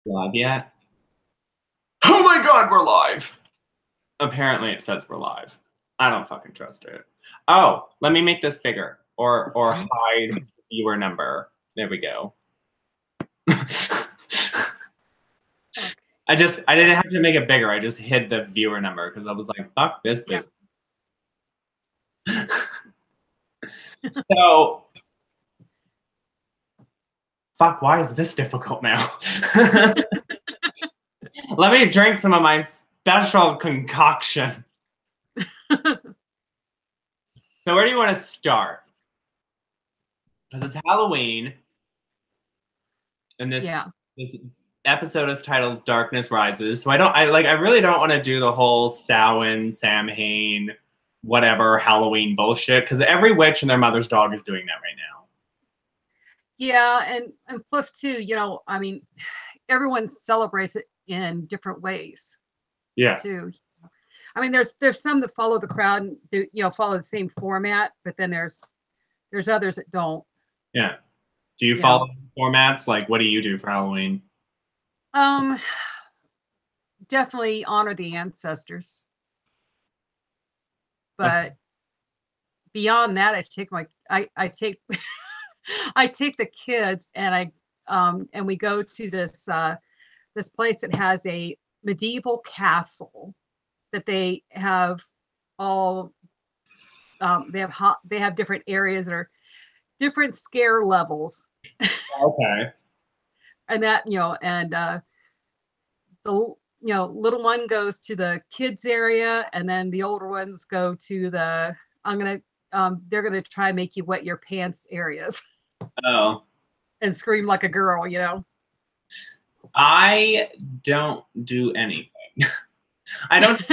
Live yet? Oh my god, we're live! Apparently it says we're live. I don't fucking trust it. Oh, let me make this bigger. Or hide viewer number. There we go. I didn't have to make it bigger. I just hid the viewer number because I was like, fuck this business. So, fuck, why is this difficult now? Let me drink some of my special concoction. So where do you want to start? Because it's Halloween, and this episode is titled "Darkness Rises." So I really don't want to do the whole Samhain, Samhain, whatever Halloween bullshit. Because every witch and their mother's dog is doing that right now. Yeah, and plus too, I mean, everyone celebrates it in different ways. Yeah. Too. I mean, there's some that follow the crowd and do, follow the same format, but then there's others that don't. Yeah. Do you follow formats? Like, what do you do for Halloween? Definitely honor the ancestors. But beyond that, I take I take the kids and and we go to this this place that has a medieval castle that they have all they have different areas that are different scare levels. Okay. And that, the little one goes to the kids area, and then the older ones go to the they're gonna try and make you wet your pants areas. Oh. And scream like a girl, I don't do anything. I don't.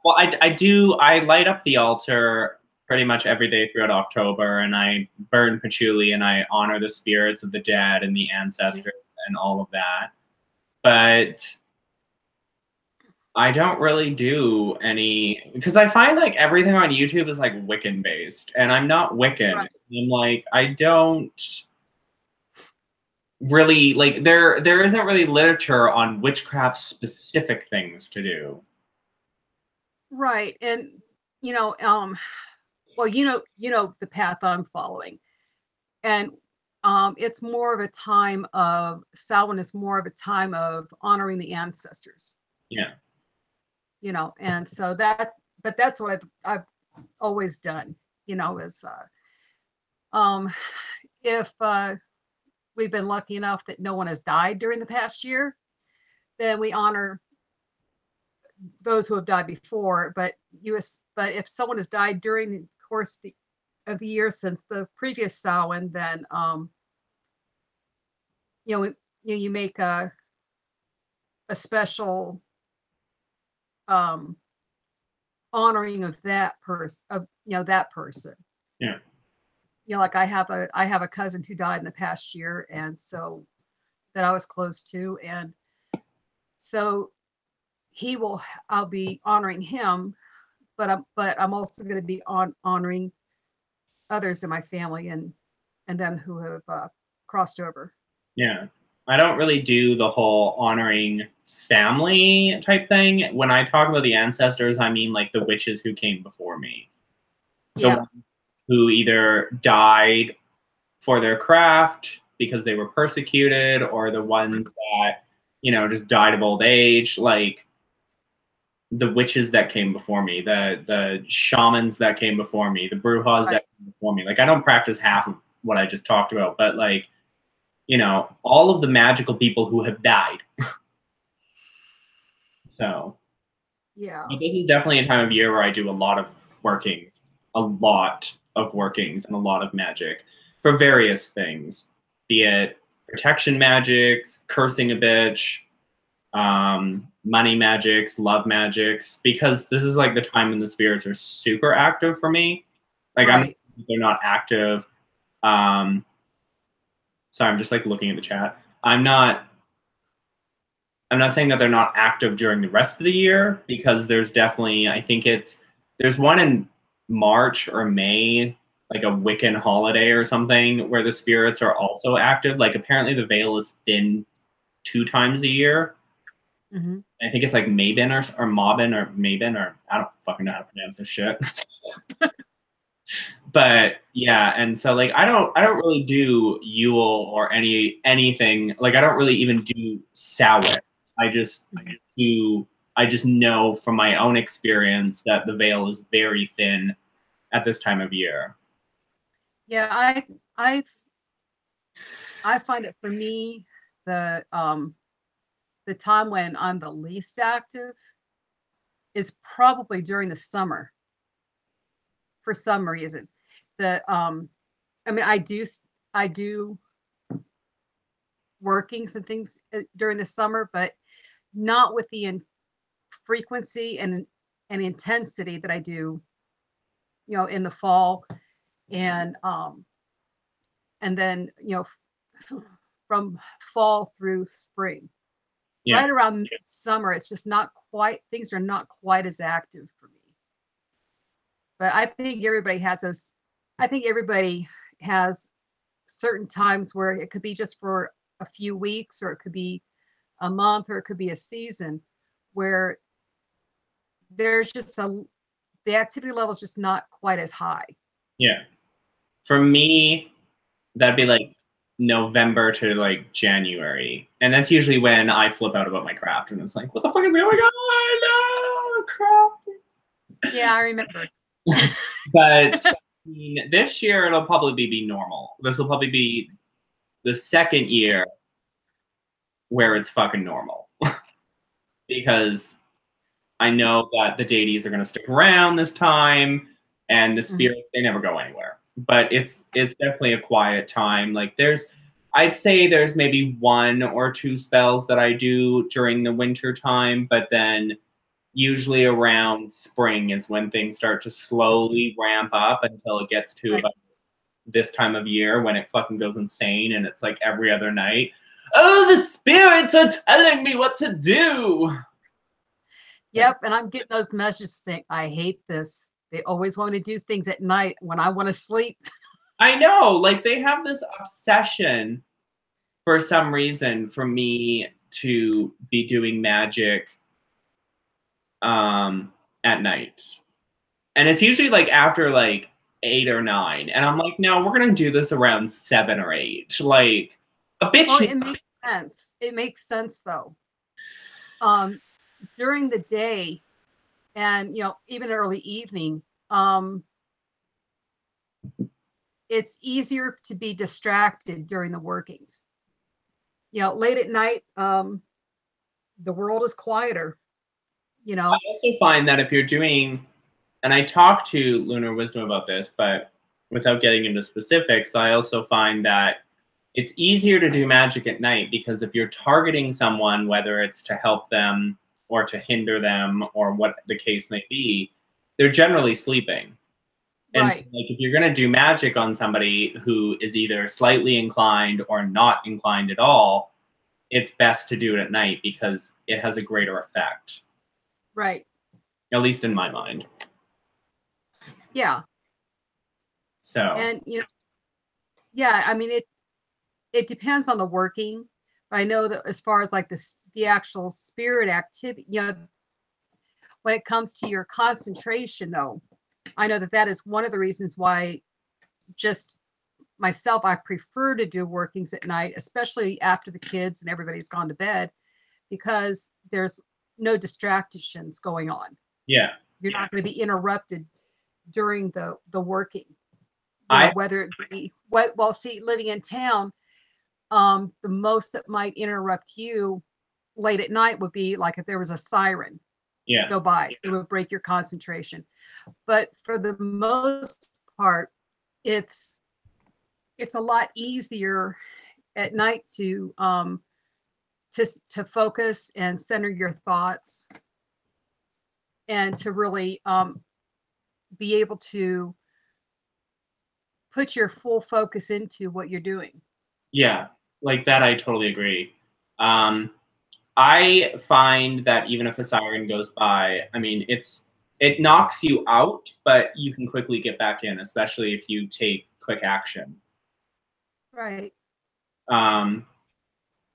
Well, I do. I light up the altar pretty much every day throughout October, and I burn patchouli, and I honor the spirits of the dead and the ancestors and all of that. But I don't really do any, because I find like everything on YouTube is like Wiccan based, and I'm not Wiccan. Right. I'm like, I don't really like there isn't really literature on witchcraft specific things to do. Right. And well, the path I'm following. And it's more of a time of Samhain is more of a time of honoring the ancestors. Yeah. And so that's what I've always done, is if we've been lucky enough that no one has died during the past year, then we honor those who have died before. But if someone has died during the course of the year since the previous Samhain, then you make a special honoring of that person, that person. Yeah. Like I have a cousin who died in the past year, and so that I was close to, and so I'll be honoring him, but I'm also going to be honoring others in my family and them who have crossed over. Yeah. I don't really do the whole honoring family type thing. When I talk about the ancestors, I mean like the witches who came before me. The ones who either died for their craft because they were persecuted, or the ones that, just died of old age, like the witches that came before me, the shamans that came before me, the brujas that came before me. Like, I don't practice half of what I just talked about, but like, all of the magical people who have died. So, yeah. But this is definitely a time of year where I do a lot of workings, and a lot of magic for various things, be it protection magics, cursing a bitch, money magics, love magics, because this is like the time when the spirits are super active for me. Like, they're not active. Sorry, I'm just like looking at the chat. I'm not saying that they're not active during the rest of the year, because there's definitely, I think there's one in March or May, like a Wiccan holiday or something, where the spirits are also active. Like, apparently the veil is thin 2 times a year. Mm-hmm. I think it's like Mabin or Mabin or Mabin, or I don't fucking know how to pronounce this shit. But yeah, and so like I don't really do Yule or anything. Like I don't really even do Samhain. I just know from my own experience that the veil is very thin at this time of year. Yeah, I find it for me the time when I'm the least active is probably during the summer for some reason. The I mean I do workings and things during the summer, but not with the frequency and intensity that I do, you know, in the fall and then, you know, from fall through spring. Yeah. Right around summer, it's just not quite, things are not quite as active for me. But I think everybody has those, I think everybody has certain times where it could be just for a few weeks, or it could be a month, or it could be a season where there's just the activity level is just not quite as high. Yeah. For me, that'd be like November to like January. And that's usually when I flip out about my craft and it's like, what the fuck is going on? No, crap. Yeah, I remember. But I mean, this year it'll probably be normal. This will probably be the second year where it's fucking normal. Because I know that the deities are going to stick around this time, and the spirits, they never go anywhere. But it's definitely a quiet time. Like I'd say there's maybe 1 or 2 spells that I do during the winter time, but then usually around spring is when things start to slowly ramp up until it gets to about this time of year when it fucking goes insane and it's like every other night. Oh, the spirits are telling me what to do. Yep, and I'm getting those messages saying, I hate this. They always want to do things at night when I want to sleep. I know, like they have this obsession for some reason for me to be doing magic at night. And it's usually like after like 8 or 9. And I'm like, no, we're gonna do this around 7 or 8. Like a bitch. Well, it makes sense. It makes sense though. During the day and, you know, even early evening, it's easier to be distracted during the workings. You know, late at night, the world is quieter, you know. I also find that if you're doing, and I talked to Lunar Wisdom about this, but without getting into specifics, I also find that it's easier to do magic at night because if you're targeting someone, whether it's to help them or to hinder them or what the case may be, they're generally sleeping. And so, Right. like, if you're going to do magic on somebody who is either slightly inclined or not inclined at all, it's best to do it at night because it has a greater effect. Right. At least in my mind. Yeah. So. And, you know, yeah, I mean, it depends on the working, but I know that as far as like the actual spirit activity, you know, when it comes to your concentration though, I know that that is one of the reasons why just myself, I prefer to do workings at night, especially after the kids and everybody's gone to bed, because there's no distractions going on. Yeah. You're not going to be interrupted during the working. You know, whether it be well, see, living in town, the most that might interrupt you late at night would be like if there was a siren go by, it would break your concentration. But for the most part, it's a lot easier at night to focus and center your thoughts and to really be able to put your full focus into what you're doing. Yeah, like that I totally agree. I find that even if a siren goes by, I mean, it knocks you out, but you can quickly get back in, especially if you take quick action. Right.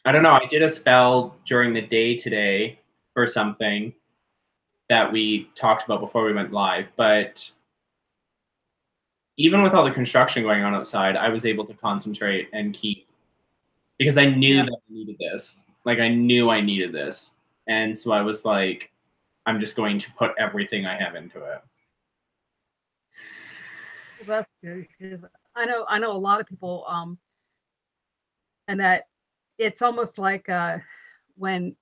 I don't know. I did a spell during the day today for something that we talked about before we went live, but even with all the construction going on outside, I was able to concentrate and keep, because I knew that I needed this. Like, I knew I needed this. And so I was like, I'm just going to put everything I have into it. Well, that's good. I know a lot of people, and that it's almost like when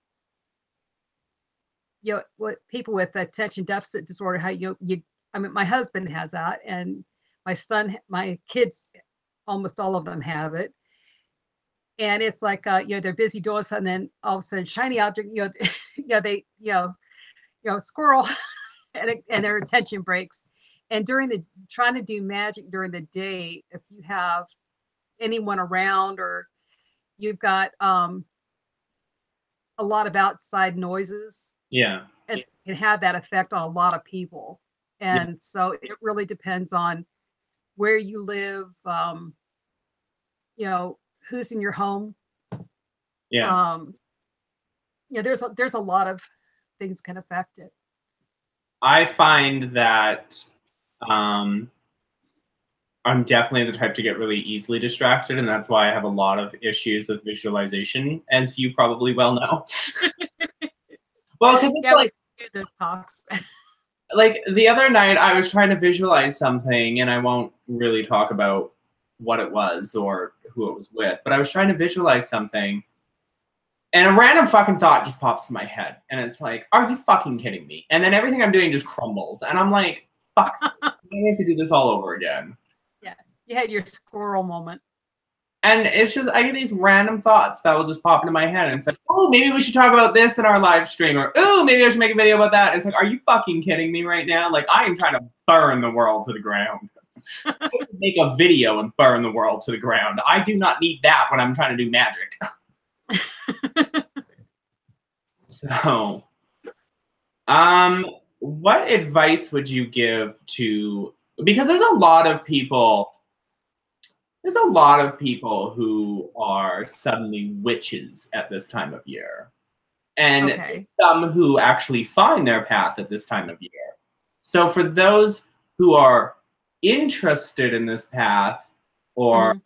what people with attention deficit disorder, how I mean, my husband has that, and my kids, almost all of them have it. And it's like they're busy doing something, and then all of a sudden shiny object, they squirrel, and their attention breaks. And during the trying to do magic during the day, if you have anyone around, or you've got a lot of outside noises, Yeah, it can have that effect on a lot of people. And so it really depends on where you live, who's in your home. yeah. There's a lot of things can affect it. I find that um, I'm definitely the type to get really easily distracted, and that's why I have a lot of issues with visualization, as you probably well know. Well, because it's like, the talks. like the other night I was trying to visualize something, and I won't really talk about what it was or who it was with, but I was trying to visualize something, and a random fucking thought just pops in my head, and it's like, are you fucking kidding me? And then everything I'm doing just crumbles, and I'm like, fuck, I have to do this all over again. Yeah, you had your squirrel moment. And it's just, I get these random thoughts that will just pop into my head. And it's like, oh, maybe we should talk about this in our live stream. Or, oh, maybe I should make a video about that. It's like, are you fucking kidding me right now? Like, I am trying to burn the world to the ground. Make a video and burn the world to the ground. I do not need that when I'm trying to do magic. So, what advice would you give to, because there's a lot of people who are suddenly witches at this time of year, and some who actually find their path at this time of year. So for those who are interested in this path, or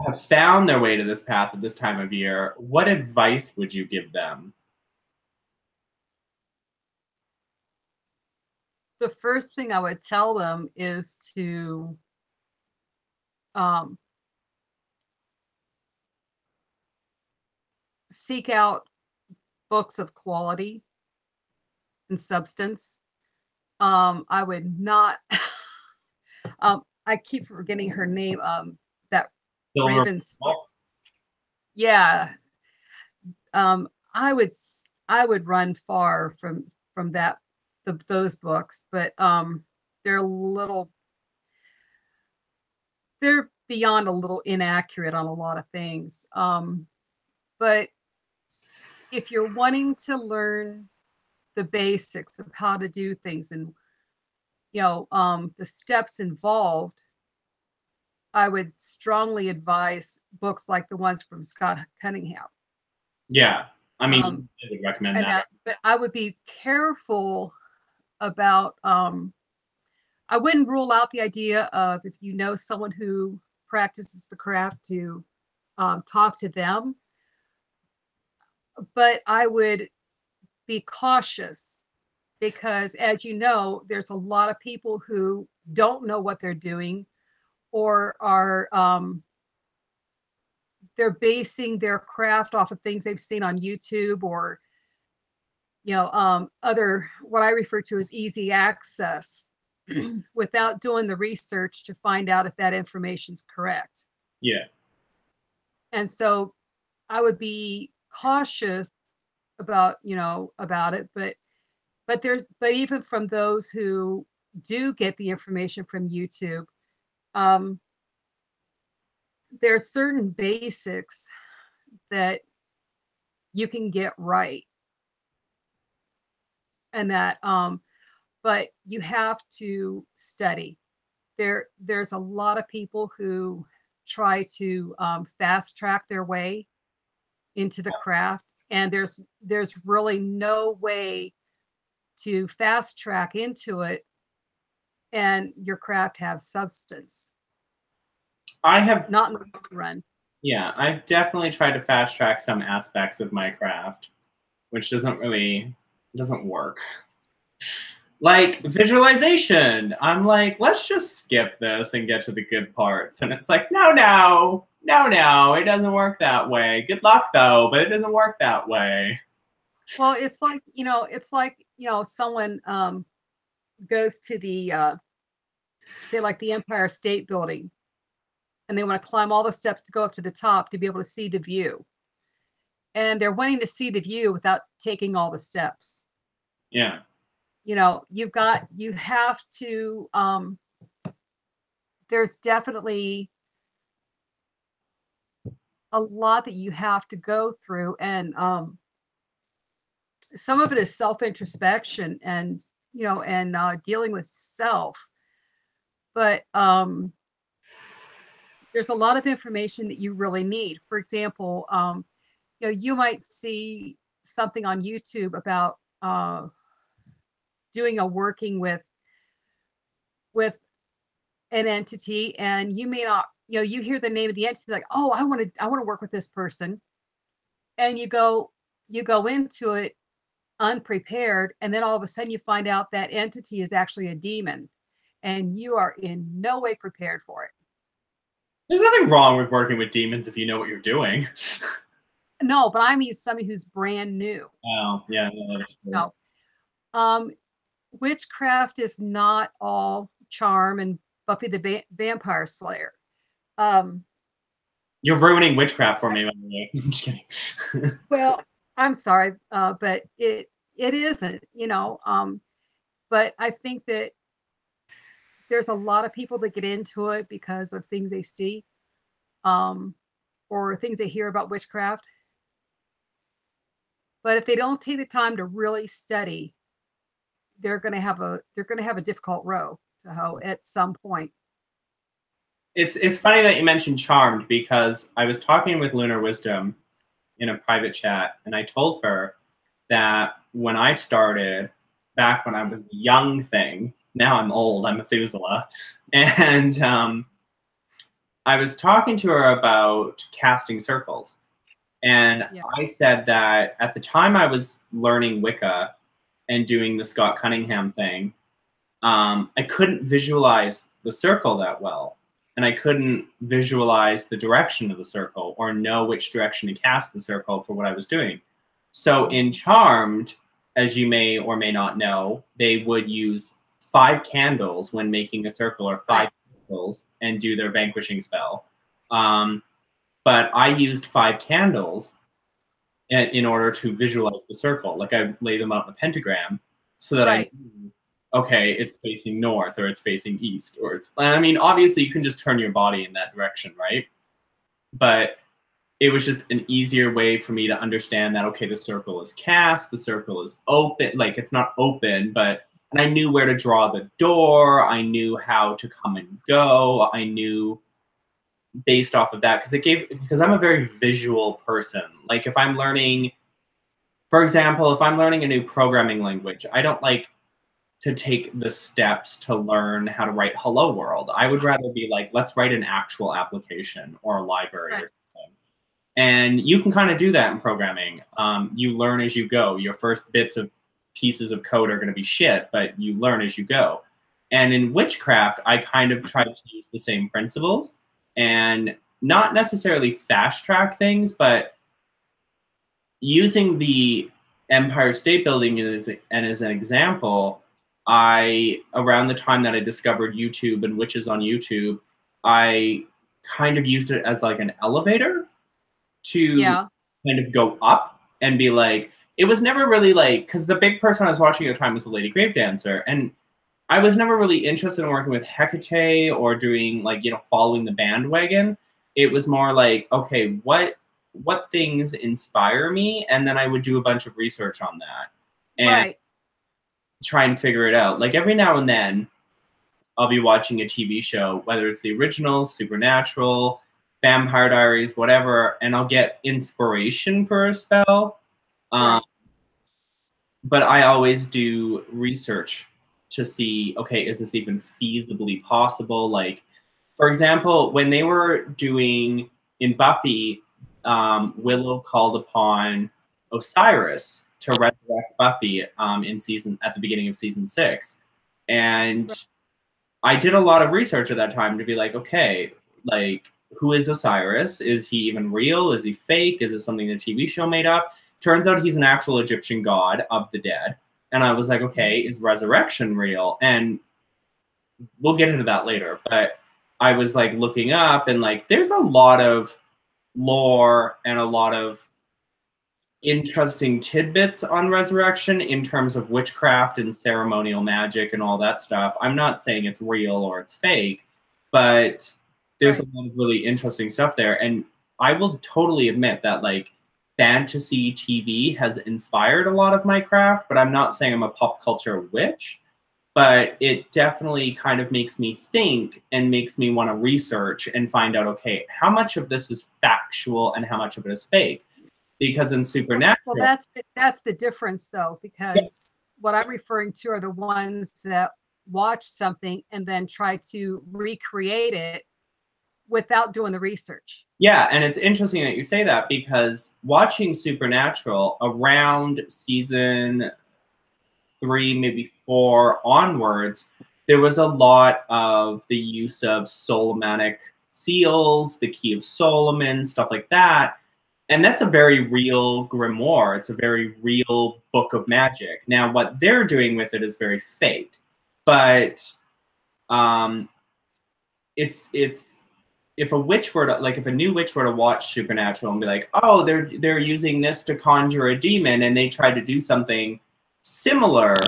have found their way to this path at this time of year, what advice would you give them? The first thing I would tell them is to seek out books of quality and substance. I would not. I keep forgetting her name. That Ravens. Yeah. I would run far from those books, but they're beyond a little inaccurate on a lot of things. But if you're wanting to learn the basics of how to do things, and the steps involved, I would strongly advise books like the ones from Scott Cunningham. Yeah, I mean, I would recommend that. But I would be careful about. I wouldn't rule out the idea of, if you know someone who practices the craft, to talk to them. But I would be cautious, because, as you know, there's a lot of people who don't know what they're doing, or are they're basing their craft off of things they've seen on YouTube, or other, what I refer to as easy access, without doing the research to find out if that information's correct. Yeah. And so I would be cautious about it, but even from those who do get the information from YouTube, there are certain basics that you can get right, and that but you have to study. There's a lot of people who try to fast track their way, into the craft, and there's really no way to fast track into it and your craft have substance. I have not in the long run. Yeah, I've definitely tried to fast track some aspects of my craft, which doesn't work. Like visualization. I'm like, let's just skip this and get to the good parts. And it's like, no, it doesn't work that way. Good luck though, but it doesn't work that way. Well, it's like, someone goes to the say like the Empire State Building, and they want to climb all the steps to go up to the top to be able to see the view. And they're wanting to see the view without taking all the steps. Yeah. You have to, there's definitely a lot that you have to go through. And some of it is self-introspection and, dealing with self. But there's a lot of information that you really need. For example, you might see something on YouTube about doing a working with an entity, and you may not, you hear the name of the entity, like, oh, I want to work with this person, and you go into it unprepared, and then all of a sudden you find out that entity is actually a demon, and you are in no way prepared for it. There's nothing wrong with working with demons if you know what you're doing. No, but I mean somebody who's brand new. Oh, yeah, that's true. No. Witchcraft is not all charm and Buffy the Vampire Slayer. You're ruining witchcraft for me, by the way. I'm just kidding. Well, I'm sorry, but it isn't, but I think that there's a lot of people that get into it because of things they see, or things they hear about witchcraft. But if they don't take the time to really study, they're going to have a difficult row to hoe at some point. It's funny that you mentioned Charmed, because I was talking with Lunar Wisdom in a private chat, and I told her that when I started, back when I was a young thing, now I'm old, I'm Methuselah, and I was talking to her about casting circles. And Yeah. I said that at the time I was learning Wicca and doing the Scott Cunningham thing, I couldn't visualize the circle that well. And I couldn't visualize the direction of the circle or know which direction to cast the circle for what I was doing. So in Charmed, as you may or may not know, they would use 5 candles when making a circle, or 5 candles, and do their vanquishing spell. But I used 5 candles in order to visualize the circle. Like, I lay them out in a pentagram so that I knew, okay, it's facing north, or it's facing east, or I mean, obviously you can just turn your body in that direction, right? But it was just an easier way for me to understand that, okay, the circle is cast, the circle is open, like it's not open, but, and I knew where to draw the door, I knew how to come and go, I knew based off of that, because I'm a very visual person. Like, if I'm learning, for example, if I'm learning a new programming language, I don't like to take the steps to learn how to write Hello World. I would rather be like, let's write an actual application or a library or something. And you can kind of do that in programming. You learn as you go. Your first pieces of code are going to be shit, but you learn as you go. And in witchcraft, I kind of tried to use the same principles and not necessarily fast track things, but using the Empire State Building as an example, around the time that I discovered YouTube and witches on YouTube, I kind of used it as like an elevator to kind of go up and be like, it was never really like, because the big person I was watching at the time was the Lady Grave Dancer, and I was never really interested in working with Hecate or doing like, following the bandwagon. It was more like, okay, what things inspire me, and then I would do a bunch of research on that and try and figure it out. Like, every now and then I'll be watching a TV show, whether it's the originals, Supernatural, Vampire Diaries, whatever, and I'll get inspiration for a spell. Right. But I always do research to see, okay, is this even feasibly possible? Like, for example, when they were doing in Buffy, Willow called upon Osiris to resurrect Buffy at the beginning of season 6, and I did a lot of research at that time to be like, okay, like, who is Osiris? Is he even real? Is he fake? Is it something the TV show made up? Turns out he's an actual Egyptian god of the dead. And I was like, okay, is resurrection real? And we'll get into that later. But I was like looking up, and like, there's a lot of lore and a lot of interesting tidbits on resurrection in terms of witchcraft and ceremonial magic and all that stuff. I'm not saying it's real or it's fake, but there's a lot of really interesting stuff there. And I will totally admit that like fantasy TV has inspired a lot of my craft, but I'm not saying I'm a pop culture witch. But it definitely kind of makes me think and makes me want to research and find out, okay, how much of this is factual and how much of it is fake? Because in Supernatural, well, that's the difference, though, because what I'm referring to are the ones that watch something and then try to recreate it without doing the research. yeah, and it's interesting that you say that, because watching Supernatural around season 3, maybe 4 onwards, there was a lot of the use of Solomonic seals, the Key of Solomon, stuff like that. And that's a very real grimoire. It's a very real book of magic. Now, what they're doing with it is very fake, but it's if a witch were to, like, if a new witch were to watch Supernatural and be like, oh, they're using this to conjure a demon, and they tried to do something similar,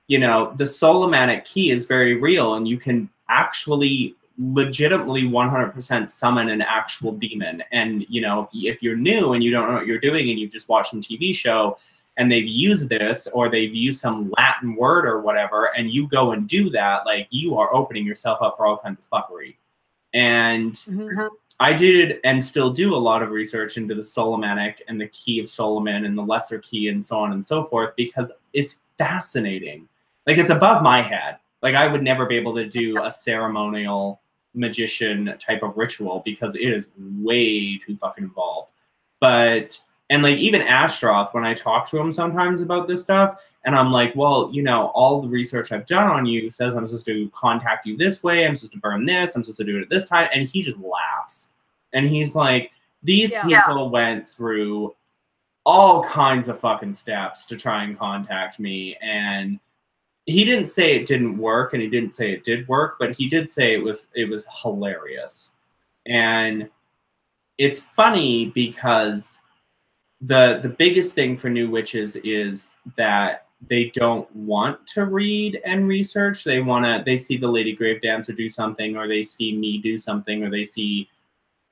you know, the Solomonic key is very real, and you can actually legitimately 100% summon an actual demon. And you know, if you're new and you don't know what you're doing and you've just watched some TV show and they've used this, or they've used some Latin word or whatever, and you go and do that, like, you are opening yourself up for all kinds of fuckery. And I did and still do a lot of research into the Solomonic and the Key of Solomon and the Lesser Key and so on and so forth, because it's fascinating. Like, it's above my head. Like, I would never be able to do a ceremonial magician type of ritual because it is way too fucking involved. But, and like, even Ashroth, when I talk to him sometimes about this stuff, and I'm like, well, you know, all the research I've done on you says I'm supposed to contact you this way, I'm supposed to burn this, I'm supposed to do it at this time, and he just laughs. And he's like, these people went through all kinds of fucking steps to try and contact me, and he didn't say it didn't work, and he didn't say it did work, but he did say it was hilarious. And it's funny because the biggest thing for new witches is that they don't want to read and research. They see the Lady Grave Dancer do something, or they see me do something, or they see,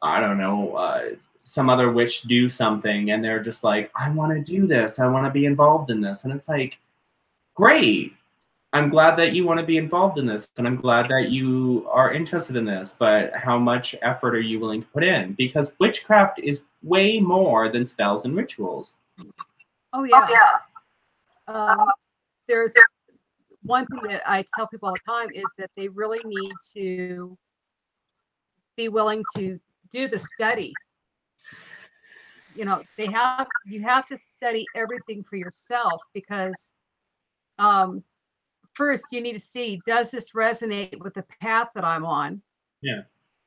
I don't know, some other witch do something, and they're just like, I want to do this. I want to be involved in this. And it's like, great. I'm glad that you want to be involved in this, and I'm glad that you are interested in this, but how much effort are you willing to put in? Because witchcraft is way more than spells and rituals. Oh, yeah. There's one thing that I tell people all the time is that they really need to be willing to do the study. You know, you have to study everything for yourself, because first you need to see, does this resonate with the path that I'm on? Yeah.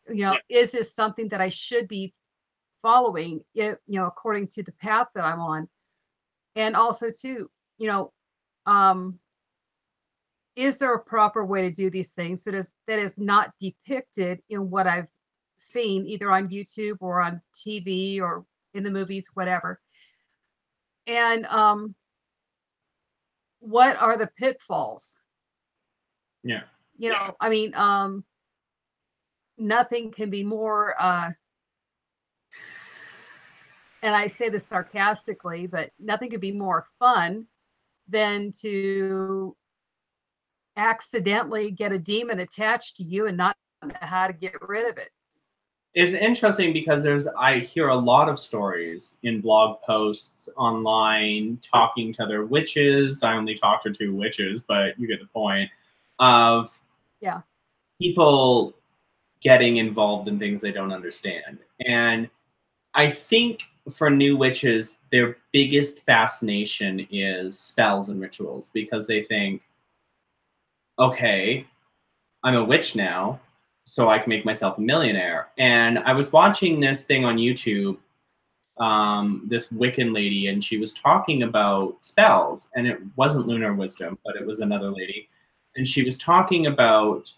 You know, is this something that I should be following it, you know, according to the path that I'm on? And also too, you know, is there a proper way to do these things that is not depicted in what I've seen either on YouTube or on TV or in the movies, whatever? And what are the pitfalls? Yeah. You know, I mean, nothing can be more and I say this sarcastically, but nothing could be more fun than to accidentally get a demon attached to you and not know how to get rid of it. It's interesting because I hear a lot of stories in blog posts online talking to other witches. I only talked to two witches, but you get the point of Yeah. people getting involved in things they don't understand. And I think for new witches, their biggest fascination is spells and rituals because they think, okay, I'm a witch now, so I can make myself a millionaire. And I was watching this thing on YouTube, this Wiccan lady, and she was talking about spells, and it wasn't Lunar Wisdom, but it was another lady. And she was talking about,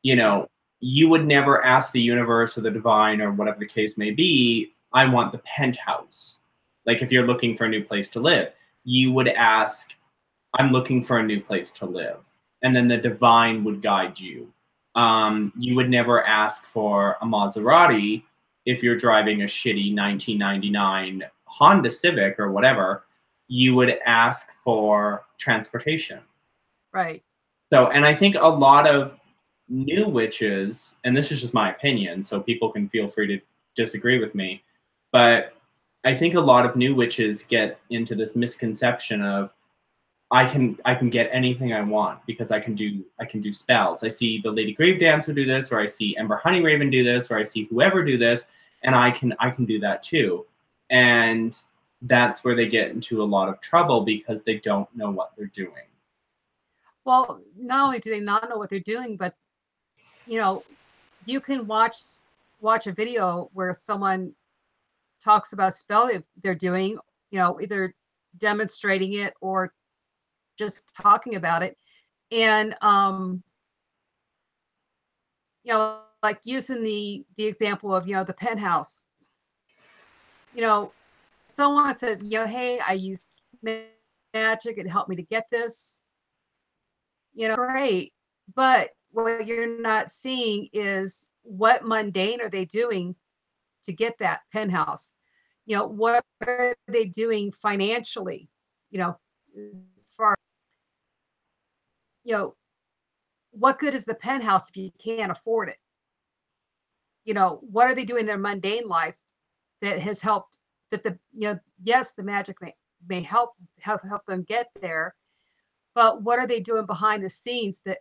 you know, you would never ask the universe or the divine or whatever the case may be, I want the penthouse. Like if you're looking for a new place to live, you would ask, I'm looking for a new place to live. And then the divine would guide you. You would never ask for a Maserati if you're driving a shitty 1999 Honda Civic or whatever. You would ask for transportation. Right. So, and I think a lot of new witches, and this is just my opinion, so people can feel free to disagree with me, but I think a lot of new witches get into this misconception of I can get anything I want because I can do spells. I see the Lady Grave Dancer do this, or I see Ember Honeyraven do this, or I see whoever do this, and I can do that too. And that's where they get into a lot of trouble because they don't know what they're doing. Well, not only do they not know what they're doing, but you know, you can watch a video where someone talks about a spell they're doing, either demonstrating it or just talking about it. And like using the example of, the penthouse. You know, someone says, hey, I used magic, it helped me to get this, great. But what you're not seeing is what mundane are they doing to get that penthouse? What are they doing financially? As far, you know, what good is the penthouse if you can't afford it? What are they doing in their mundane life that has helped that yes, the magic may help them get there, but what are they doing behind the scenes that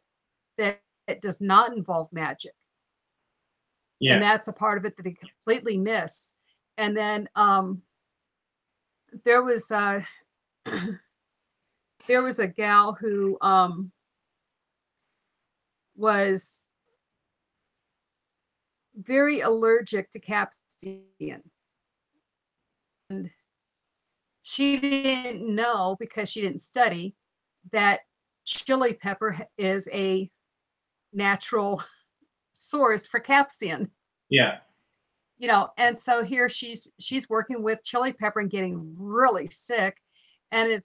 it does not involve magic? And Yeah. that's a part of it that they completely miss. And then there was there was a gal who was very allergic to capsaicin. And she didn't know, because she didn't study, that chili pepper is a natural source for capsaicin. Yeah. And so here she's working with chili pepper and getting really sick. And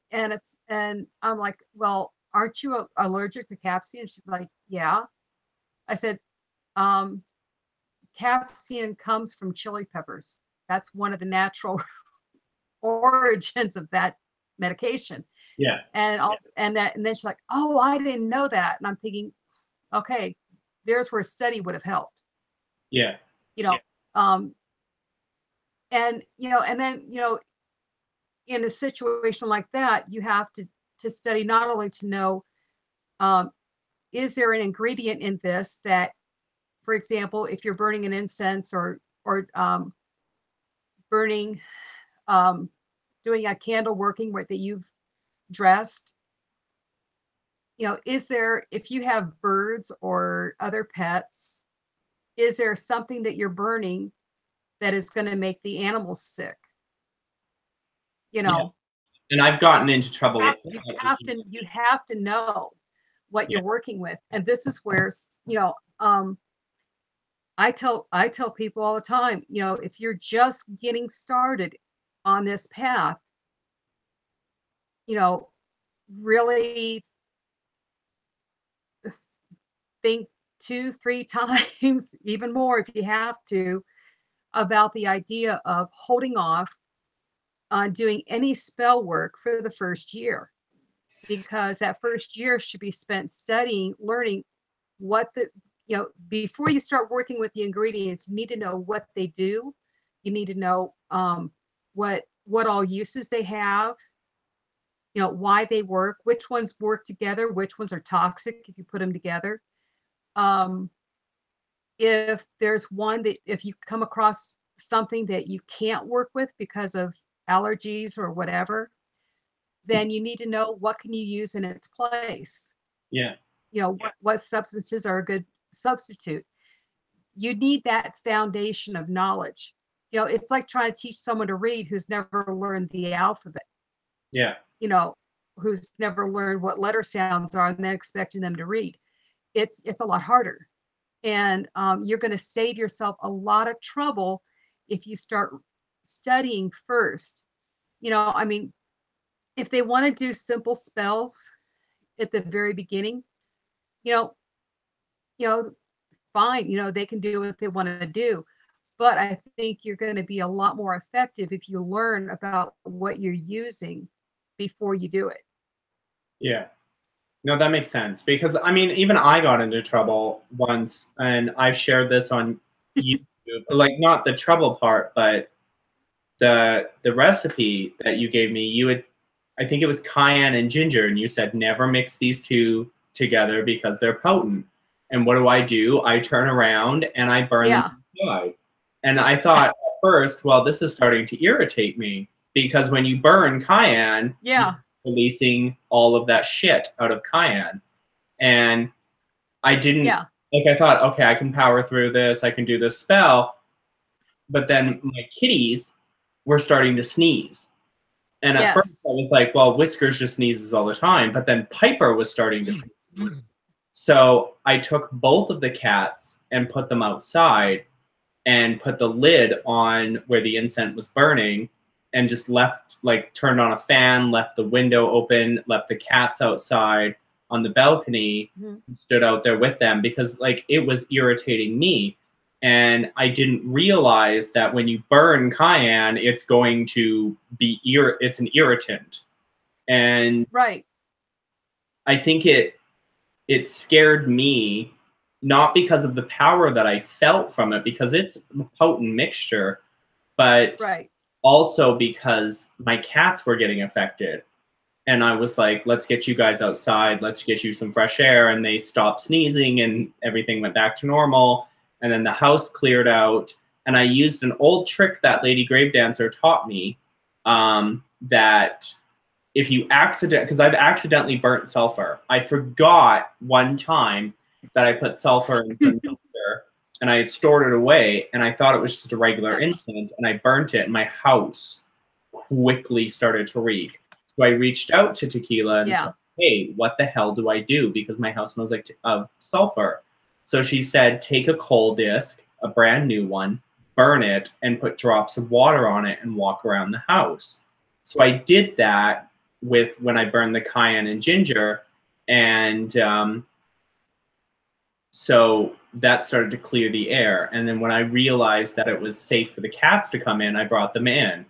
I'm like, well, aren't you allergic to capsaicin? She's like, yeah. I said, um, capsaicin comes from chili peppers. That's one of the natural origins of that medication. Yeah. And then she's like, oh, I didn't know that. And I'm thinking, okay, there's where study would have helped. Yeah. You know, um, and then in a situation like that, you have to study, not only to know, um, is there an ingredient in this that, for example, if you're burning an incense or burning, um, doing a candle working where that you've dressed, is there, if you have birds or other pets, is there something that you're burning that is going to make the animals sick? You Yeah. know, And I've gotten into trouble with you that. have to you have to know what Yeah. you're working with, and this is where I tell people all the time, if you're just getting started on this path, you know, really think two, three times, even more if you have to, about the idea of holding off on doing any spell work for the first year, because that first year should be spent studying, learning what the before you start working with the ingredients, you need to know what they do. You need to know what all uses they have, why they work, which ones work together, which ones are toxic if you put them together. If there's one that, if you come across something that you can't work with because of allergies or whatever, then you need to know what can you use in its place. Yeah. What substances are a good substitute. You need that foundation of knowledge. It's like trying to teach someone to read who's never learned the alphabet. Yeah. Who's never learned what letter sounds are, and then expecting them to read. It's a lot harder. And you're going to save yourself a lot of trouble if you start studying first. I mean, if they want to do simple spells at the very beginning, you know, fine, they can do what they want to do. But I think you're going to be a lot more effective if you learn about what you're using before you do it. Yeah. No, that makes sense, because I mean, even I got into trouble once, and I've shared this on YouTube. Like, not the trouble part, but the recipe that you gave me. You had, I think it was cayenne and ginger, and you said never mix these two together because they're potent. And what do? I turn around and I burn them inside. And I thought at first, well, this is starting to irritate me, because when you burn cayenne, releasing all of that shit out of cayenne. And I didn't, like, I thought, okay, I can power through this, I can do this spell. But then my kitties were starting to sneeze. And at first I was like, well, Whiskers just sneezes all the time. But then Piper was starting to sneeze. So I took both of the cats and put them outside and put the lid on where the incense was burning, and just left, like, turned on a fan, left the window open, left the cats outside on the balcony, stood out there with them, because, like, it was irritating me. And I didn't realize that when you burn cayenne, it's going to be it's an irritant. And I think it scared me, not because of the power that I felt from it, because it's a potent mixture, but also because my cats were getting affected. And I was like, let's get you guys outside, let's get you some fresh air. And they stopped sneezing and everything went back to normal. And then the house cleared out. And I used an old trick that Lady Gravedancer taught me, that if you because I've accidentally burnt sulfur. I forgot one time that I put sulfur in some mixture, and I had stored it away, and I thought it was just a regular incense, and I burnt it, and my house quickly started to reek. So I reached out to Tequila and said, hey, what the hell do I do? Because my house smells like of sulfur. So she said, take a coal disc, a brand new one, burn it, and put drops of water on it and walk around the house. So I did that when I burned the cayenne and ginger, and so that started to clear the air. And then when I realized that it was safe for the cats to come in, I brought them in.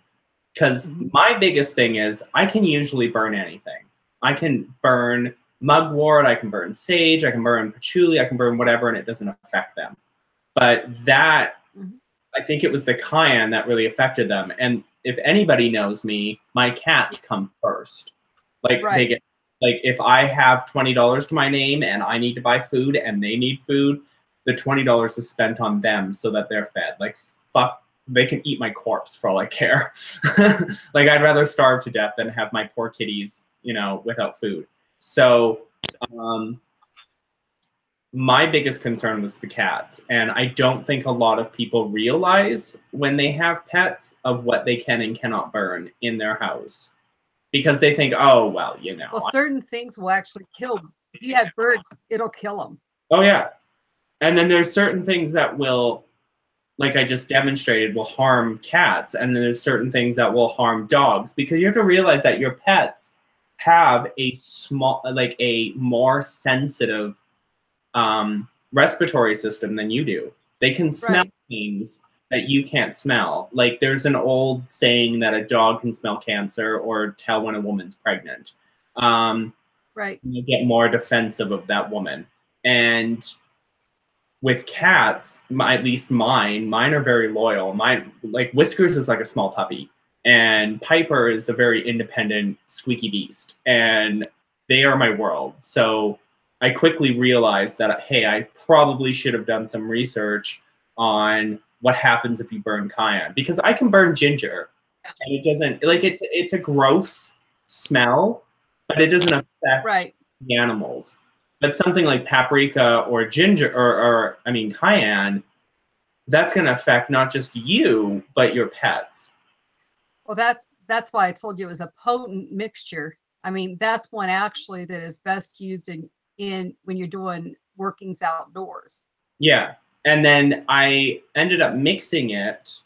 Because my biggest thing is, I can usually burn anything. I can burn mugwort, I can burn sage, I can burn patchouli, I can burn whatever, and it doesn't affect them. But that, I think it was the cayenne that really affected them. And if anybody knows me, my cats come first. Like, they get, like, if I have $20 to my name and I need to buy food and they need food, the $20 is spent on them so that they're fed. Like, fuck, they can eat my corpse for all I care. Like, I'd rather starve to death than have my poor kitties, without food. So, my biggest concern was the cats. And I don't think a lot of people realize when they have pets of what they can and cannot burn in their house. Because they think, oh, well, Well, certain things will actually kill them. If you have birds, it'll kill them. Oh, yeah. And then there's certain things that will, like I just demonstrated, will harm cats. And then there's certain things that will harm dogs. Because you have to realize that your pets have a more sensitive respiratory system than you do. They can smell things that you can't smell. Like, there's an old saying that a dog can smell cancer or tell when a woman's pregnant. You get more defensive of that woman. And with cats, at least mine are very loyal. Mine, like Whiskers is like a small puppy, and Piper is a very independent, squeaky beast, and they are my world. So I quickly realized that, hey, I probably should have done some research on what happens if you burn Cayenne, because I can burn Ginger, and it doesn't, like, it's a gross smell, but it doesn't affect Right. the animals. But something like paprika or ginger, or I mean cayenne, that's going to affect not just you but your pets. Well, that's why I told you it was a potent mixture. I mean, that's one actually that is best used in when you're doing workings outdoors. Yeah, and then I ended up mixing it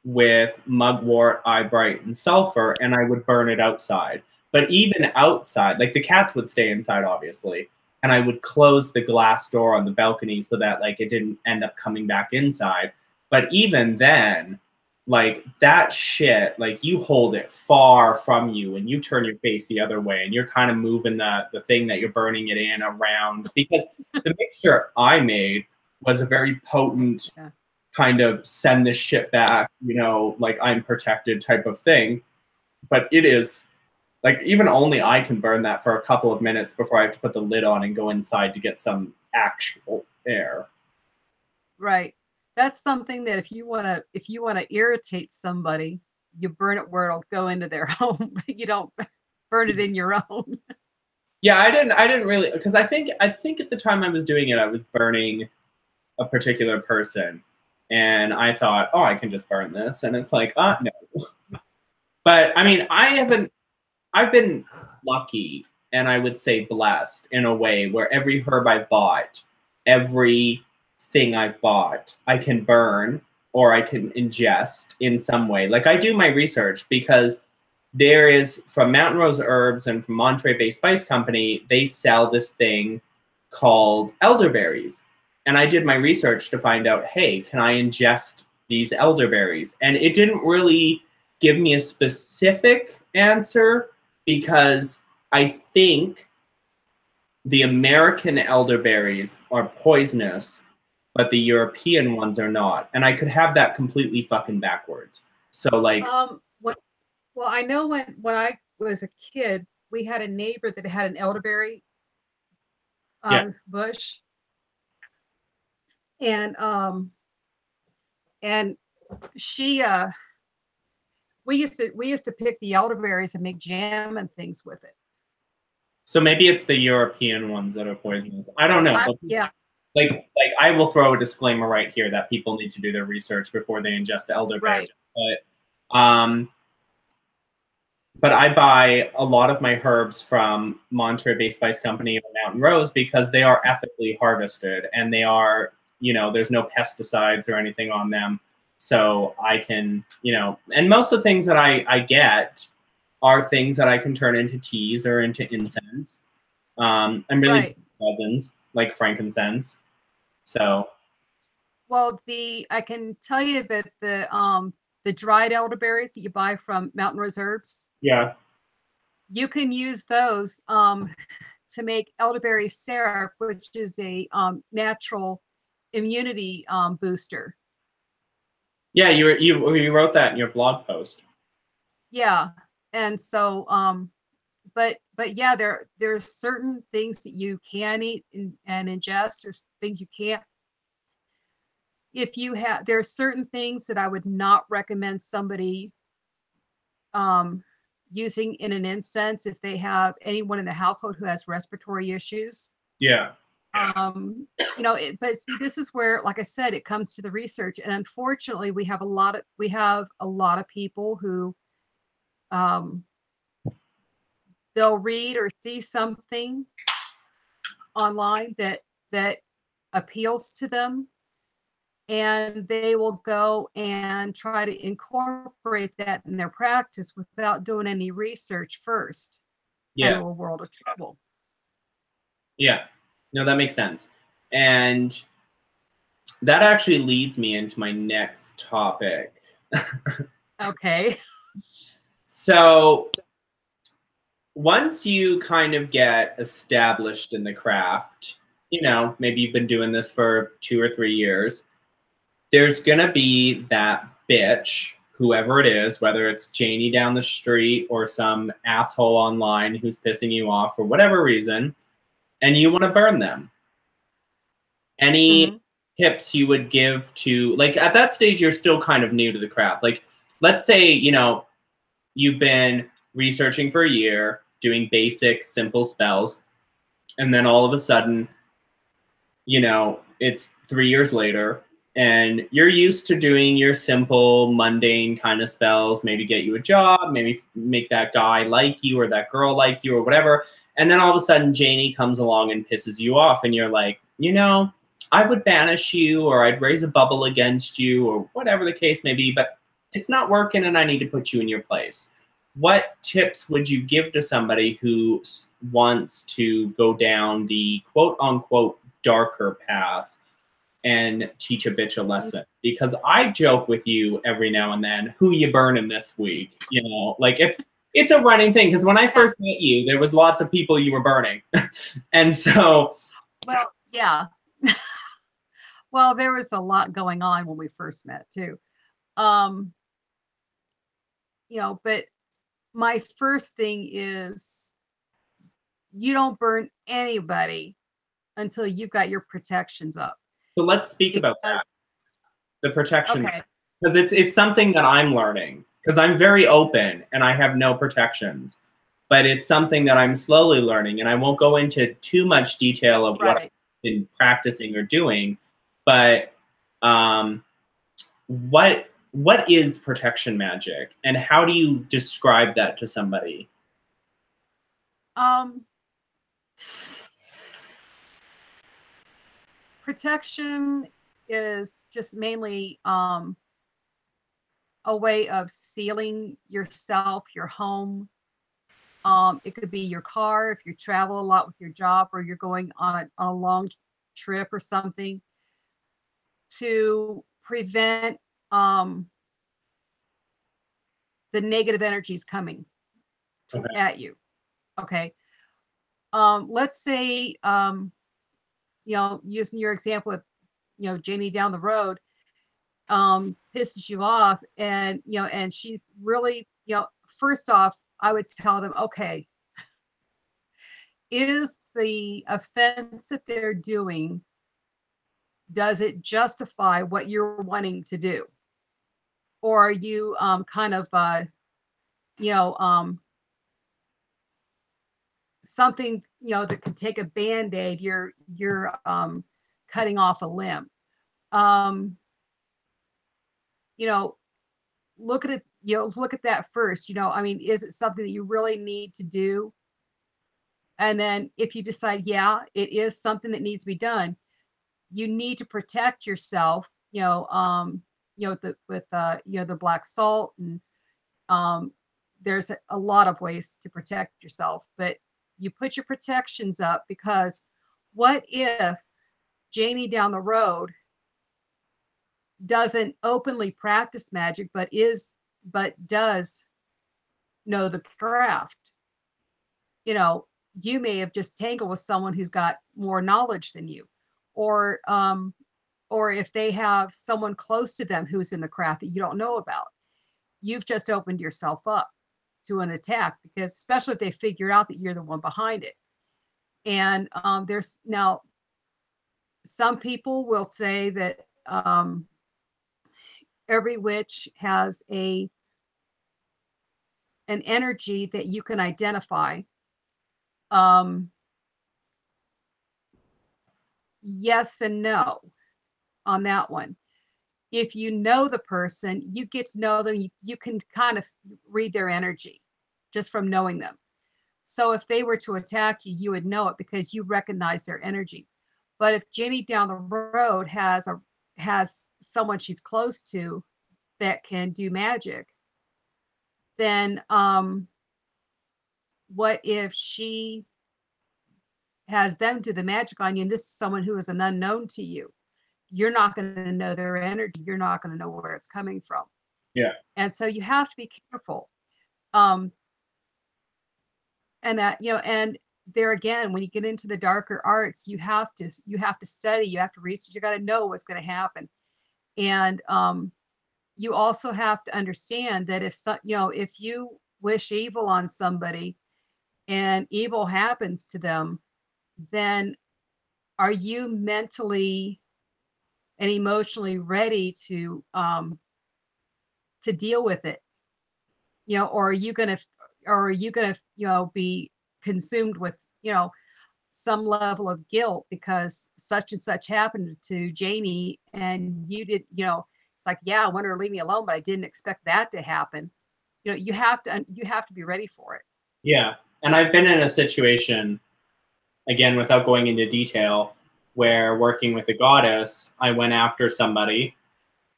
with mugwort, eyebright, and sulfur, and I would burn it outside. But even outside, like the cats would stay inside, obviously, and I would close the glass door on the balcony so that like it didn't end up coming back inside. But even then, like that shit, like you hold it far from you and you turn your face the other way and you're kind of moving the thing that you're burning it in around, because the mixture I made was a very potent kind of send this shit back, you know, like I'm protected type of thing. But it is like even only I can burn that for a couple of minutes before I have to put the lid on and go inside to get some actual air. Right. That's something that if you want to irritate somebody, you burn it where it'll go into their home. You don't burn it in your own. Yeah, I didn't really, because I think at the time I was doing it, I was burning a particular person, and I thought, oh, I can just burn this, and it's like, no. But I mean, I've been lucky, and I would say blessed in a way where every herb I've bought, every thing I've bought, I can burn or I can ingest in some way. Like I do my research because there is, from Mountain Rose Herbs and from Monterey Bay Spice Company, they sell this thing called elderberries. And I did my research to find out, hey, can I ingest these elderberries? And it didn't really give me a specific answer, because I think the American elderberries are poisonous, but the European ones are not. And I could have that completely fucking backwards. So like, Well, I know when I was a kid, we had a neighbor that had an elderberry yeah. bush, and and she we used to pick the elderberries and make jam and things with it. So maybe it's the European ones that are poisonous. I don't know. Yeah. Like I will throw a disclaimer right here that people need to do their research before they ingest elderberry. Right. But I buy a lot of my herbs from Monterey Bay Spice Company and Mountain Rose because they are ethically harvested, and they are, you know, there's no pesticides or anything on them. So I can, you know, and most of the things that I get are things that I can turn into teas or into incense. I'm really Right. resins, like frankincense. So Well, I can tell you that the dried elderberries that you buy from Mountain Rose Herbs, yeah. you can use those to make elderberry syrup, which is a natural immunity booster. Yeah, you wrote that in your blog post. Yeah, and so but yeah, there's certain things that you can eat and ingest. There's things you can't. If you have, there are certain things that I would not recommend somebody um, using in an incense if they have anyone in the household who has respiratory issues. Yeah. You know, but see, this is where, like I said, it comes to the research, and unfortunately, we have a lot of people who um, they'll read or see something online that appeals to them, and they will go and try to incorporate that in their practice without doing any research first, and Yeah. a world of trouble. Yeah. No, that makes sense. And that actually leads me into my next topic. Okay. So once you kind of get established in the craft, you know, maybe you've been doing this for 2 or 3 years, there's gonna be that bitch, whoever it is, whether it's Janie down the street or some asshole online who's pissing you off for whatever reason, and you want to burn them. Any Mm-hmm. tips you would give to, like, at that stage, you're still kind of new to the craft. Like, let's say, you know, you've been researching for a year, doing basic, simple spells, and then all of a sudden, you know, it's 3 years later, and you're used to doing your simple, mundane kind of spells, maybe get you a job, maybe make that guy like you or that girl like you or whatever. And then all of a sudden, Janie comes along and pisses you off, and you're like, you know, I would banish you or I'd raise a bubble against you or whatever the case may be, but it's not working and I need to put you in your place. What tips would you give to somebody who wants to go down the quote unquote darker path and teach a bitch a lesson? Because I joke with you every now and then, who you burning this week? You know, like it's a running thing, because when I first met you, there was lots of people you were burning. And so, Well, yeah. Well, there was a lot going on when we first met too. Um, you know, but my first thing is you don't burn anybody until you've got your protections up. so let's speak about Because, that, the protection, okay, because it's something that I'm learning, because I'm very open and I have no protections, but it's something that I'm slowly learning, and I won't go into too much detail of what I've right. been practicing or doing, but um, what is protection magic, and how do you describe that to somebody? Um, Protection is just mainly a way of sealing yourself, your home. It could be your car if you travel a lot with your job or you're going on a long trip or something, to prevent um, the negative energies coming Okay. at you. Okay. Let's say, you know, using your example with, you know, Jamie down the road, pisses you off, and, you know, and she really, you know, first off, I would tell them, okay, is the offense that they're doing, does it justify what you're wanting to do? Or are you kind of, you know, something, you know, that could take a band-aid, you're cutting off a limb. Um, you know, look at it, you know, look at that first. You know, I mean, is it something that you really need to do? And then if you decide, yeah, it is something that needs to be done, you need to protect yourself, you know, with you know, the black salt, and um, there's a lot of ways to protect yourself, but you put your protections up, because what if Janie down the road doesn't openly practice magic, but does know the craft? You know, you may have just tangled with someone who's got more knowledge than you, or or if they have someone close to them who's in the craft that you don't know about, you've just opened yourself up to an attack, because especially if they figured out that you're the one behind it. And there's now some people will say that every witch has an energy that you can identify. Um, yes and no on that one. If you know the person, you get to know them, you can kind of read their energy just from knowing them. So if they were to attack you, you would know it because you recognize their energy. But if Jenny down the road has someone she's close to that can do magic, then what if she has them do the magic on you, and this is someone who is an unknown to you? You're not going to know their energy. You're not going to know where it's coming from. Yeah. And so you have to be careful. Um, and that, you know, and there again, when you get into the darker arts, you have to study, you have to research, you got to know what's going to happen. And you also have to understand that if if you wish evil on somebody and evil happens to them, then are you mentally and emotionally ready to deal with it? Or are you gonna be consumed with some level of guilt because such and such happened to Janie, and you did, it's like, yeah, I want her to leave me alone, but I didn't expect that to happen. You have to be ready for it. Yeah. And I've been in a situation, again, without going into detail, where working with a goddess, I went after somebody,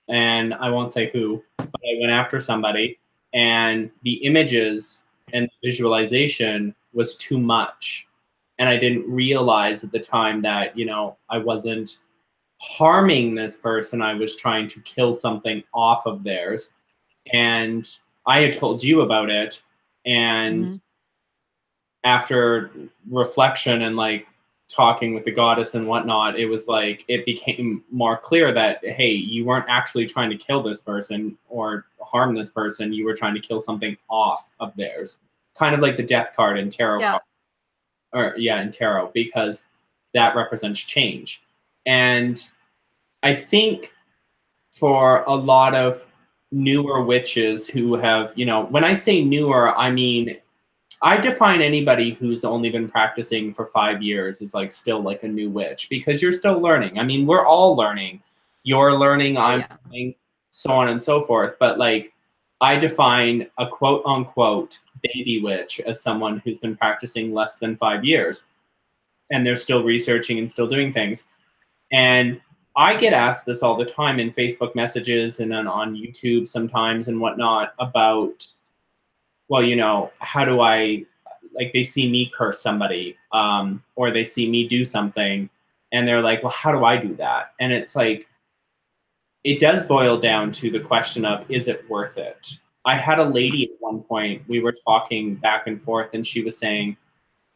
and I won't say who, but I went after somebody, and the images and the visualization was too much. And I didn't realize at the time that, I wasn't harming this person. I was trying to kill something off of theirs. And I had told you about it. And after reflection and like talking with the goddess and whatnot, it was like, it became more clear that, hey, you weren't actually trying to kill this person or harm this person. You were trying to kill something off of theirs. Kind of like the death card in tarot card. Or in tarot, because that represents change. And I think for a lot of newer witches who have, when I say newer, I mean, I define anybody who's only been practicing for 5 years as like still like a new witch, because you're still learning. I mean, we're all learning. You're learning, I'm learning, so on and so forth. But like, I define a quote unquote baby witch as someone who's been practicing less than 5 years, and they're still researching and still doing things. And I get asked this all the time in Facebook messages and then on YouTube sometimes and whatnot about, well, how do I, like, they see me curse somebody, or they see me do something, and they're like, well, how do I do that? And it's like, it does boil down to the question of, is it worth it? I had a lady at one point, we were talking back and forth, and she was saying,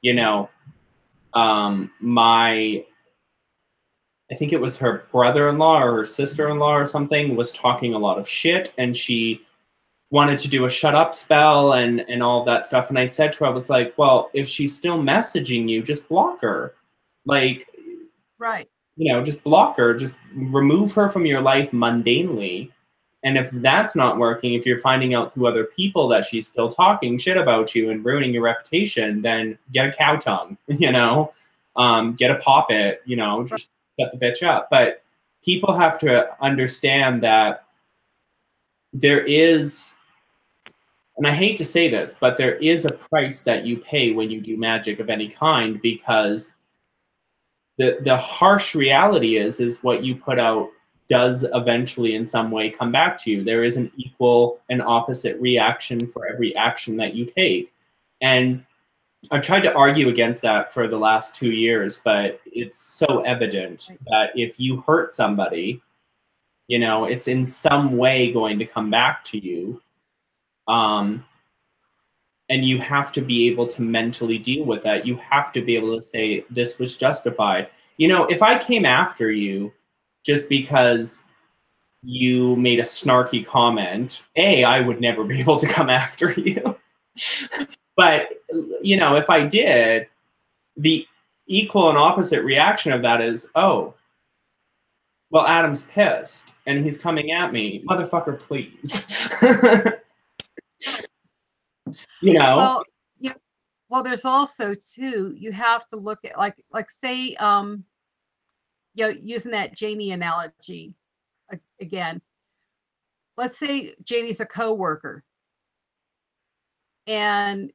I think it was her brother-in-law or her sister-in-law or something was talking a lot of shit, and she wanted to do a shut up spell and all that stuff. And I said to her, I was like, well, if she's still messaging you, just block her. Like, right. Just block her, just remove her from your life mundanely. And if that's not working, if you're finding out through other people that she's still talking shit about you and ruining your reputation, then get a cow tongue, get a poppet, just shut the bitch up. But people have to understand that there is, and I hate to say this, but there is a price that you pay when you do magic of any kind, because the harsh reality is what you put out does eventually in some way come back to you. There is an equal and opposite reaction for every action that you take. And I've tried to argue against that for the last 2 years, but it's so evident that if you hurt somebody, it's in some way going to come back to you. And you have to be able to mentally deal with that. You have to be able to say, this was justified. If I came after you just because you made a snarky comment, I would never be able to come after you. But, if I did, the equal and opposite reaction of that is, oh, well, Adam's pissed and he's coming at me. Motherfucker, please. Well, there's also too, you have to look at like say, using that Janie analogy again. Let's say Janie's a coworker, and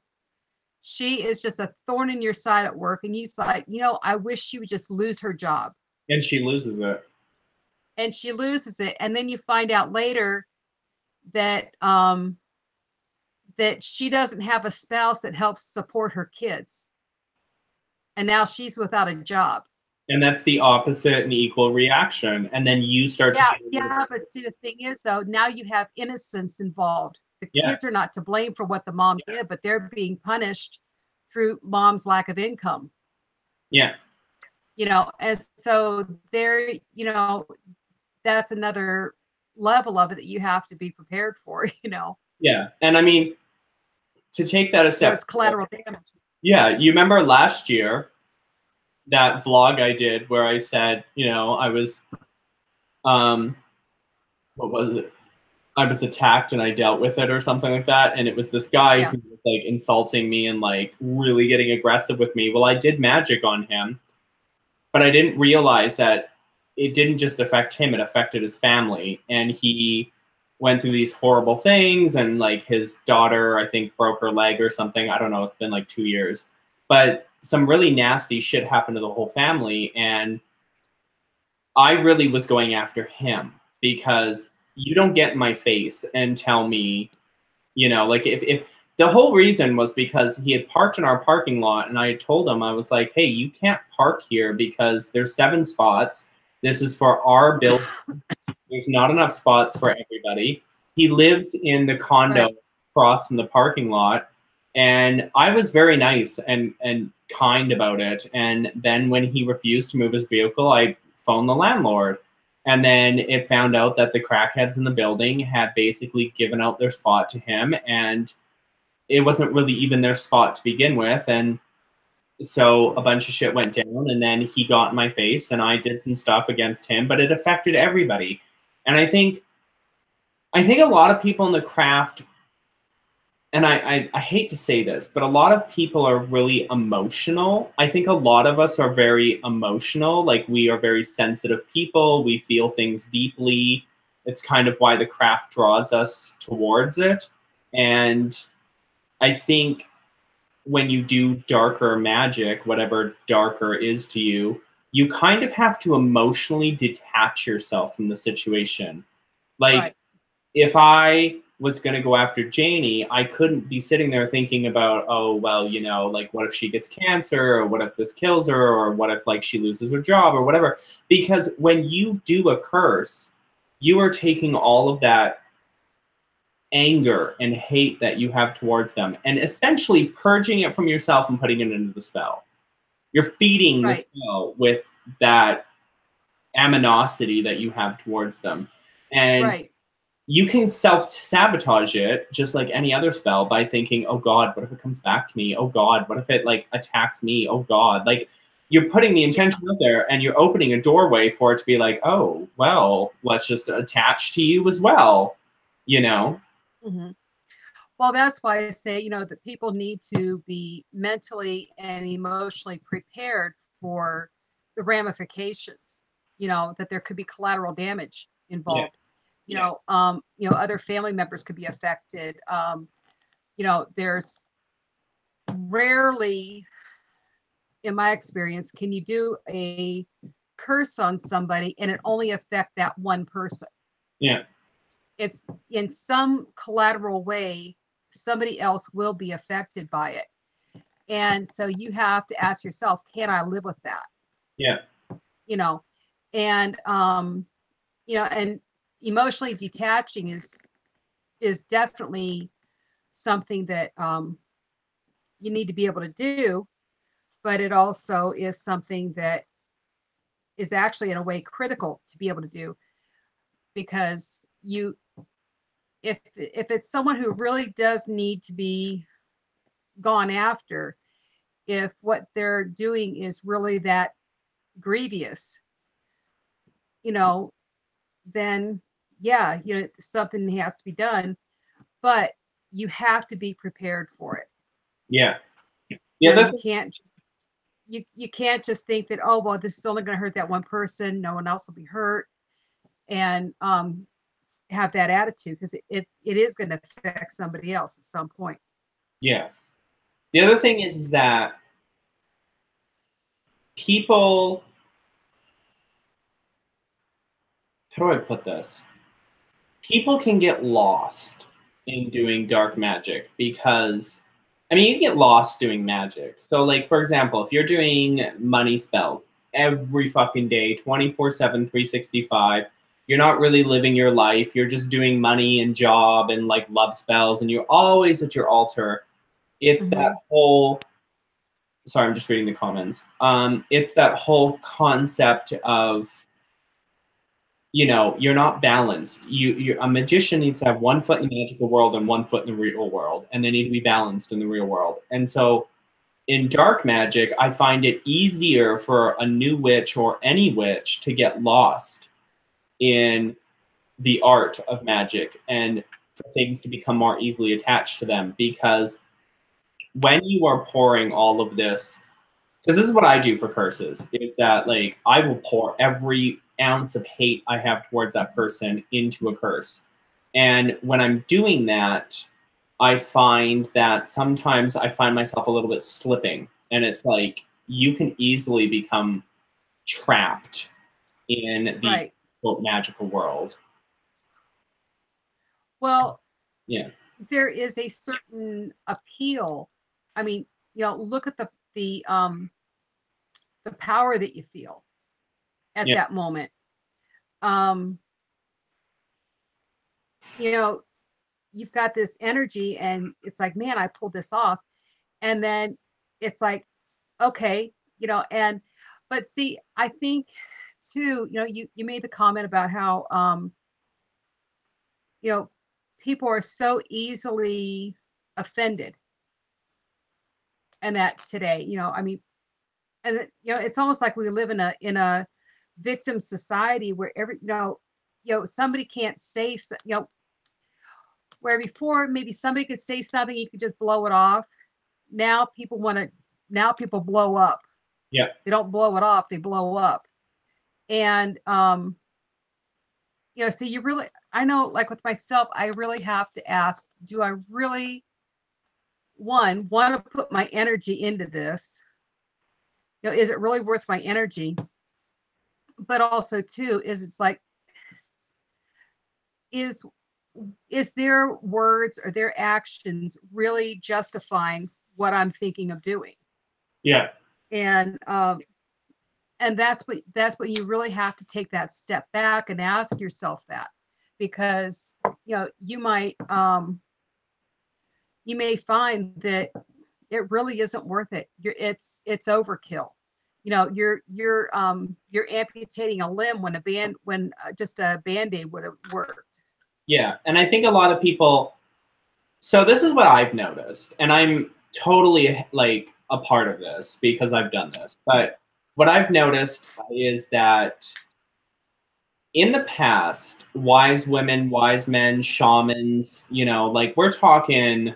she is just a thorn in your side at work, and you're like, I wish she would just lose her job. And she loses it. And then you find out later that that she doesn't have a spouse that helps support her kids. And now she's without a job. And that's the opposite and equal reaction. And then you start to... Yeah, but see, the thing is, though, now you have innocence involved. The kids are not to blame for what the mom did, but they're being punished through mom's lack of income. Yeah. You know, and so there, you know, that's another level of it that you have to be prepared for, you know. Yeah. And I mean, to take that a So step it's collateral damage. Yeah, you remember last year that vlog I did where I said, you know, I was what was it? I was attacked and I dealt with it or something like that. And it was this guy Yeah. who was like insulting me and like really getting aggressive with me. Well, I did magic on him, but I didn't realize that it didn't just affect him, it affected his family. And he went through these horrible things, and like his daughter, I think, broke her leg or something. I don't know, it's been like 2 years. But some really nasty shit happened to the whole family. And I really was going after him because you don't get in my face and tell me, you know, like if the whole reason was because he had parked in our parking lot and I told him, I was like, hey, you can't park here because there's 7 spots. This is for our building. There's not enough spots for everybody. He lives in the condo Right. across from the parking lot. And I was very nice and kind about it. And then when he refused to move his vehicle, I phoned the landlord. And then it found out that the crackheads in the building had basically given out their spot to him. And it wasn't really even their spot to begin with. And so a bunch of shit went down, and then he got in my face and I did some stuff against him, but it affected everybody. And I think a lot of people in the craft, and I hate to say this, but a lot of people are really emotional. I think a lot of us are very emotional. Like, we are very sensitive people. We feel things deeply. It's kind of why the craft draws us towards it. And I think when you do darker magic, whatever darker is to you, you kind of have to emotionally detach yourself from the situation. Like, Right. if I was going to go after Janie, I couldn't be sitting there thinking about, oh, well, you know, like, what if she gets cancer, or what if this kills her, or what if, like, she loses her job, or whatever. Because when you do a curse, you are taking all of that anger and hate that you have towards them and essentially purging it from yourself and putting it into the spell. You're feeding the Right. spell with that aminosity that you have towards them. And Right. you can self-sabotage it just like any other spell by thinking, oh God, what if it comes back to me? Oh God, what if it like attacks me? Oh God. Like, you're putting the Yeah. intention out there and you're opening a doorway for it to be like, oh, well, let's just attach to you as well, you know? Hmm. Well, that's why I say, you know, that people need to be mentally and emotionally prepared for the ramifications, you know, that there could be collateral damage Yeah. involved. You know, other family members could be affected. You know, there's rarely, in my experience, can you do a curse on somebody and it only affect that one person. Yeah. It's in some collateral way, somebody else will be affected by it. And so you have to ask yourself, can I live with that? Yeah. You know, and you know, and emotionally detaching is definitely something that you need to be able to do, but it also is something that is actually in a way critical to be able to do, because you, if it's someone who really does need to be gone after, if what they're doing is really that grievous, you know, then yeah, you know, something has to be done, but you have to be prepared for it. Yeah. You Yeah. know, That's you can't just think that, oh well, this is only going to hurt that one person, no one else will be hurt, and have that attitude, because it is going to affect somebody else at some point. yeah. The other thing is that people, how do I put this? People can get lost in doing dark magic because, I mean, you can get lost doing magic. So, like, for example, if you're doing money spells every fucking day, 24/7, 365, you're not really living your life. You're just doing money and job and like love spells, and you're always at your altar. It's that Hmm. whole sorry, I'm just reading the comments. It's that whole concept of, you know, you're not balanced. A magician needs to have 1 foot in the magical world and 1 foot in the real world, and they need to be balanced in the real world. And so in dark magic, I find it easier for a new witch or any witch to get lost in the art of magic and for things to become more easily attached to them. Because when you are pouring all of this, because this is what I do for curses, is that like I will pour every ounce of hate I have towards that person into a curse. And when I'm doing that, I find that sometimes I find myself a little bit slipping. And it's like you can easily become trapped in the Right. quote magical world. Well, Yeah. there is a certain appeal. I mean, you know, look at the power that you feel at Yeah. that moment. Um, you know, you've got this energy and it's like, man, I pulled this off. And then it's like, okay, you know, and but see, I think too, you know, you made the comment about how you know, people are so easily offended and that today, you know, I mean, and you know, it's almost like we live in a victim society where you know, somebody can't say, you know, where before maybe somebody could say something, you could just blow it off. Now people want to, now people blow up. Yeah. They don't blow it off, they blow up. And, you know, so you really, I know like with myself, I really have to ask, do I really, one, want to put my energy into this? You know, is it really worth my energy? But also too, is it's like, is is their words or their actions really justifying what I'm thinking of doing? Yeah. And that's what you really have to take that step back and ask yourself that, because you know you may find that it really isn't worth it. It's overkill. You know, you're amputating a limb when just a band-aid would have worked. Yeah. And I think a lot of people, so this is what I've noticed, and I'm totally like a part of this because I've done this. But what I've noticed is that in the past, wise women, wise men, shamans, you know, like we're talking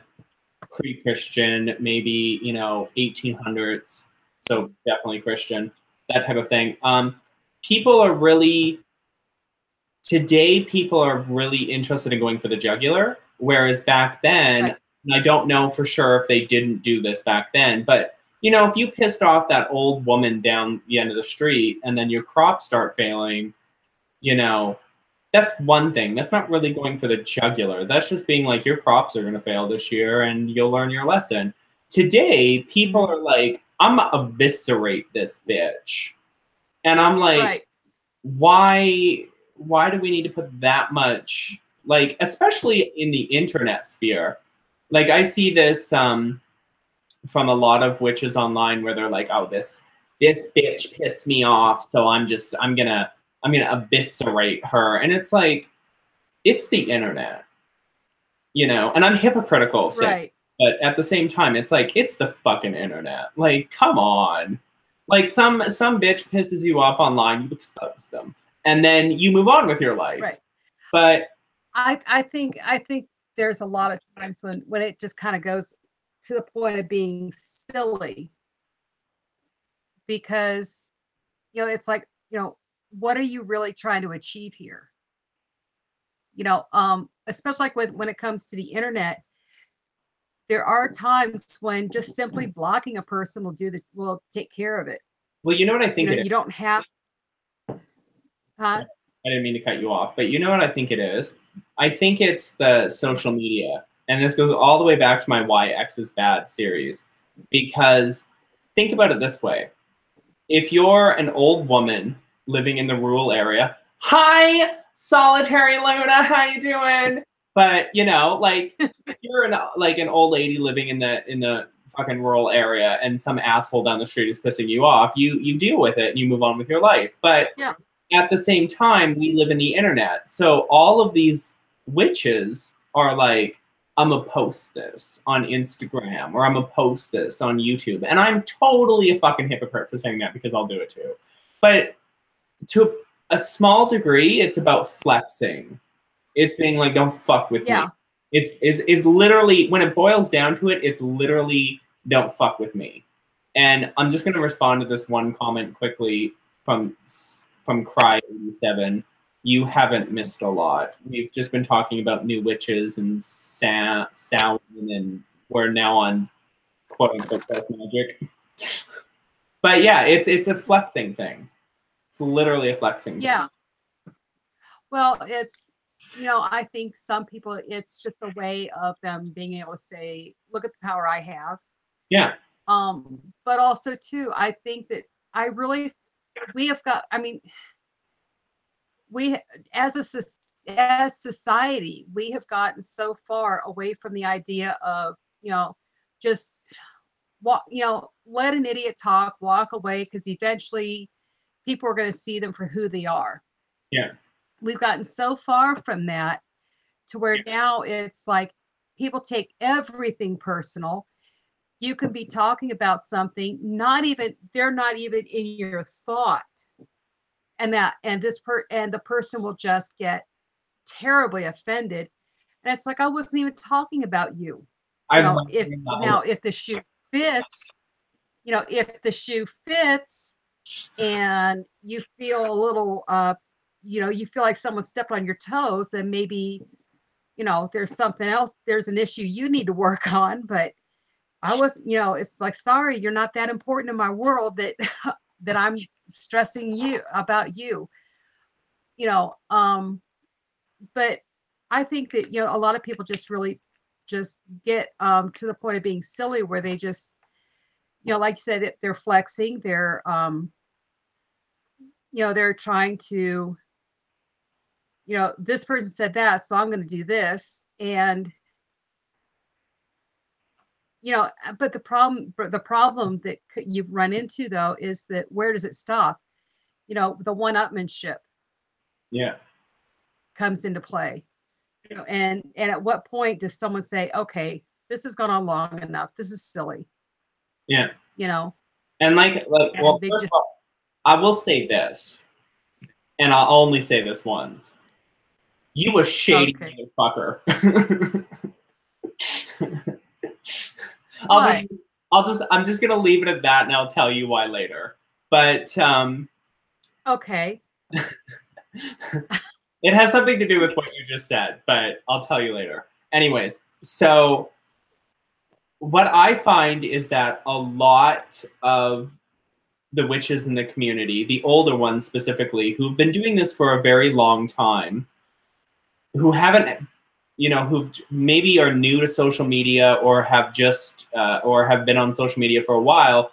pre-Christian, maybe, you know, 1800s, so definitely Christian, that type of thing. People are really Today people are really interested in going for the jugular, whereas back then, Right. and I don't know for sure if they didn't do this back then, but you know, if you pissed off that old woman down the end of the street and then your crops start failing, you know, that's one thing. That's not really going for the jugular. That's just being like, your crops are going to fail this year and you'll learn your lesson. Today, people are like, I'm going to eviscerate this bitch. And I'm like, Right. why do we need to put that much, like, especially in the internet sphere? Like, I see this from a lot of witches online where they're like, oh, this bitch pissed me off, so I'm gonna eviscerate her. And it's like, it's the internet, you know, and I'm hypocritical saying, Right. but at the same time, it's like, it's the fucking internet. Like, come on. Like, some bitch pisses you off online, you expose them, and then you move on with your life. Right. But I think there's a lot of times when it just kind of goes to the point of being silly, because you know it's like, you know, what are you really trying to achieve here? You know, especially like when it comes to the internet, there are times when just simply blocking a person will take care of it. well, you know what I You think know, it is. you don't have, huh? Sorry, I didn't mean to cut you off, but you know what I think it is? I think it's the social media. And this goes all the way back to my Why X is Bad series. Because think about it this way. If you're an old woman living in the rural area, hi, solitary Luna, how you doing? But you know, like if you're an old lady living in the fucking rural area and some asshole down the street is pissing you off, you deal with it and you move on with your life. But Yeah. at the same time, we live in the internet. So all of these witches are like, I'm gonna post this on Instagram or I'm gonna post this on YouTube. And I'm totally a fucking hypocrite for saying that because I'll do it too. But to a small degree, it's about flexing. It's being like, don't fuck with me. Yeah. It's literally, when it boils down to it, it's literally don't fuck with me. And I'm just gonna respond to this one comment quickly from Cry87. You haven't missed a lot. We've just been talking about new witches and Samhain, and we're now on quote unquote dark magic. But yeah, it's a flexing thing. It's literally a flexing thing. Yeah. Well, it's, you know, I think some people, it's just a way of them being able to say, look at the power I have. Yeah. But also too, I think that we have got, I mean, we as society, we have gotten so far away from the idea of, you know, just walk, you know, let an idiot talk, walk away, because eventually people are going to see them for who they are. Yeah. We've gotten so far from that to where now it's like people take everything personal. You can be talking about something, they're not even in your thought. And the person will just get terribly offended. And it's like, I wasn't even talking about you. You know, if the shoe fits, if the shoe fits and you feel a little, you feel like someone stepped on your toes, then maybe, there's something else, there's an issue you need to work on. But it's like, sorry, you're not that important in my world that that I'm stressing you about you, but I think that, a lot of people just really just get to the point of being silly, where they just, like you said, they're flexing, they're trying to, this person said that, so I'm going to do this. And, but the problem that you run into, though, is that where does it stop? The one-upmanship comes into play. And at what point does someone say, okay, this has gone on long enough, this is silly? Yeah. And well, first of all, I will say this, and I'll only say this once. You a shady motherfucker. I'm just gonna leave it at that, and I'll tell you why later. But okay. It has something to do with what you just said, but I'll tell you later. Anyways, so what I find is that a lot of the witches in the community, the older ones specifically, who've been doing this for a very long time, who haven't, who maybe are new to social media or have just, or have been on social media for a while,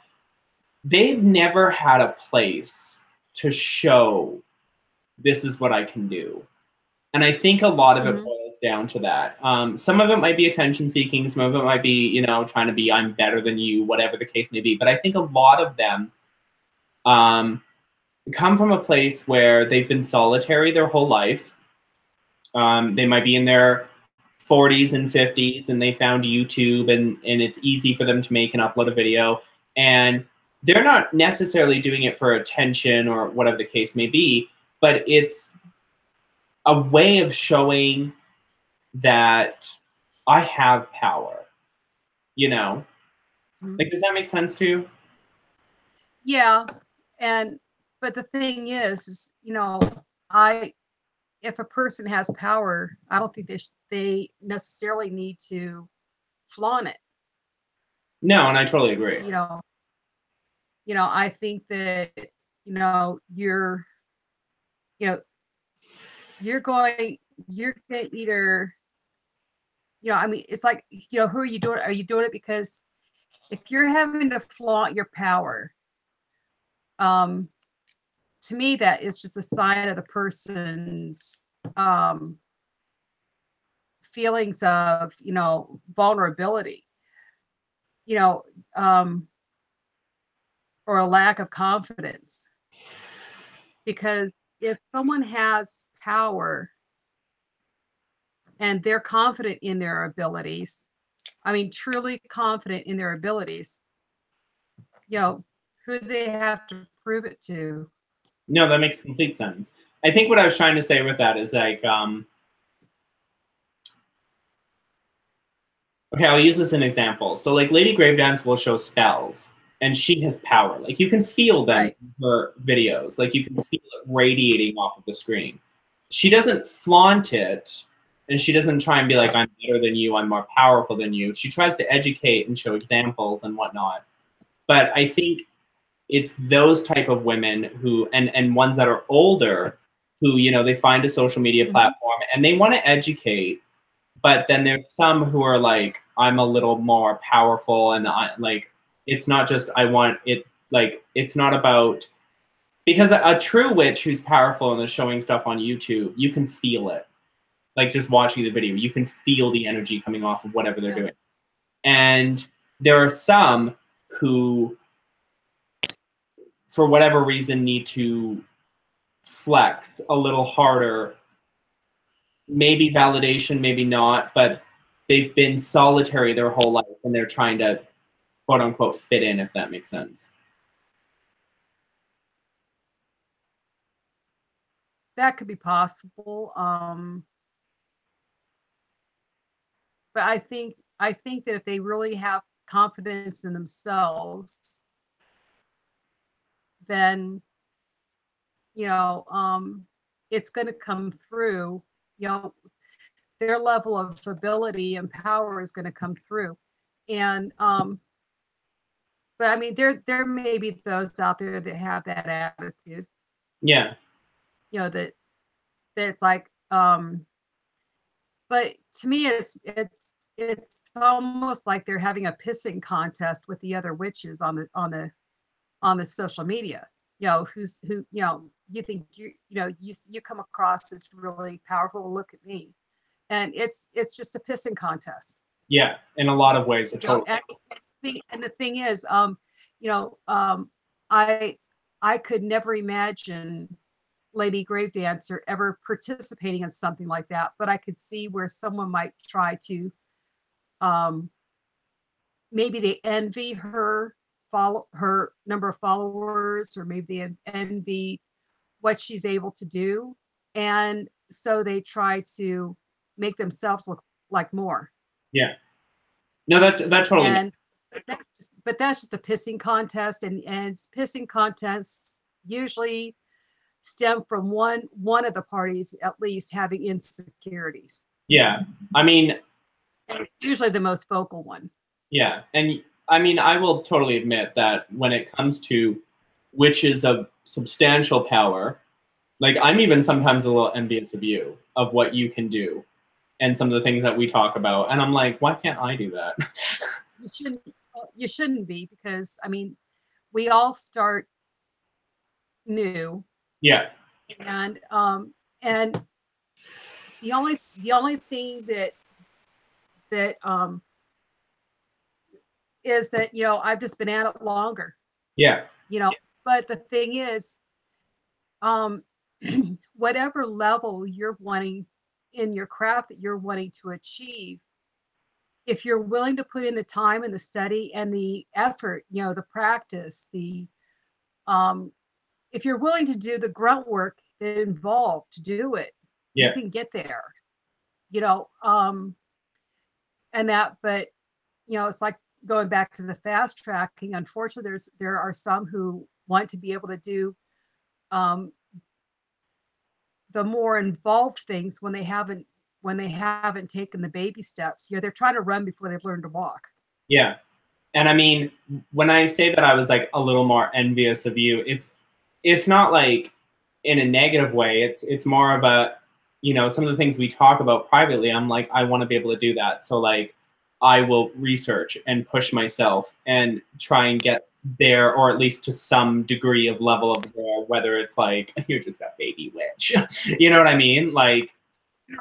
they've never had a place to show this is what I can do. And I think a lot of it boils down to that. Some of it might be attention seeking. Some of it might be, trying to be, I'm better than you, whatever the case may be. But I think a lot of them come from a place where they've been solitary their whole life. They might be in their 40s and 50s, and they found YouTube, and it's easy for them to make and upload a video. And they're not necessarily doing it for attention or whatever the case may be, but it's a way of showing that I have power, Like, does that make sense to you? Yeah. But the thing is, if a person has power, I don't think they necessarily need to flaunt it. No, and I totally agree. I think that, you're gonna either, I mean, it's like, who are you doing? Are you doing it because if you're having to flaunt your power, to me, that is just a sign of the person's feelings of, you know, vulnerability, you know, or a lack of confidence. Because if someone has power and they're confident in their abilities, I mean, truly confident in their abilities, you know, who do they have to prove it to? No, that makes complete sense. I think what I was trying to say with that is like, okay, I'll use this as an example. So like Lady Gravedance will show spells and she has power. Like you can feel them Right. in her videos. Like you can feel it radiating off of the screen. She doesn't flaunt it and she doesn't try and be like, I'm better than you, I'm more powerful than you. She tries to educate and show examples and whatnot. But I think it's those type of women who, and ones that are older, who, you know, they find a social media platform and they want to educate, but then there's some who are like, I'm a little more powerful, and like, it's not just I want it, like, it's not about, because a true witch who's powerful and is showing stuff on YouTube, you can feel it. Like just watching the video, you can feel the energy coming off of whatever they're doing. And there are some who, for whatever reason, need to flex a little harder. Maybe validation, maybe not, but they've been solitary their whole life and they're trying to quote unquote fit in, if that makes sense. That could be possible. But I think that if they really have confidence in themselves, then, you know, it's going to come through. You know, their level of ability and power is going to come through. And but I mean, there may be those out there that have that attitude. Yeah. You know, that it's like, but to me, it's almost like they're having a pissing contest with the other witches on the social media. You know, who, you know, you think you know, you come across as really powerful. Look at me. And it's just a pissing contest. Yeah, in a lot of ways, You know, totally. and the thing is, you know, I could never imagine Lady Gravedancer ever participating in something like that, but I could see where someone might try to, um, maybe they envy her follow her number of followers, or maybe they envy what she's able to do, and so they try to make themselves look like more. Yeah. No, that totally makes And but that's just a pissing contest, and pissing contests usually stem from one of the parties at least having insecurities. yeah. I mean, And usually the most vocal one. yeah. And I mean, I will totally admit that when it comes to witches of substantial power, like I'm even sometimes a little envious of you, of what you can do and some of the things that we talk about. And I'm like, why can't I do that? You shouldn't you shouldn't be, because I mean, we all start new. Yeah. And the only thing that is that, you know, I've just been at it longer, Yeah. you know. But the thing is, um whatever level you're wanting in your craft that you're wanting to achieve, if you're willing to put in the time and the study and the effort, you know, the practice, the um if you're willing to do the grunt work that involved to do it, you Yeah. can get there, you know. And that, but you know, it's like going back to the fast tracking. Unfortunately, there are some who want to be able to do um, the more involved things when they haven't taken the baby steps. You know, they're trying to run before they've learned to walk. Yeah. And I mean, when I say that I was like a little more envious of you, it's not like in a negative way. It's more of a, you know, some of the things we talk about privately, I'm like, I want to be able to do that. So like I will research and push myself and try and get there, or at least to some degree of level of there, whether it's like you're just a baby witch. You know what I mean? Like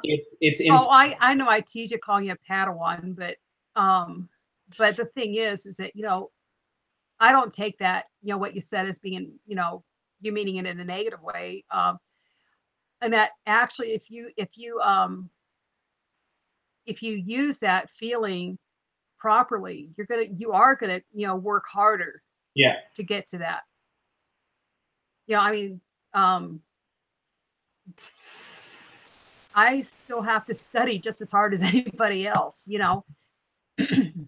it's Oh, I know I tease you calling you a Padawan, but the thing is that, you know, I don't take that, you know, what you said as being, you know, you meaning it in a negative way. And that actually, if you use that feeling properly, you are gonna, you know, work harder yeah. to get to that. You know, I mean, um, I still have to study just as hard as anybody else, you know,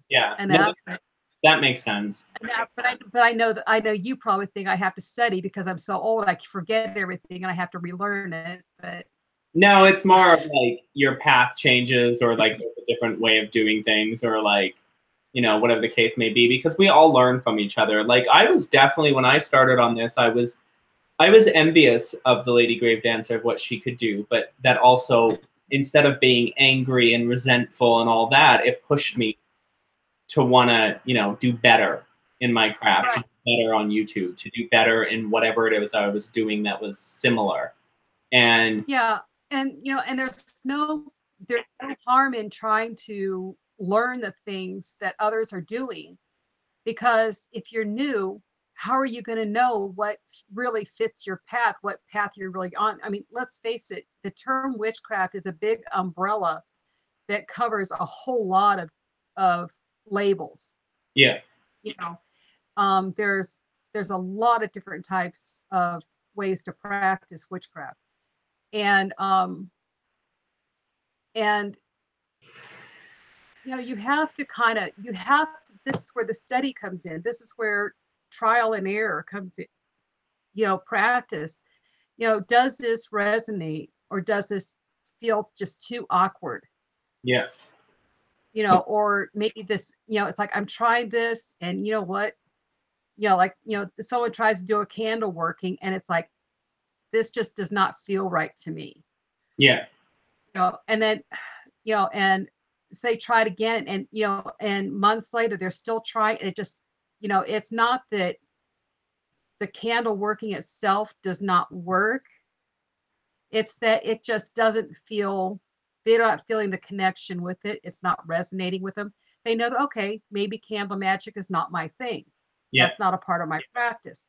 Yeah. and No, that, that makes sense. but I know that I know you probably think I have to study because I'm so old, I forget everything and I have to relearn it. But No, it's more of like your path changes, or like there's a different way of doing things, or like, you know, whatever the case may be, because we all learn from each other. Like I was definitely, when I started on this, I was envious of the Lady Grave Dancer of what she could do, but that also, instead of being angry and resentful and all that, it pushed me to want to, you know, do better in my craft, to do better on YouTube, to do better in whatever it was I was doing that was similar. And yeah, and you know, and there's no harm in trying to learn the things that others are doing, because if you're new, how are you going to know what really fits your path, what path you're really on? I mean, let's face it, the term witchcraft is a big umbrella that covers a whole lot of labels. yeah, You know, there's a lot of different types of ways to practice witchcraft, and and you know, you have to kind of you have this is where the study comes in. This is where trial and error comes in. You know, practice. You know, does this resonate or does this feel just too awkward? yeah, You know, or maybe this, you know, it's like I'm trying this, and you know what? You know, like, you know, someone tries to do a candle working, and it's like, this just does not feel right to me. yeah, You know, and then, you know, and say try it again, and you know, and months later they're still trying, and it just, you know, it's not that the candle working itself does not work. It's that it just doesn't feel, they're not feeling the connection with it. It's not resonating with them. They know that, okay, maybe candle magic is not my thing. yeah, That's not a part of my practice.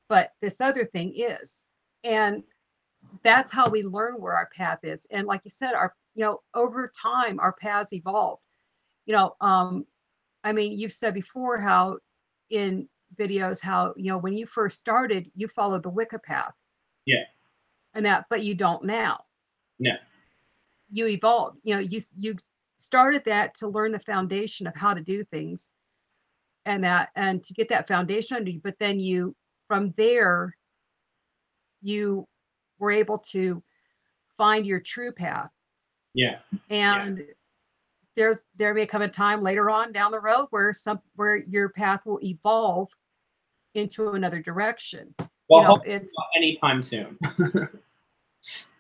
But this other thing is. And that's how we learn where our path is. And like you said, our, you know, over time, our paths evolved. You know, I mean, you've said before how in videos, how, you know, when you first started, you followed the Wicca path yeah, and that, but you don't now. no, You evolved. You know, you started that to learn the foundation of how to do things, and that, and to get that foundation under you. But then you, from there, you were able to find your true path. yeah. And there may come a time later on down the road where your path will evolve into another direction. Well, You know, hopefully not it's anytime soon.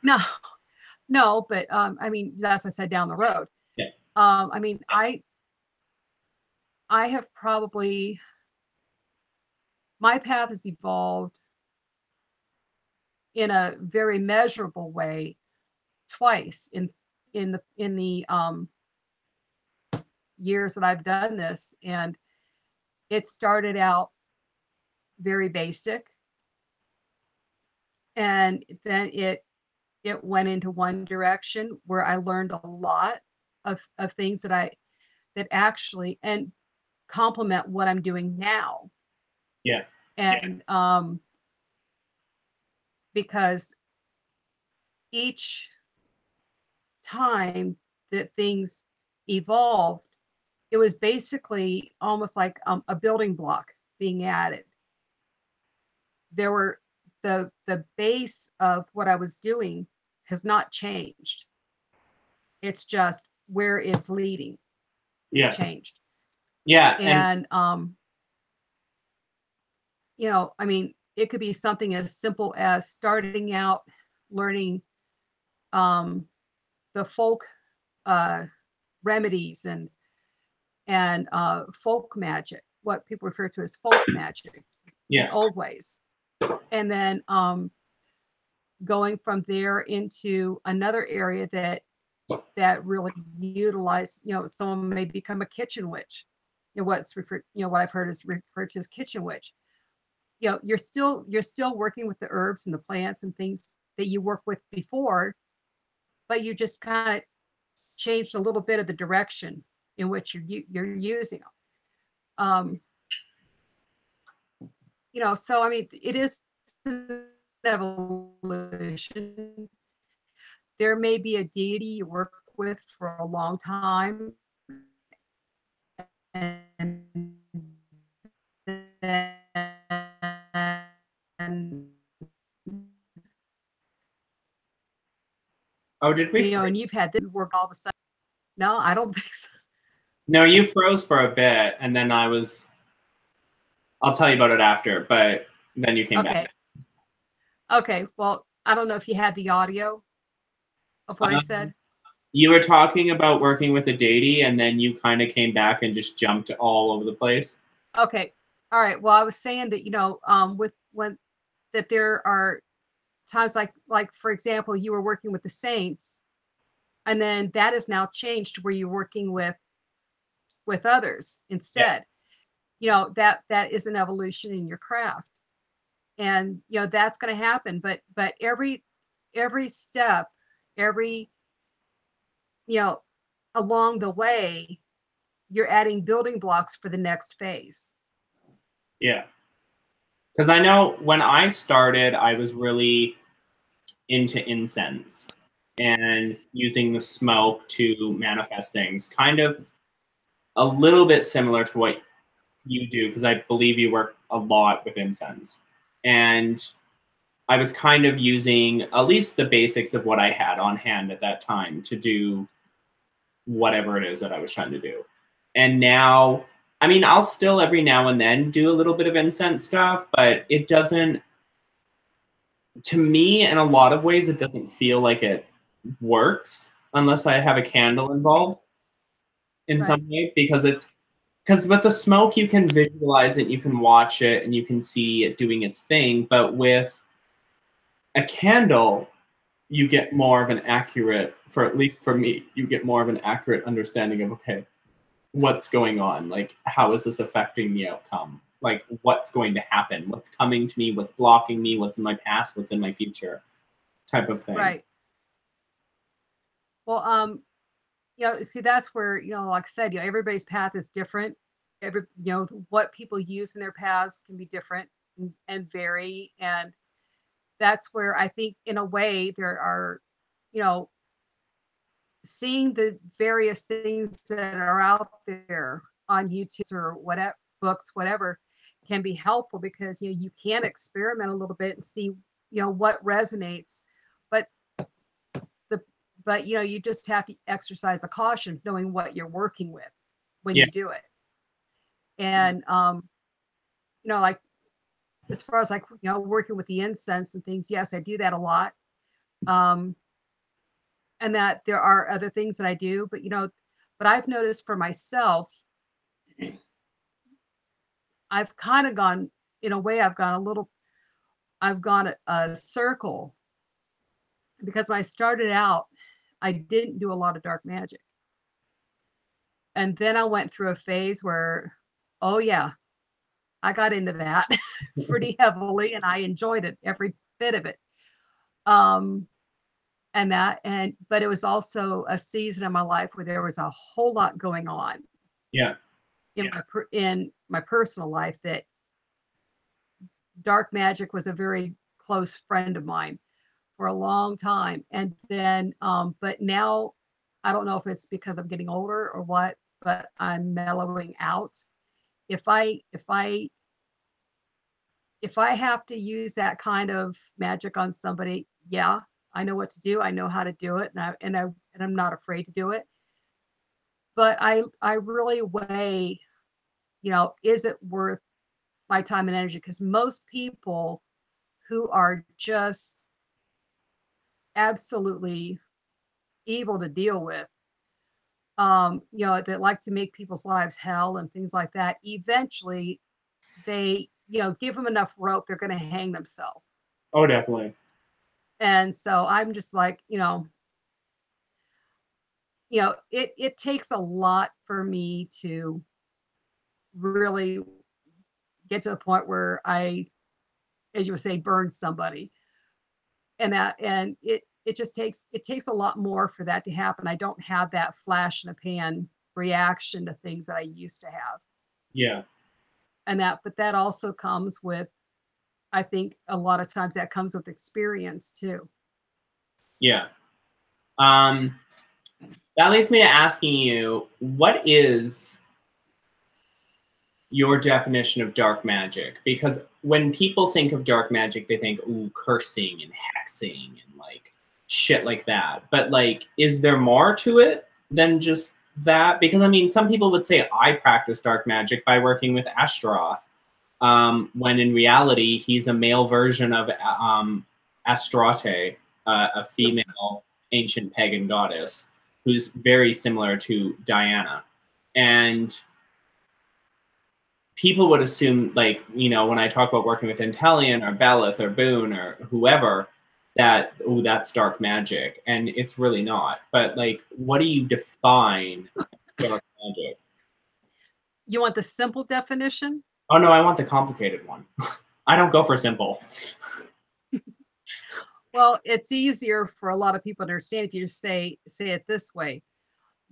no, no, but I mean, that's what I said, down the road. Yeah, I mean, I have probably, my path has evolved in a very measurable way twice in the years that I've done this. And it started out very basic, and then it went into one direction where I learned a lot of things that actually and complement what I'm doing now. yeah, And because each time that things evolved, it was basically almost like a building block being added. There were the base of what I was doing has not changed. It's just where it's leading has yeah, changed. yeah, and And you know, I mean, it could be something as simple as starting out learning um, the folk uh, remedies and folk magic, what people refer to as folk magic, the yeah, old ways, and then going from there into another area that that really utilize, someone may become a kitchen witch. What I've heard is referred to as kitchen witch. You're still working with the herbs and the plants and things that you worked with before, but you just kind of changed a little bit of the direction in which you're using them. So I mean, it is an evolution. There may be a deity you work with for a long time, and then Oh, did we? and you've had that work all of a sudden. No, I don't think so. No, you froze for a bit, and then I'll tell you about it after, but then you came back. Okay. Well, I don't know if you had the audio of what I said. You were talking about working with a deity, and then you kind of came back and just jumped all over the place. Okay. All right. Well, I was saying that, with that there are times like for example, you were working with the saints, and then that has now changed where you're working with others instead. That is an evolution in your craft, and that's going to happen. But every step, every along the way, you're adding building blocks for the next phase. Yeah. Because I know when I started, I was really into incense and using the smoke to manifest things, kind of a little bit similar to what you do, because I believe you work a lot with incense. And I was kind of using at least the basics of what I had on hand at that time to do whatever it is that I was trying to do. And now, I mean, I'll still every now and then do a little bit of incense stuff, but it doesn't, to me, in a lot of ways, it doesn't feel like it works unless I have a candle involved in some way, because with the smoke, you can visualize it, you can watch it, and you can see it doing its thing. But with a candle, you get more of an accurate, for at least for me, you get more of an accurate understanding of, okay, what's going on? Like, how is this affecting the outcome? Like, what's going to happen? What's coming to me? What's blocking me? What's in my past? What's in my future? Type of thing. Right. Well, see, that's where, like I said, everybody's path is different. What people use in their paths can be different and vary. And that's where I think, in a way, there are, seeing the various things that are out there on YouTube or whatever, books, whatever, can be helpful, because you can experiment a little bit and see what resonates. But you just have to exercise a caution, knowing what you're working with when you do it. And like, as far as working with the incense and things, yes, I do that a lot. And that there are other things that I do, but I've noticed for myself, I've kind of gone, in a way, I've gone a circle, because when I started out, I didn't do a lot of dark magic. And then I went through a phase where, oh yeah, I got into that pretty heavily, and I enjoyed it, every bit of it. But it was also a season of my life where there was a whole lot going on. In my personal life, that dark magic was a very close friend of mine for a long time. And then, but now, I don't know if it's because I'm getting older or what, but I'm mellowing out. If I have to use that kind of magic on somebody, yeah, I know what to do. I know how to do it, and I'm not afraid to do it. But I really weigh, is it worth my time and energy? Because most people who are just absolutely evil to deal with, that like to make people's lives hell and things like that, eventually they, give them enough rope, they're going to hang themselves. Oh, definitely. And so I'm just like, you know, it takes a lot for me to really get to the point where I, as you would say, burn somebody. And it just takes a lot more for that to happen. I don't have that flash in a pan reaction to things that I used to have. Yeah. And that, but that also comes with, I think a lot of times that comes with experience too. Yeah. That leads me to asking you, what is your definition of dark magic? Because when people think of dark magic, they think, ooh, cursing and hexing and like shit like that. But like, is there more to it than just that? Because I mean, some people would say I practice dark magic by working with Ashtaroth, when in reality, he's a male version of Astaroth, a female ancient pagan goddess who's very similar to Diana. And people would assume, like, you know, when I talk about working with Intellion or Belith or Boone or whoever, that, oh, that's dark magic. And it's really not. But, like, what do you define dark magic? You want the simple definition? Oh, no, I want the complicated one. I don't go for simple. Well, it's easier for a lot of people to understand if you just say it this way.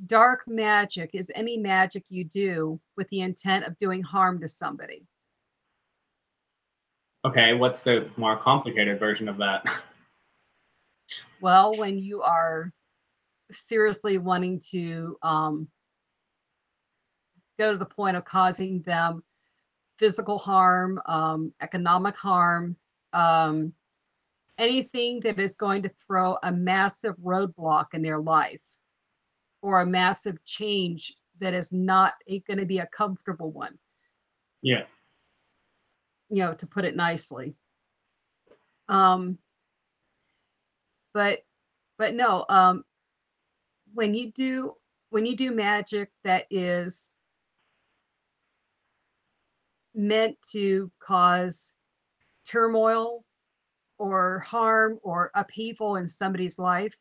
Dark magic is any magic you do with the intent of doing harm to somebody. Okay, what's the more complicated version of that? Well, when you are seriously wanting to go to the point of causing them physical harm, economic harm, um, anything that is going to throw a massive roadblock in their life or a massive change that is not going to be a comfortable one. Yeah. You know, to put it nicely. Um, but no, when you do magic that is meant to cause turmoil or harm or upheaval in somebody's life,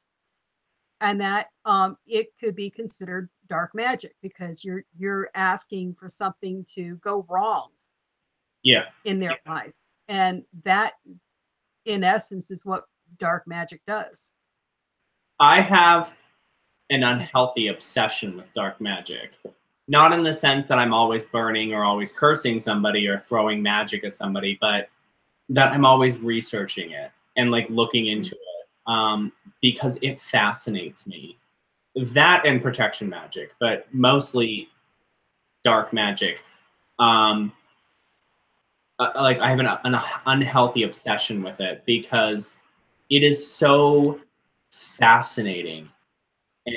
and that it could be considered dark magic because you're asking for something to go wrong Yeah. in their life, and that in essence is what dark magic does. I have an unhealthy obsession with dark magic. Not in the sense that I'm always burning or always cursing somebody or throwing magic at somebody, but that I'm always researching it and like looking into it, because it fascinates me. That and protection magic, but mostly dark magic. Um, like I have an unhealthy obsession with it because it is so fascinating.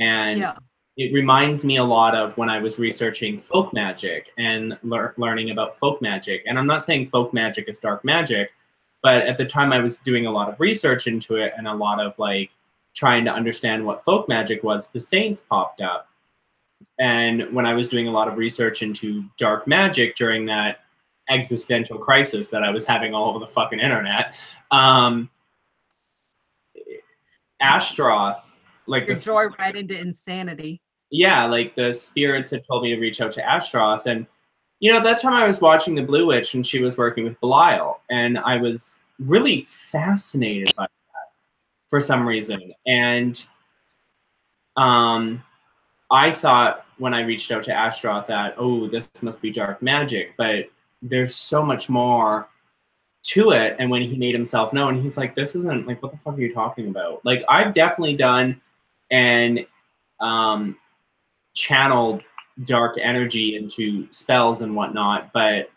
And Yeah. it reminds me a lot of when I was researching folk magic and learning about folk magic. And I'm not saying folk magic is dark magic, but at the time I was doing a lot of research into it and a lot of like trying to understand what folk magic was, the saints popped up. And when I was doing a lot of research into dark magic during that existential crisis that I was having all over the fucking internet, Ashtaroth, like Your the joy right into insanity. yeah, like the spirits had told me to reach out to Ashtaroth. And, you know, that time I was watching The Blue Witch and she was working with Belial. And I was really fascinated by that for some reason. And I thought when I reached out to Ashtaroth that, oh, this must be dark magic. But there's so much more to it. And when he made himself known, he's like, this isn't like, what the fuck are you talking about? Like, I've definitely done and channeled dark energy into spells and whatnot, but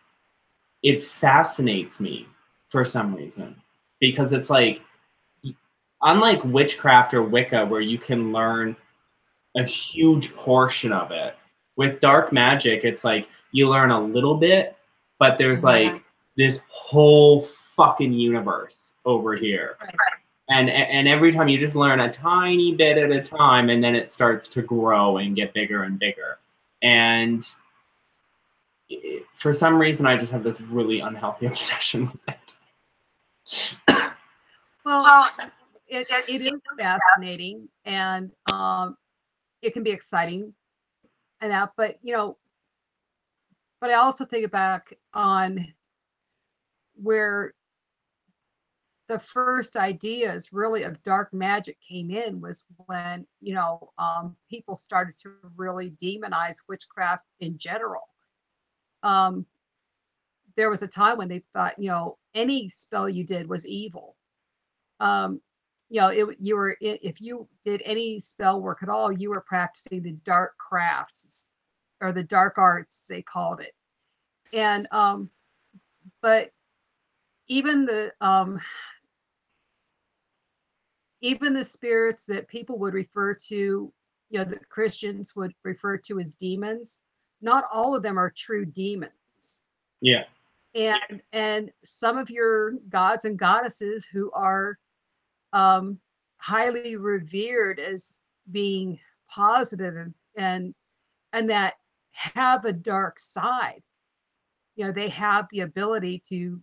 it fascinates me for some reason because it's like, unlike witchcraft or Wicca, where you can learn a huge portion of it, with dark magic, it's like you learn a little bit, but there's like this whole fucking universe over here. Right. And every time you just learn a tiny bit at a time, and then it starts to grow and get bigger and bigger. And for some reason, I just have this really unhealthy obsession with it. Well, it is fascinating, and it can be exciting and that, but but I also think back on where the first ideas really of dark magic came in was when people started to really demonize witchcraft in general. um, there was a time when they thought any spell you did was evil. um, you were, if you did any spell work at all, you were practicing the dark crafts or the dark arts, they called it. And but even the even the spirits that people would refer to, that Christians would refer to as demons, not all of them are true demons. Yeah. And some of your gods and goddesses who are highly revered as being positive and that have a dark side, they have the ability to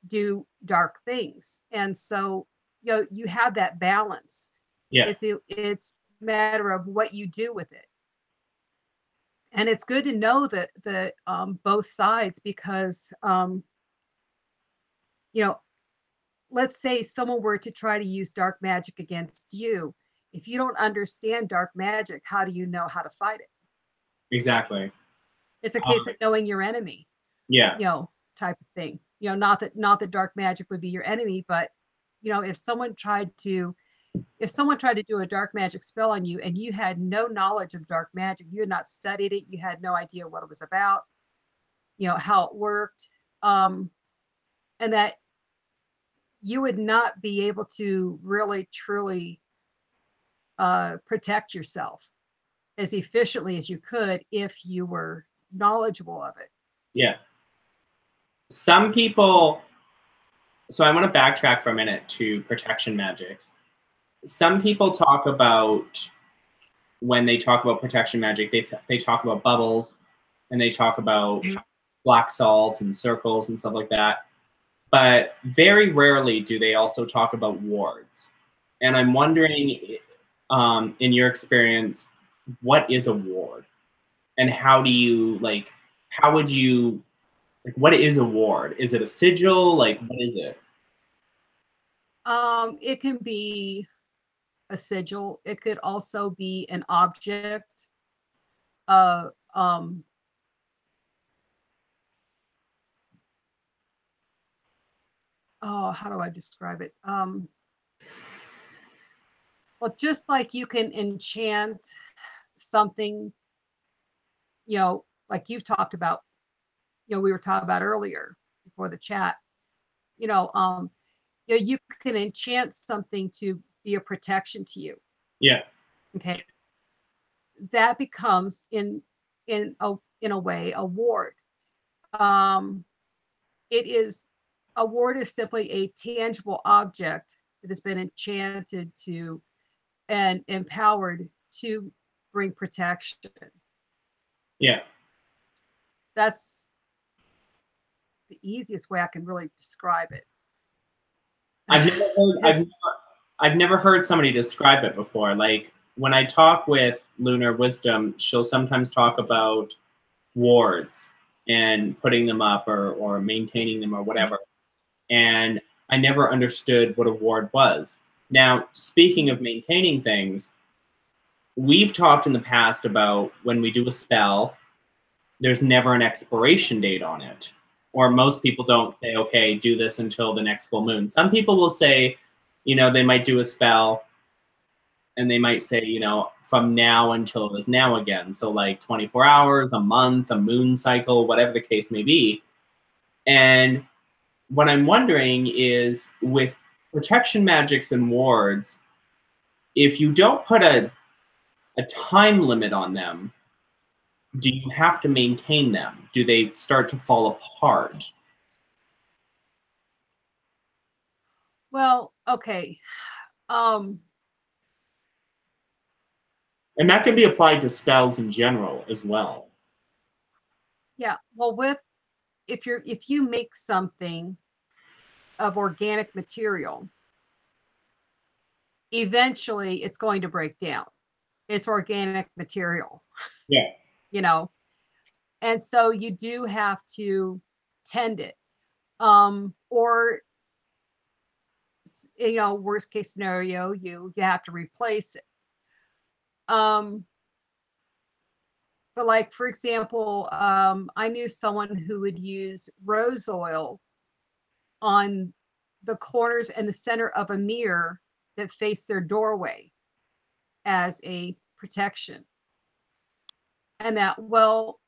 do dark things. And so you have that balance. Yeah. It's a matter of what you do with it. And it's good to know that the both sides, because let's say someone were to try to use dark magic against you. If you don't understand dark magic, how do you know how to fight it? Exactly. It's a case of knowing your enemy. Yeah. Type of thing. Not that dark magic would be your enemy, but if someone tried to do a dark magic spell on you and you had no knowledge of dark magic, you had not studied it, you had no idea what it was about, how it worked, and that you would not be able to really truly protect yourself as efficiently as you could if you were knowledgeable of it. Yeah. Some people, so I want to backtrack for a minute to protection magics. Some people talk about, when they talk about protection magic, they talk about bubbles, and they talk about black salt and circles and stuff like that. But very rarely do they also talk about wards. And I'm wondering, in your experience, what is a ward? And how do you, how would you, what is a ward? Is it a sigil? Like, what is it? It can be a sigil. It could also be an object. Uh, um, oh, how do I describe it? Well, just like you can enchant something, like you've talked about, we were talking about earlier before the chat, you can enchant something to be a protection to you. Yeah. Okay. That becomes in a way a ward. It is A ward is simply a tangible object that has been enchanted to and empowered to bring protection. Yeah. That's the easiest way I can really describe it. I've never heard somebody describe it before. Like, when I talk with Lunar Wisdom, she'll sometimes talk about wards and putting them up or maintaining them or whatever. And I never understood what a ward was. Now, speaking of maintaining things, we've talked in the past about when we do a spell, there's never an expiration date on it. Or most people don't say, okay, do this until the next full moon. Some people will say, they might do a spell and they might say, from now until it is now again. So like 24 hours, a month, a moon cycle, whatever the case may be. And what I'm wondering is, with protection magics and wards, if you don't put a time limit on them, do you have to maintain them? Do they start to fall apart? Well, okay. And that can be applied to spells in general as well. Yeah. Well, if you make something of organic material, eventually it's going to break down. it's organic material, Yeah. you know, and so you do have to tend it. Or, you know, worst case scenario, you have to replace it. Um, but like for example, I knew someone who would use rose oil on the corners and the center of a mirror that faced their doorway as a protection. And that, well,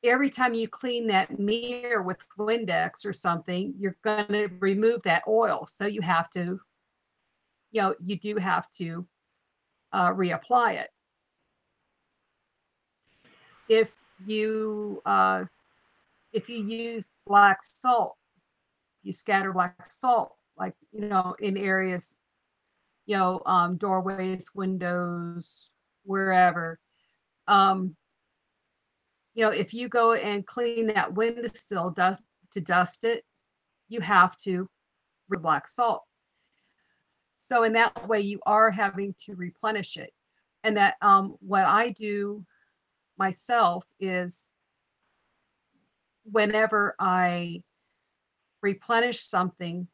every time you clean that mirror with Windex or something, you're going to remove that oil. So you have to, you know, you do have to reapply it. If you uh, if you use black salt, you scatter black salt, like, you know, in areas, you know, doorways, windows, wherever. Um, you know, if you go and clean that windowsill to dust it, you have to black salt. So in that way, you are having to replenish it. And that what I do myself is whenever I replenish something,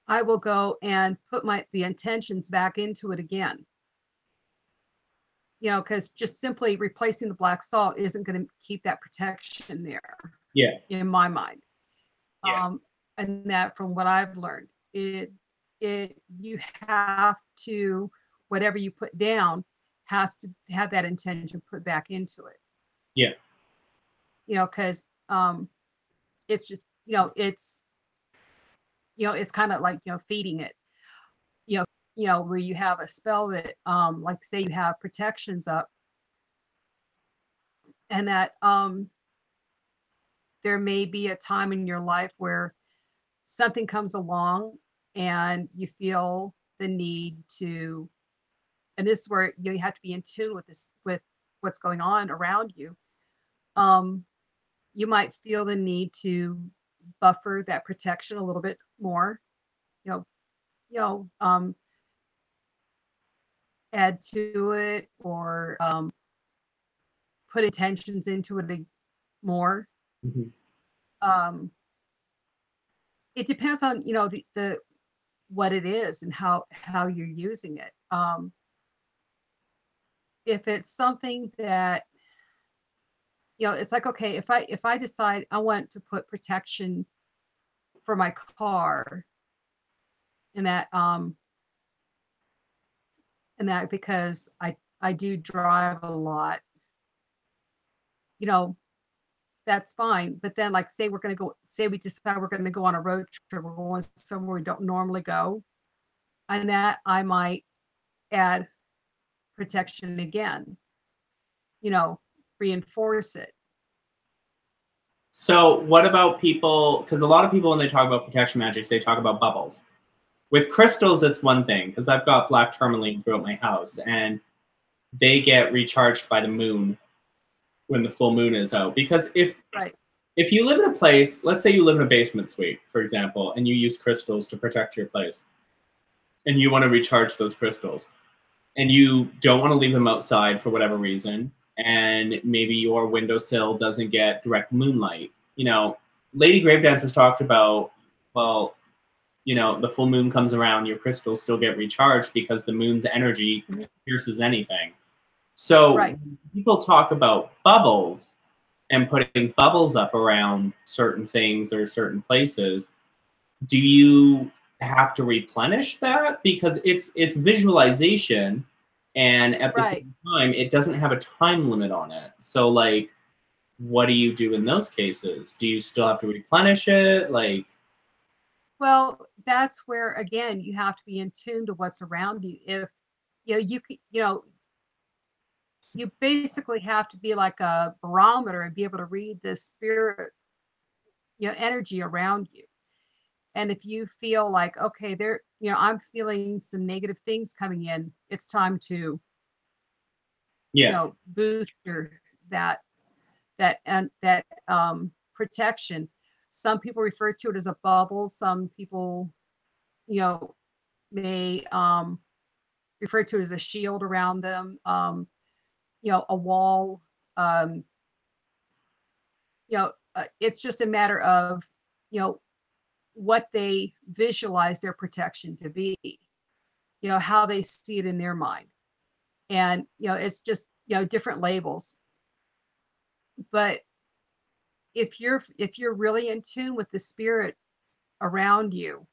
I will go and put the intentions back into it again. You know, because just simply replacing the black salt isn't going to keep that protection there. Yeah. In my mind. Yeah. And that from what I've learned, you have to, whatever you put down has to have that intention put back into it. Yeah. You know, because it's just, you know, it's kind of like, you know, feeding it. You know, where you have a spell that, like say you have protections up, and that there may be a time in your life where something comes along and you feel the need to, and this is where, you know, you have to be in tune with this, with what's going on around you. You might feel the need to buffer that protection a little bit more, you know, you know, add to it, or put intentions into it more. Mm-hmm. It depends on, you know, the what it is and how you're using it. If it's something that, you know, it's like, okay, if I decide I want to put protection for my car, and that because I do drive a lot, you know, that's fine. But then, like, say we decide we're going to go on a road trip, we're going somewhere we don't normally go, and that I might add protection again, you know, reinforce it. So, what about people? Because a lot of people, when they talk about protection magics, they talk about bubbles. With crystals, it's one thing because I've got black tourmaline throughout my house, and they get recharged by the moon when the full moon is out. Because Right. if you live in a place, let's say you live in a basement suite, for example, and you use crystals to protect your place, and you want to recharge those crystals, and you don't want to leave them outside for whatever reason, and maybe your windowsill doesn't get direct moonlight. You know, Lady Gravedancers talked about, well, you know, the full moon comes around, your crystals still get recharged because the moon's energy Mhm. pierces anything. So Right. when people talk about bubbles and putting bubbles up around certain things or certain places, do you have to replenish that? Because it's visualization, and at the Right. same time, it doesn't have a time limit on it. So like, what do you do in those cases? Do you still have to replenish it? Like, Well, that's where again you have to be in tune to what's around you. If you know you know, you basically have to be like a barometer and be able to read the spirit, you know, energy around you. And if you feel like, okay, there, you know, I'm feeling some negative things coming in, it's time to, you yeah. know, boost your that and that protection. Some people refer to it as a bubble. Some people, you know, may referred to as a shield around them, a wall. Um, it's just a matter of, what they visualize their protection to be, how they see it in their mind. And, it's just, different labels. But if you're really in tune with the spirit around you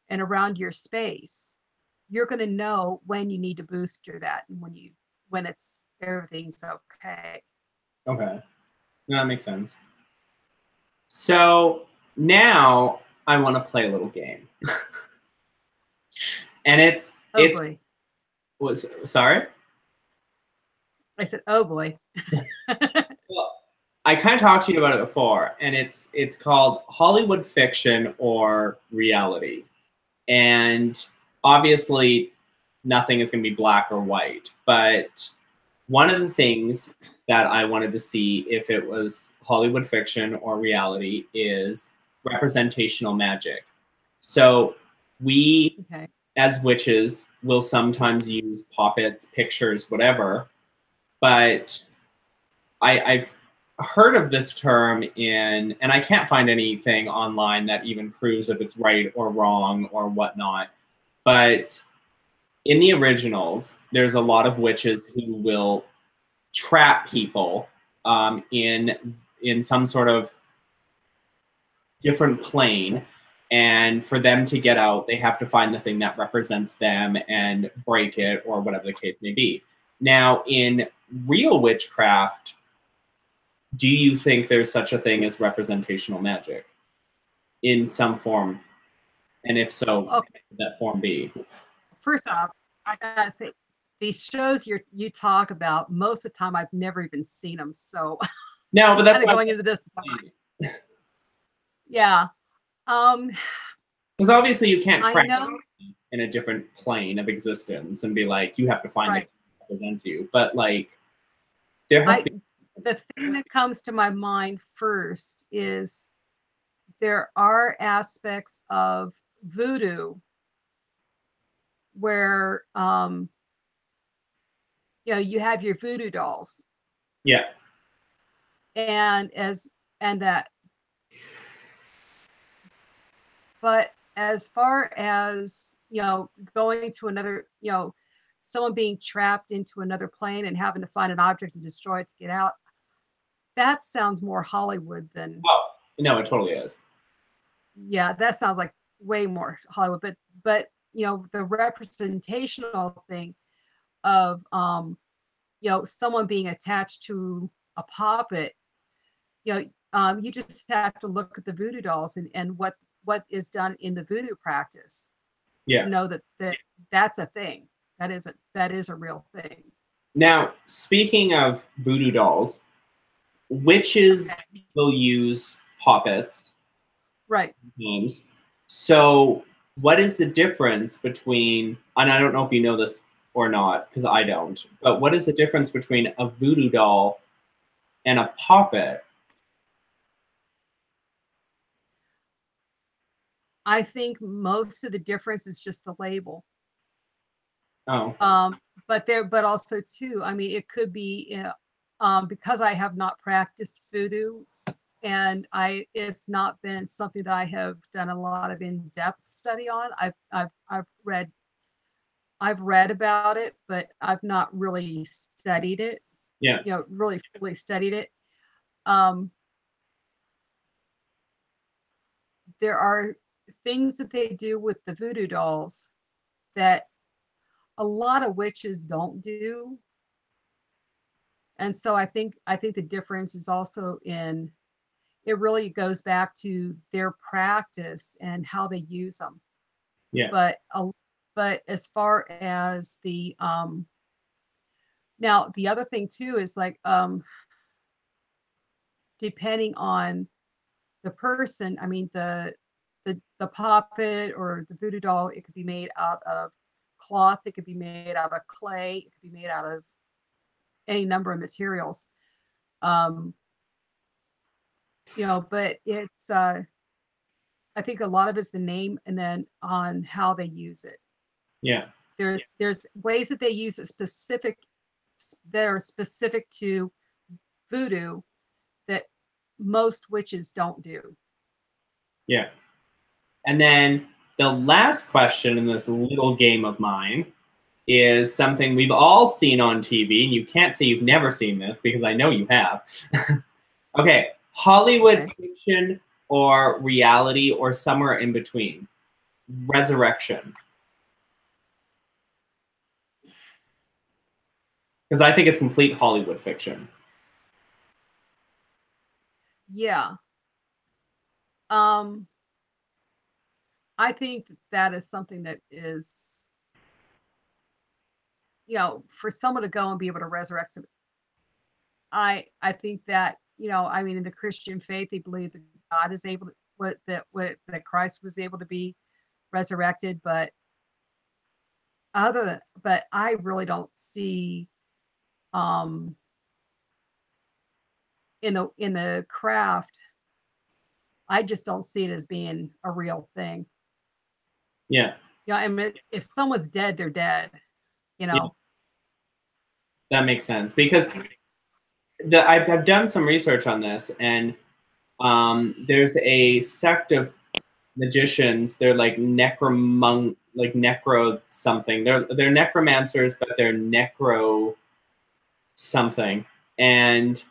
and around your space, you're going to know when you need to booster that and when everything's okay. Okay. No, that makes sense. So now I want to play a little game. And it's boy. Sorry? I said, oh boy. Well, I kind of talked to you about it before, and it's called Hollywood fiction or reality. And obviously nothing is going to be black or white, but one of the things that I wanted to see if it was Hollywood fiction or reality is representational magic. So we, okay. as witches, will sometimes use puppets, pictures, whatever, but I've heard of this term and I can't find anything online that even proves if it's right or wrong or whatnot. But in the originals, there's a lot of witches who will trap people in some sort of different plane, and for them to get out, they have to find the thing that represents them and break it, or whatever the case may be. Now, in real witchcraft, do you think there's such a thing as representational magic in some form? And if so, what would that form be? First off, I gotta say, these shows you talk about, most of the time I've never even seen them. So no, but that's kind of going into this. Yeah. Because obviously you can't track in a different plane of existence and be like, you have to find right. What represents you. But like, there has to be. The thing that comes to my mind first is there are aspects of voodoo where you have your voodoo dolls. Yeah. But as far as going to another, someone being trapped into another plane and having to find an object and destroy it to get out, that sounds more Hollywood than. Oh no, it totally is. Yeah, that sounds like way more Hollywood. But the representational thing of someone being attached to a puppet, you just have to look at the voodoo dolls and what is done in the voodoo practice to know that's a thing. That is a real thing. Now, speaking of voodoo dolls, witches will use puppets. Right. Sometimes. So what is the difference between, and I don't know if you know this or not, because I don't, but what is the difference between a voodoo doll and a puppet? I think most of the difference is just the label. Oh. But also too, I mean, it could be because I have not practiced voodoo, and it's not been something that I have done a lot of in-depth study on. I've read about it, but I've not really studied it. Yeah. Really fully studied it. There are things that they do with the voodoo dolls that a lot of witches don't do. And so I think the difference is also in, it really goes back to their practice and how they use them. Yeah. But as far as the now the other thing too is like depending on the person, I mean the puppet or the voodoo doll, it could be made out of cloth, it could be made out of clay, it could be made out of any number of materials. But it's I think a lot of it's the name and then on how they use it. Yeah. there's ways that they use it that are specific to voodoo that most witches don't do. Yeah. And then the last question in this little game of mine is something we've all seen on TV, and you can't say you've never seen this because I know you have. Okay, Hollywood fiction or reality or somewhere in between? Resurrection. Because I think it's complete Hollywood fiction. Yeah. I think that is something that is, for someone to go and be able to resurrect somebody. I think that, I mean, in the Christian faith, they believe that God is able to, that Christ was able to be resurrected, but I really don't see, um, in the craft, I just don't see it as being a real thing. Yeah. Yeah, I mean, if someone's dead, they're dead. Yeah. That makes sense because I've done some research on this, and there's a sect of magicians. They're like necro something. They're necromancers, but they're necro something, and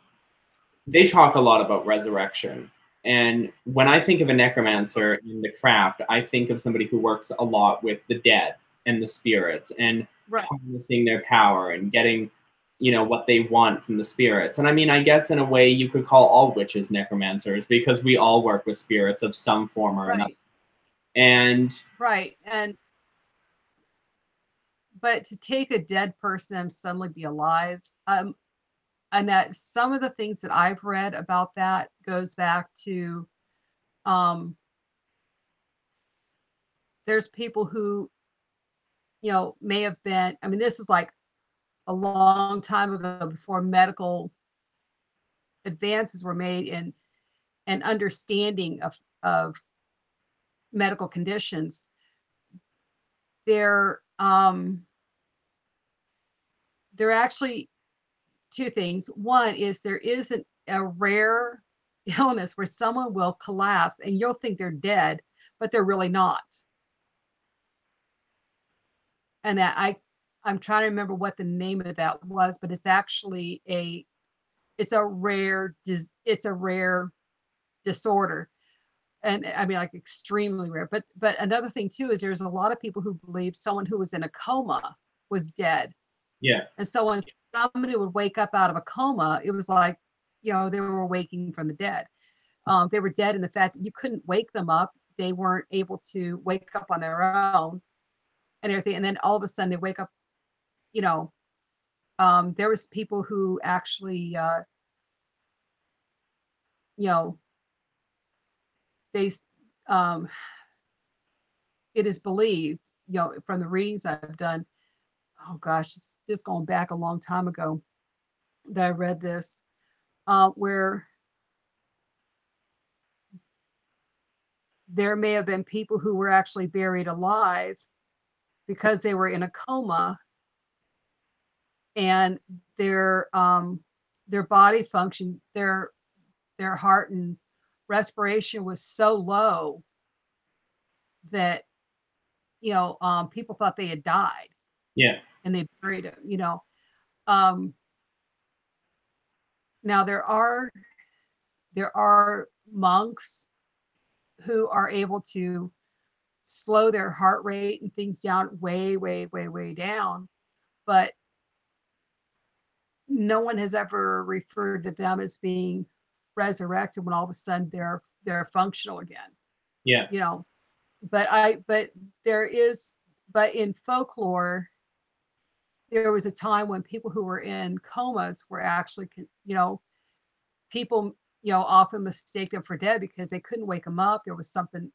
they talk a lot about resurrection. And when I think of a necromancer in the craft, I think of somebody who works a lot with the dead and the spirits and harnessing their power and getting, what they want from the spirits. And I mean, I guess in a way you could call all witches necromancers because we all work with spirits of some form or another. And but to take a dead person and suddenly be alive, and that some of the things that I've read about that goes back to, there's people who, may have been, I mean, this is like a long time ago before medical advances were made in an understanding of medical conditions. They're actually two things. One is there isn't a rare illness where someone will collapse and you'll think they're dead, but they're really not. And that I'm trying to remember what the name of that was, but it's actually it's a rare disorder. And I mean, like extremely rare. But another thing too is there's a lot of people who believe someone who was in a coma was dead. Yeah. And so when somebody would wake up out of a coma, it was like, they were waking from the dead. They were dead in the fact that you couldn't wake them up. They weren't able to wake up on their own and everything. And then all of a sudden they wake up, there was people who actually, they, it is believed, from the readings I've done, oh gosh, this going back a long time ago that I read this, where there may have been people who were actually buried alive because they were in a coma and their body function, their heart and respiration was so low that people thought they had died. Yeah. And they buried them. Now there are monks who are able to slow their heart rate and things down way, way, way, way down, but no one has ever referred to them as being resurrected when all of a sudden they're functional again. Yeah. But in folklore, there was a time when people who were in comas were actually, people, often mistake them for dead because they couldn't wake them up. There was something,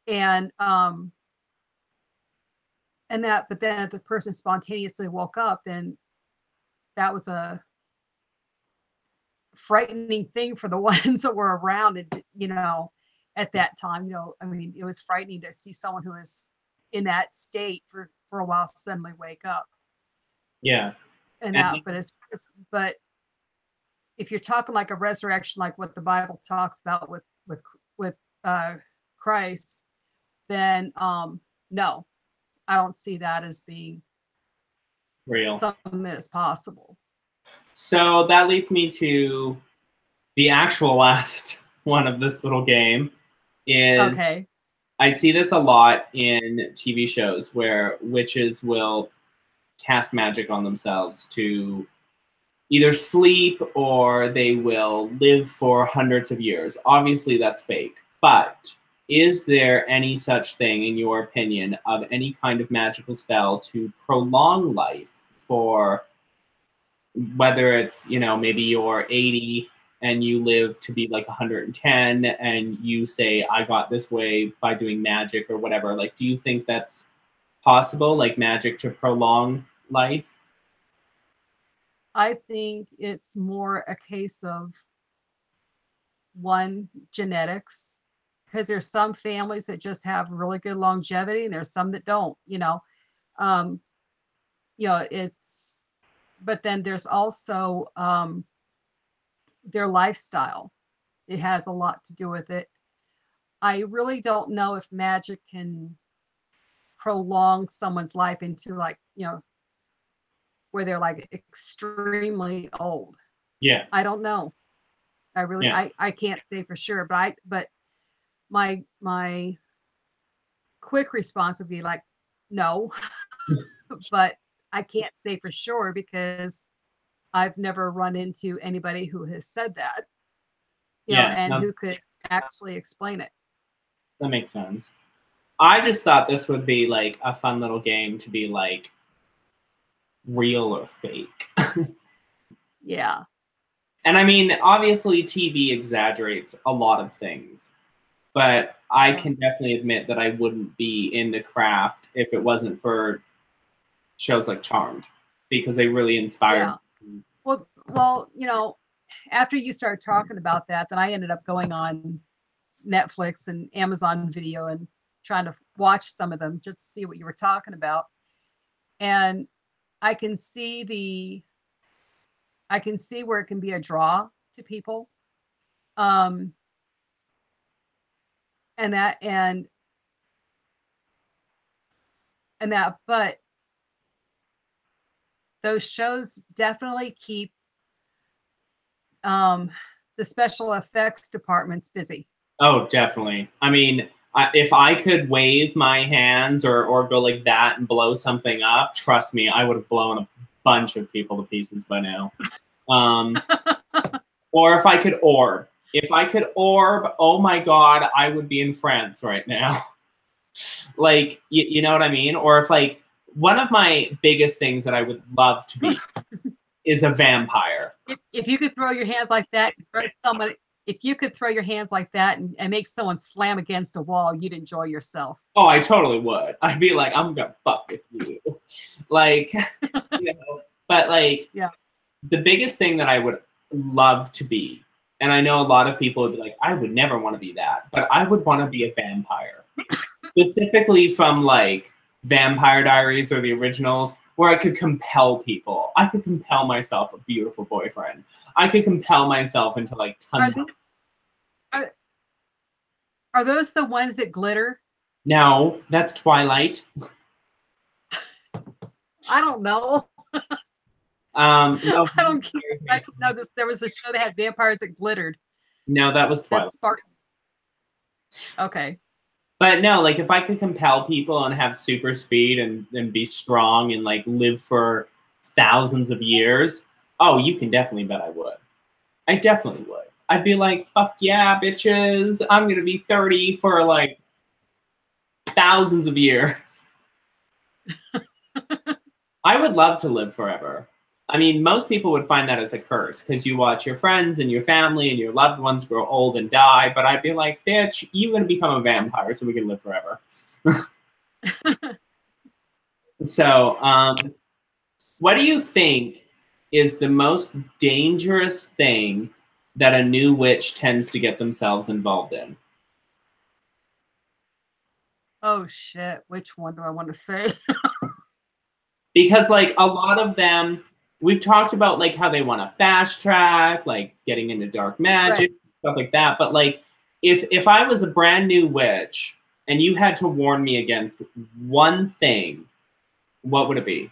and but then if the person spontaneously woke up, then that was a frightening thing for the ones that were around and, at that time. I mean, it was frightening to see someone who was in that state for for a while suddenly wake up. Yeah. And And that, but if you're talking like a resurrection, like what the Bible talks about with uh, Christ, then no, I don't see that as being real. something that is possible. So that leads me to the actual last one of this little game is Okay. I see this a lot in TV shows where witches will cast magic on themselves to either sleep or they will live for hundreds of years. Obviously, that's fake. But is there any such thing, in your opinion, of any kind of magical spell to prolong life for whether it's, you know, maybe you're 80 and you live to be like 110 and you say, I got this way by doing magic or whatever? Like, do you think that's possible, like magic to prolong life? I think it's more a case of one, genetics, because there's some families that just have really good longevity and there's some that don't, um it's, but then there's also their lifestyle. It has a lot to do with it. I really don't know if magic can prolong someone's life into, like, where they're like extremely old. Yeah. I don't know. I really, Yeah. I can't say for sure, but my quick response would be like, no, but I can't say for sure because I've never run into anybody who has said that, Yeah. and No, who could actually explain it. that makes sense. I just thought this would be like a fun little game to be like real or fake. Yeah. And I mean, obviously, TV exaggerates a lot of things, but I Yeah. can definitely admit that I wouldn't be in the craft if it wasn't for shows like Charmed, because they really inspired Yeah. me. Well, after you started talking about that, then I ended up going on Netflix and Amazon Video and trying to watch some of them just to see what you were talking about. And I can see the I can see where it can be a draw to people. Um and that and that but those shows definitely keep um the special effects departments busy. Oh, definitely. I mean, if I could wave my hands or go like that and blow something up, trust me, I would have blown a bunch of people to pieces by now. Um, or if I could orb. If I could orb, oh my god, I would be in France right now. Like, you know what I mean? Or if like one of my biggest things that I would love to be is a vampire. If you could throw your hands like that, if you could throw your hands like that and make someone slam against a wall, you'd enjoy yourself. Oh, I totally would. I'd be like, I'm gonna fuck with you. Like, but like Yeah. the biggest thing that I would love to be, and I know a lot of people would be like, I would never want to be that, but I would want to be a vampire. Specifically from like Vampire Diaries or the originals, where I could compel people. I could compel myself a beautiful boyfriend. I could compel myself into like Are, tons of. are, are those the ones that glitter? No, that's Twilight. I don't know. No, I don't care. I just know this. There was a show that had vampires that glittered. no, that was Twilight. That's Spartan. Okay. But no, like if I could compel people and have super speed and be strong and like live for thousands of years, oh, you can definitely bet I would. I definitely would. I'd be like, fuck yeah, bitches. I'm gonna be 30 for like thousands of years. I would love to live forever. I mean, most people would find that as a curse because you watch your friends and your family and your loved ones grow old and die. But I'd be like, bitch, you're gonna become a vampire so we can live forever. So, what do you think is the most dangerous thing that a new witch tends to get themselves involved in? Oh shit. Which one do I want to say? Because like a lot of them, we've talked about like how they want to fast track, like getting into dark magic, stuff like that. But like if I was a brand new witch and you had to warn me against one thing, what would it be?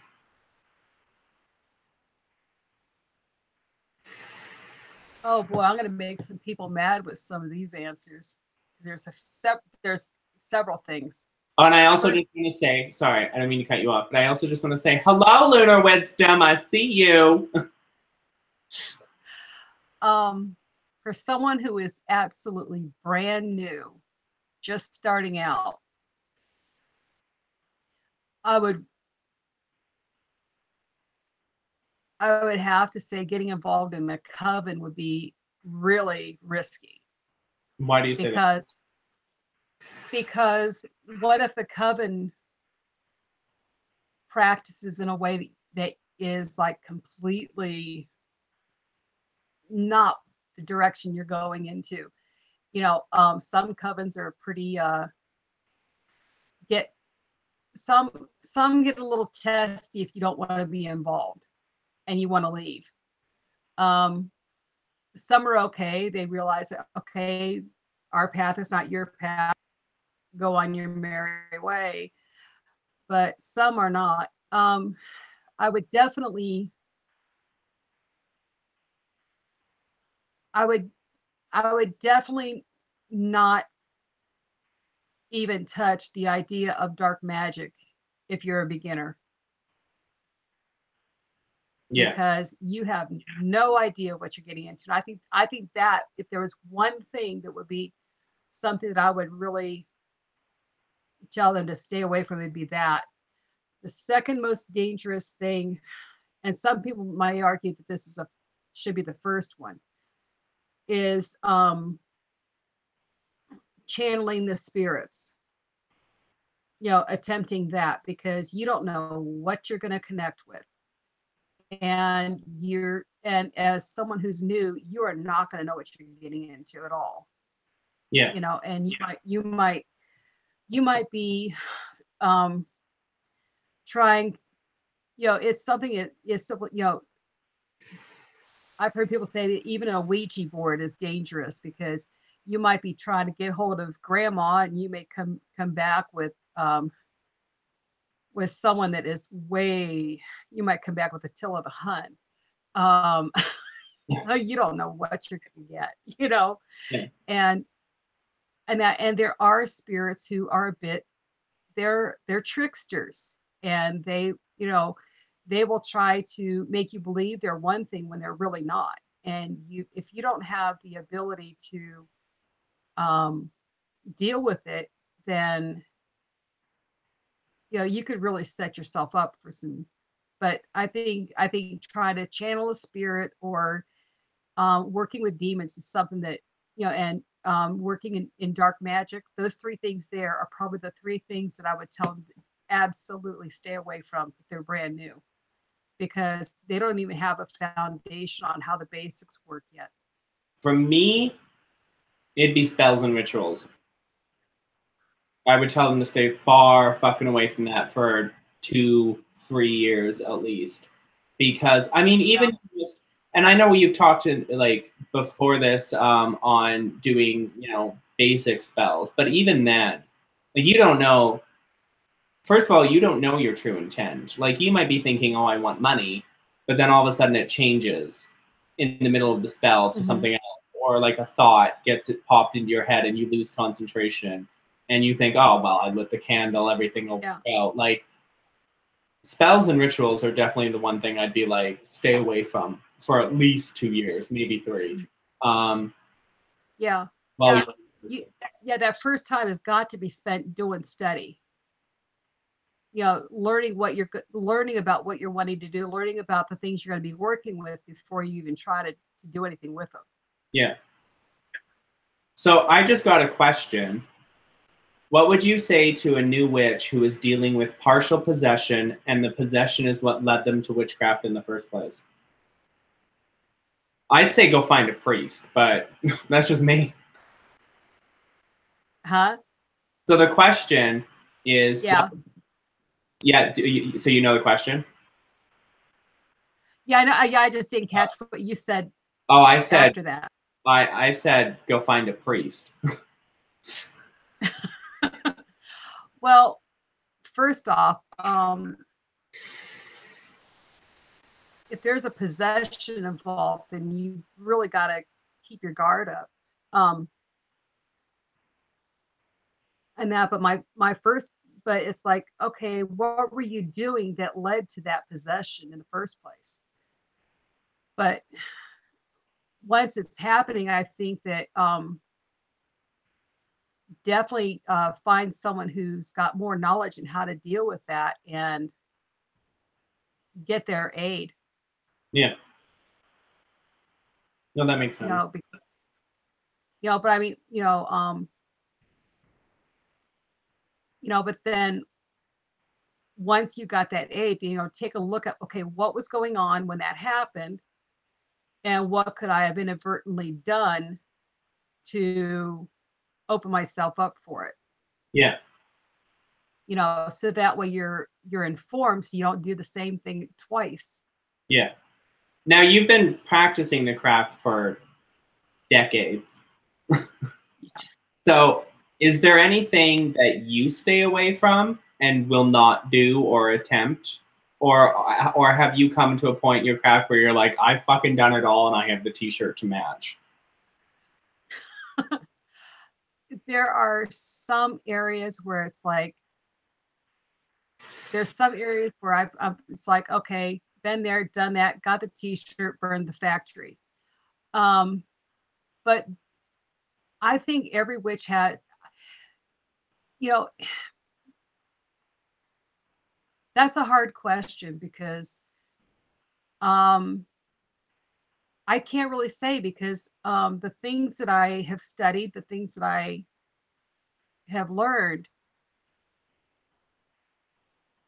Oh boy, I'm going to make some people mad with some of these answers. There's several things. Oh, and I also just want to say, sorry, I don't mean to cut you off, but I also just want to say, hello, Lunar Wisdom, I see you. For someone who is absolutely brand new, just starting out, I would have to say getting involved in the coven would be really risky. Why do you say that? Because what if the coven practices in a way that is like completely not the direction you're going into? You know, some covens are pretty get some get a little testy if you don't want to be involved and you want to leave. Some are okay. They realize that, okay, our path is not your path. Go on your merry way. But some are not. I would definitely, I would definitely not even touch the idea of dark magic if you're a beginner. Yeah. Because you have no idea what you're getting into. And I think that if there was one thing that would be something that I would really tell them to stay away from, it'd be that. The second most dangerous thing, and some people might argue that this is should be the first one, is channeling the spirits. You know, attempting that, because you don't know what you're going to connect with. And as someone who's new, you are not going to know what you're getting into at all. Yeah. You know, and you might be trying, you know, it's something that is simple. You know, I've heard people say that even a Ouija board is dangerous, because you might be trying to get hold of grandma and you may come back with someone that is you might come back with Attila the Hun. You don't know what you're going to get, you know. Yeah. And there are spirits who are a bit, they're tricksters, and they, you know, they will try to make you believe they're one thing when they're really not. And if you don't have the ability to deal with it, then, you know, you could really set yourself up for some. But I think trying to channel a spirit, or working with demons, is something that, you know, and working in dark magic, those three things there are probably the three things that I would tell them to absolutely stay away from if they're brand new, because they don't even have a foundation on how the basics work yet. For me, it'd be spells and rituals. I would tell them to stay far fucking away from that for 2-3 years at least. Because, I mean, even just, and I know you've talked to, like, before this on doing, you know, basic spells, but even then, like, you don't know, first of all, you don't know your true intent. Like, you might be thinking, oh, I want money, but then all of a sudden it changes in the middle of the spell to something else, or like a thought gets it popped into your head and you lose concentration. And you think, oh, well, I lit the candle, everything will work out. Like, spells and rituals are definitely the one thing I'd be like, stay away from for at least 2 years, maybe 3. Yeah. That first time has got to be spent doing study. You know, learning about what you're wanting to do, learning about the things you're going to be working with before you even try to do anything with them. Yeah. So I just got a question. What would you say to a new witch who is dealing with partial possession, and the possession is what led them to witchcraft in the first place? I'd say go find a priest, but that's just me. Huh? So the question is... Yeah. So you know the question? Yeah, I know. Yeah, I just didn't catch what you said Oh, I said, after that. I said, go find a priest. Well, first off, if there's a possession involved, then you really got to keep your guard up. Um, and that, but my first, but it's like, okay, what were you doing that led to that possession in the first place? But once it's happening, I think that definitely find someone who's got more knowledge in how to deal with that and get their aid. Yeah. No, that makes You sense. know, but I mean, but then once you got that aid, take a look at, okay, what was going on when that happened, and what could I have inadvertently done to open myself up for it. Yeah. So that way you're informed, so you don't do the same thing twice. Yeah. Now you've been practicing the craft for decades. So is there anything that you stay away from and will not do or attempt? Or have you come to a point in your craft where you're like, I've fucking done it all and I have the t-shirt to match? There are some areas where it's like, there's some areas where it's like, okay, been there, done that, got the t-shirt, burned the factory. But I think every witch had, you know, that's a hard question because I can't really say, because the things that I have studied, the things that I have learned,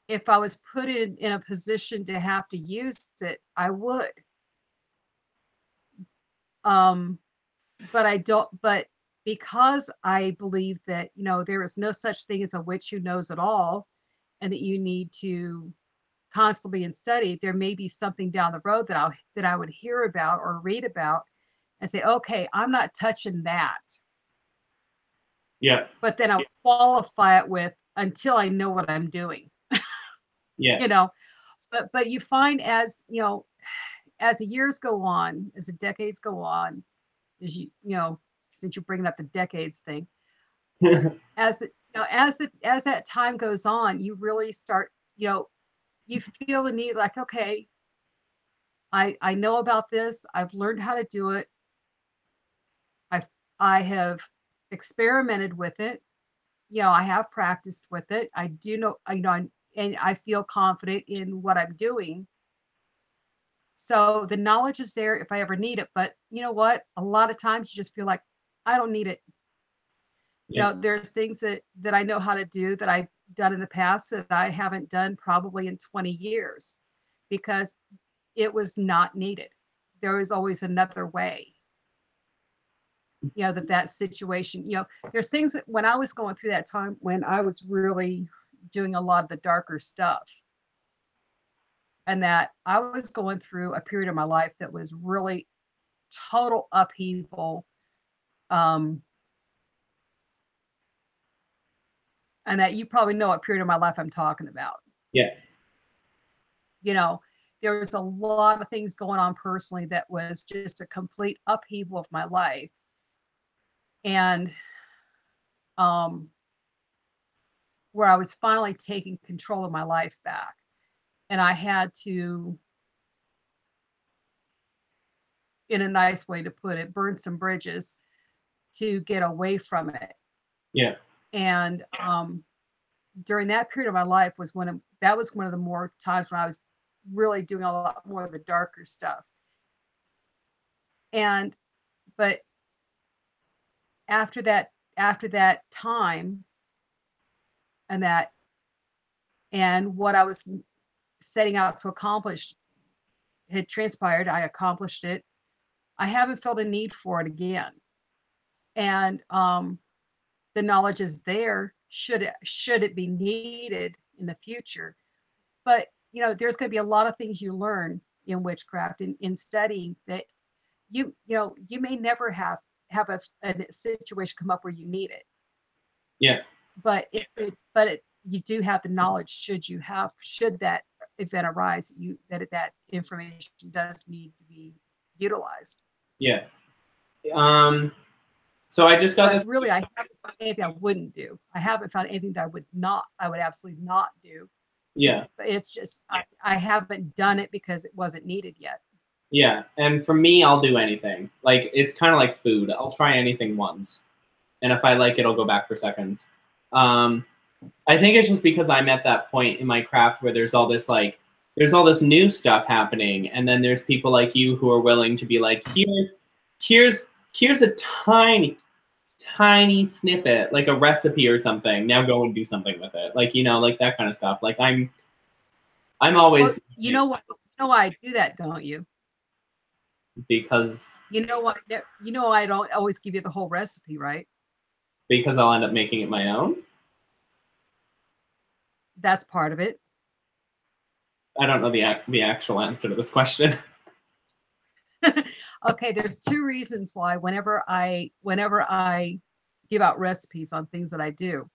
if I was put in a position to have to use it, I would. But I don't, but because I believe that, there is no such thing as a witch who knows it all, and that you need to constantly in study, there may be something down the road that I would hear about or read about and say, okay, I'm not touching that. Yeah. But then I'll qualify it with, until I know what I'm doing. Yeah. But you find, as the years go on, as the decades go on, as since you're bringing up the decades thing, as the as that time goes on, you really start, you feel the need, like, okay, I know about this. I've learned how to do it. I've I have experimented with it. I have practiced with it. I do know, and I feel confident in what I'm doing. So the knowledge is there if I ever need it. But you know what? A lot of times you just feel like, I don't need it. Yeah. There's things that I know how to do that I've done in the past that I haven't done probably in 20 years, because it was not needed. There was always another way. That situation, there's things that when I was going through that time when I was really doing a lot of the darker stuff, and that I was going through a period of my life that was really total upheaval. Um, and that you probably know what period of my life I'm talking about. Yeah. You know, there was a lot of things going on personally that was just a complete upheaval of my life. And where I was finally taking control of my life back. And I had to, in a nice way to put it, burn some bridges to get away from it. Yeah. And during that period of my life that was one of the more times when I was really doing a lot more of the darker stuff. But after that time, and what I was setting out to accomplish had transpired, I accomplished it. I haven't felt a need for it again. And the knowledge is there, should it be needed in the future. But there's going to be a lot of things you learn in witchcraft, in studying that you know, you may never have a situation come up where you need it. Yeah. But you do have the knowledge should that event arise, that information does need to be utilized. Yeah. So I just got this. Really, I haven't found anything I wouldn't do. I haven't found anything that I would absolutely not do. Yeah. It's just, I haven't done it because it wasn't needed yet. Yeah. And for me, I'll do anything. Like, it's kind of like food. I'll try anything once. And if I like it, I'll go back for seconds. I think it's just because I'm at that point in my craft where there's all this new stuff happening, and then there's people like you who are willing to be like, here's a tiny snippet, like a recipe or something. Now go and do something with it, like, like that kind of stuff. Like I'm always, you know what, why I do that, don't you? Because you know what, I don't always give you the whole recipe, right? Because I'll end up making it my own. That's part of it. I don't know the actual answer to this question. Okay, there's two reasons why whenever I give out recipes on things that I do,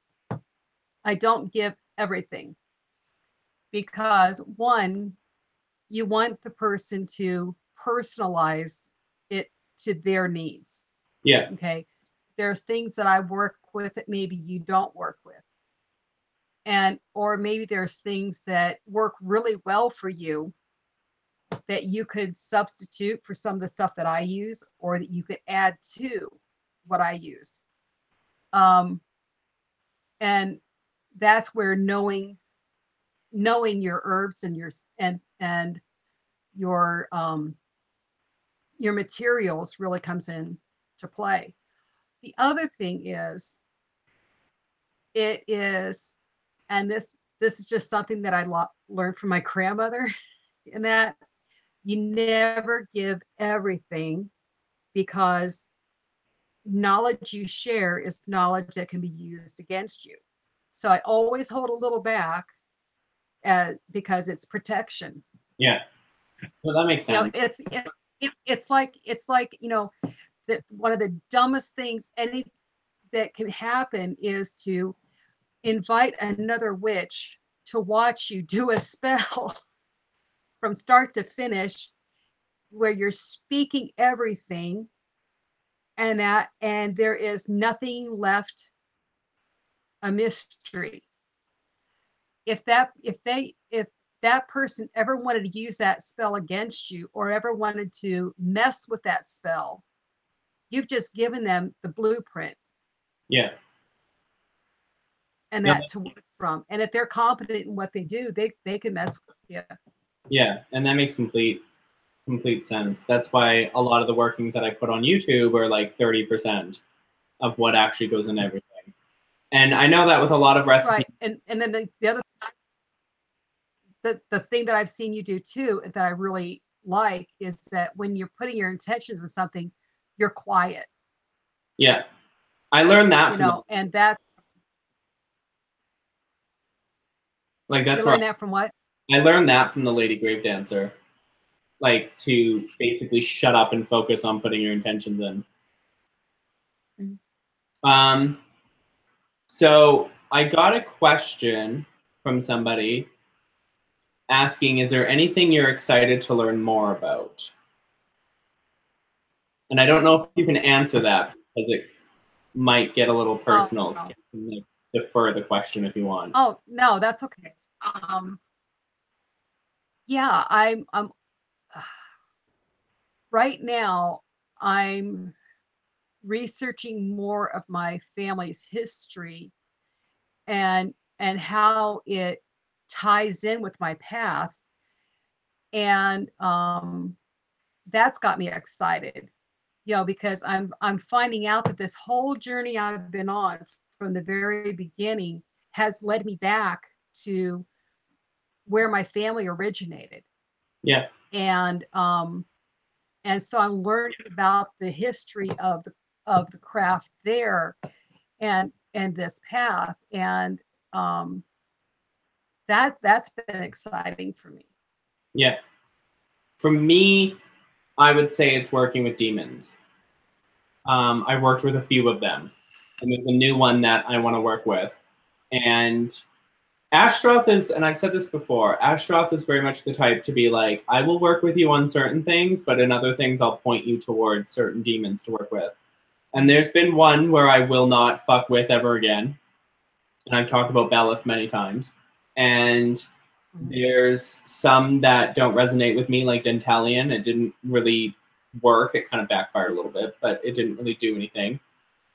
I don't give everything. Because one, you want the person to personalize it to their needs. Yeah. Okay. There's things that I work with that maybe you don't work with. Or maybe there's things that work really well for you that you could substitute for some of the stuff that I use, or that you could add to what I use. And that's where knowing your herbs and your materials really comes in to play. The other thing is, and this is just something that I learned from my grandmother, in that you never give everything, because knowledge you share is knowledge that can be used against you. So I always hold a little back, because it's protection. Yeah. Well, that makes sense. It's like that one of the dumbest things that can happen is to invite another witch to watch you do a spell from start to finish, where you're speaking everything, and there is nothing left a mystery. If that person ever wanted to use that spell against you, or ever wanted to mess with that spell, you've just given them the blueprint. Yeah. And that to work from. And if they're competent in what they do, they can mess with you. Yeah, and that makes complete sense. That's why a lot of the workings that I put on YouTube are like 30% of what actually goes in everything. And I know that with a lot of recipes. Right. And then the other the thing that I've seen you do too, that I really like, is that when you're putting your intentions in something, you're quiet. Yeah. I learned that and that, like, that's you learned that from what? I learned that from the Lady Grave Dancer. Like, to basically shut up and focus on putting your intentions in. Mm-hmm. So I got a question from somebody asking, is there anything you're excited to learn more about? And I don't know if you can answer that, because it might get a little personal. Oh, no. So you can, like, defer the question if you want. Oh, no, that's okay. Yeah, I'm right now I'm researching more of my family's history, and how it ties in with my path. And that's got me excited, because I'm finding out that this whole journey I've been on from the very beginning has led me back to where my family originated. Yeah. And so I'm learning about the history of the craft there, and this path, and that's been exciting for me. Yeah. For me, I would say it's working with demons. I worked with a few of them, and there's a new one that I want to work with. And Ashtroth is, and I've said this before, Ashtroth is very much the type to be like, I will work with you on certain things, but in other things, I'll point you towards certain demons to work with. And there's been one where I will not fuck with ever again. And I've talked about Belith many times. And there's some that don't resonate with me, like Dentalian. It didn't really work. It kind of backfired a little bit, but it didn't really do anything.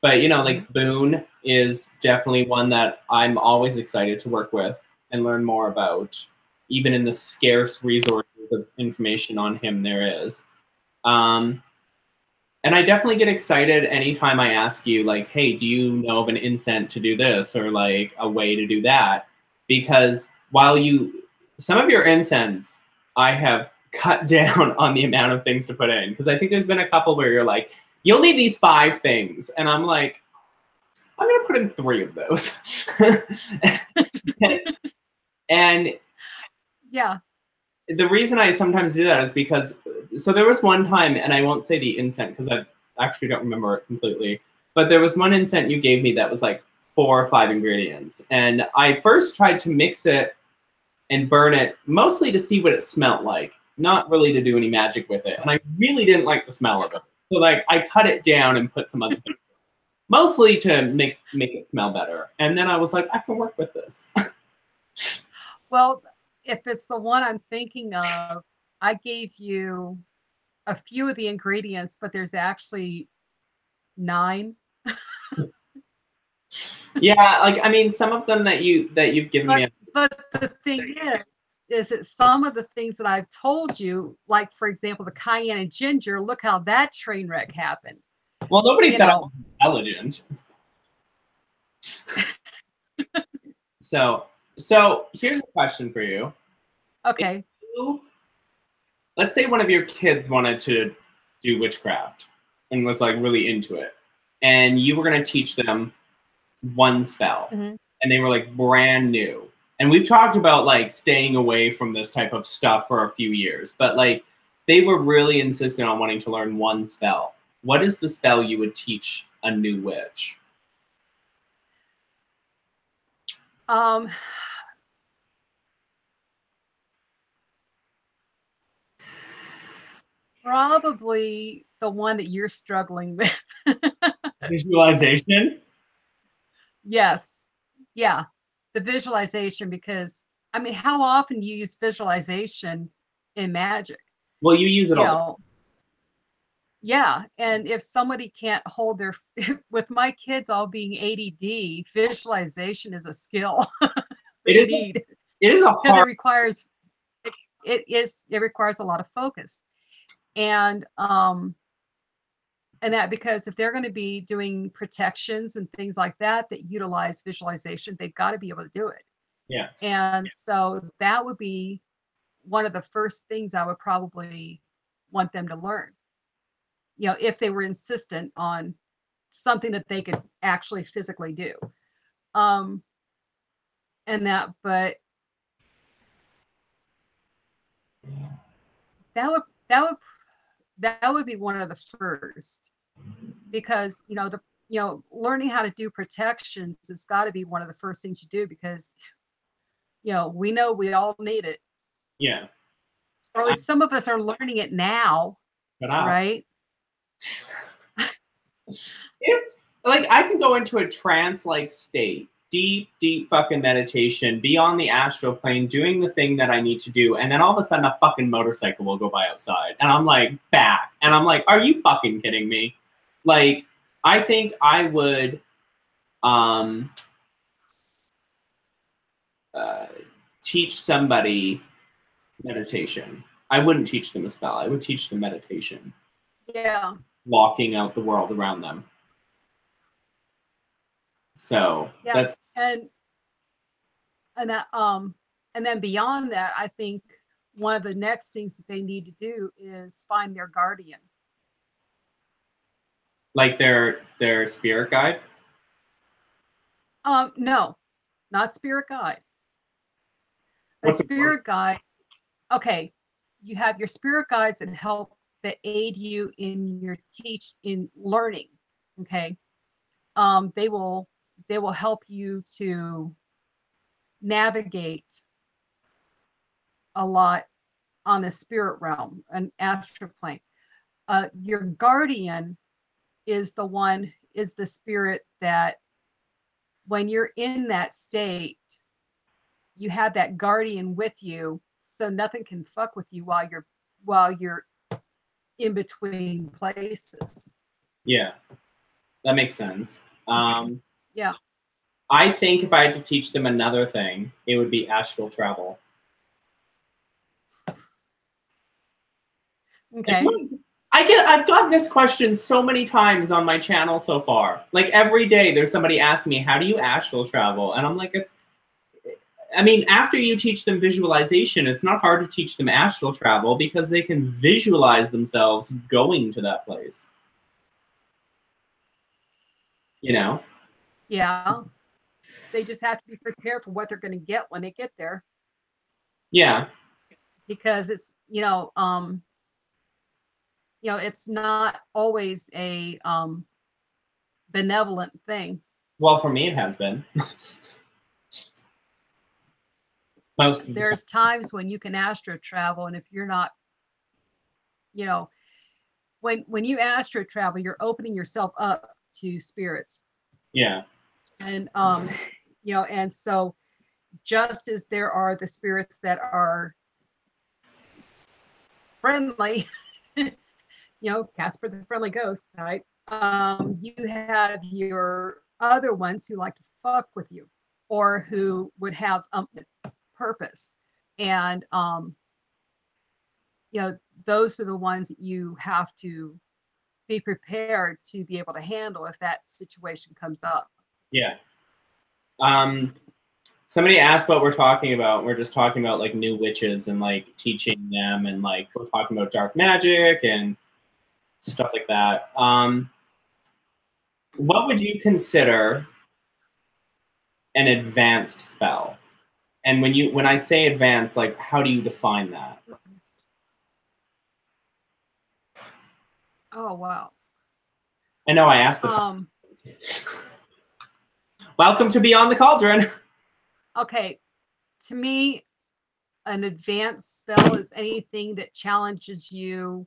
But, you know, like Boone is definitely one that I'm always excited to work with and learn more about, even in the scarce resources of information on him there is. And I definitely get excited anytime I ask you, like, hey, do you know of an incent to do this or like a way to do that? Because while some of your incense, I have cut down on the amount of things to put in. Because I think there's been a couple where you're like, you'll need these 5 things. And I'm like, I'm going to put in 3 of those. and yeah. The reason I sometimes do that is because, so there was one time, and I won't say the incense because I actually don't remember it completely, but there was one incense you gave me that was like 4 or 5 ingredients. And I first tried to mix it and burn it, mostly to see what it smelled like, not really to do any magic with it. And I really didn't like the smell of it. So like I cut it down and put some other things, mostly to make it smell better. And then I was like, I can work with this. Well, if it's the one I'm thinking of, I gave you a few of the ingredients, but there's actually 9. Yeah, like I mean, some of them that you've given me. But the thing is that some of the things that I've told you, like for example, the Cayenne and Ginger, look how that train wreck happened. Well, nobody said I was intelligent. So here's a question for you. Okay. Let's say one of your kids wanted to do witchcraft and was like really into it, and you were going to teach them one spell, and they were like brand new. And we've talked about like staying away from this type of stuff for a few years, but like they were really insistent on wanting to learn one spell. What is the spell you would teach a new witch? Probably the one that you're struggling with. Visualization? Yes. Yeah. The visualization, because I mean, how often do you use visualization in magic? Well, you use it all. Yeah. And if somebody can't hold their, with my kids all being ADD, visualization is a skill they need. It is a hard. Because it requires a lot of focus. And that because if they're going to be doing protections and things like that utilize visualization, they've got to be able to do it. Yeah. And so that would be one of the first things I would probably want them to learn. You know, if they were insistent on something that they could actually physically do. And that, but that would be one of the first, because learning how to do protections has got to be one of the first things you do, because we know we all need it. Yeah. Or some of us are learning it now, right? It's like I can go into a trance-like state, deep fucking meditation, be on the astral plane, doing the thing that I need to do, and then all of a sudden a fucking motorcycle will go by outside, and I'm like, back, and I'm like, are you fucking kidding me? Like, I think I would teach somebody meditation. I wouldn't teach them a spell. I would teach them meditation. Yeah. Walking out the world around them. So yeah. that's and that and then beyond that, I think one of the next things that they need to do is find their guardian. Like their spirit guide? No, not spirit guide. A spirit guide. Okay. you have your spirit guides that help, that aid you in your in learning. Okay. They will help you to navigate a lot on the spirit realm, an astral plane. Your guardian is the spirit that when you're in that state, you have that guardian with you, so nothing can fuck with you while you're in between places. Yeah, that makes sense. Yeah. I think if I had to teach them another thing, it would be astral travel. Okay. I've gotten this question so many times on my channel so far. Like every day there's somebody asking me, how do you astral travel? And I'm like, I mean, after you teach them visualization, it's not hard to teach them astral travel because they can visualize themselves going to that place. You know? Yeah. They just have to be prepared for what they're going to get when they get there. Yeah. Because it's, it's not always a benevolent thing. Well, for me, it has been. There's times when you can astral travel, and if you're not, when you astral travel, you're opening yourself up to spirits. Yeah. And and so just as there are the spirits that are friendly, Casper the Friendly Ghost type, you have your other ones who like to fuck with you, or who would have purpose. And those are the ones that you have to be prepared to be able to handle if that situation comes up. Yeah. Somebody asked what we're talking about. We're just talking about like new witches and like teaching them, and like we're talking about dark magic and stuff like that. What would you consider an advanced spell? And when I say advanced, like how do you define that? Oh wow. I know I asked the Welcome to Beyond the Cauldron. Okay. To me, an advanced spell is anything that challenges you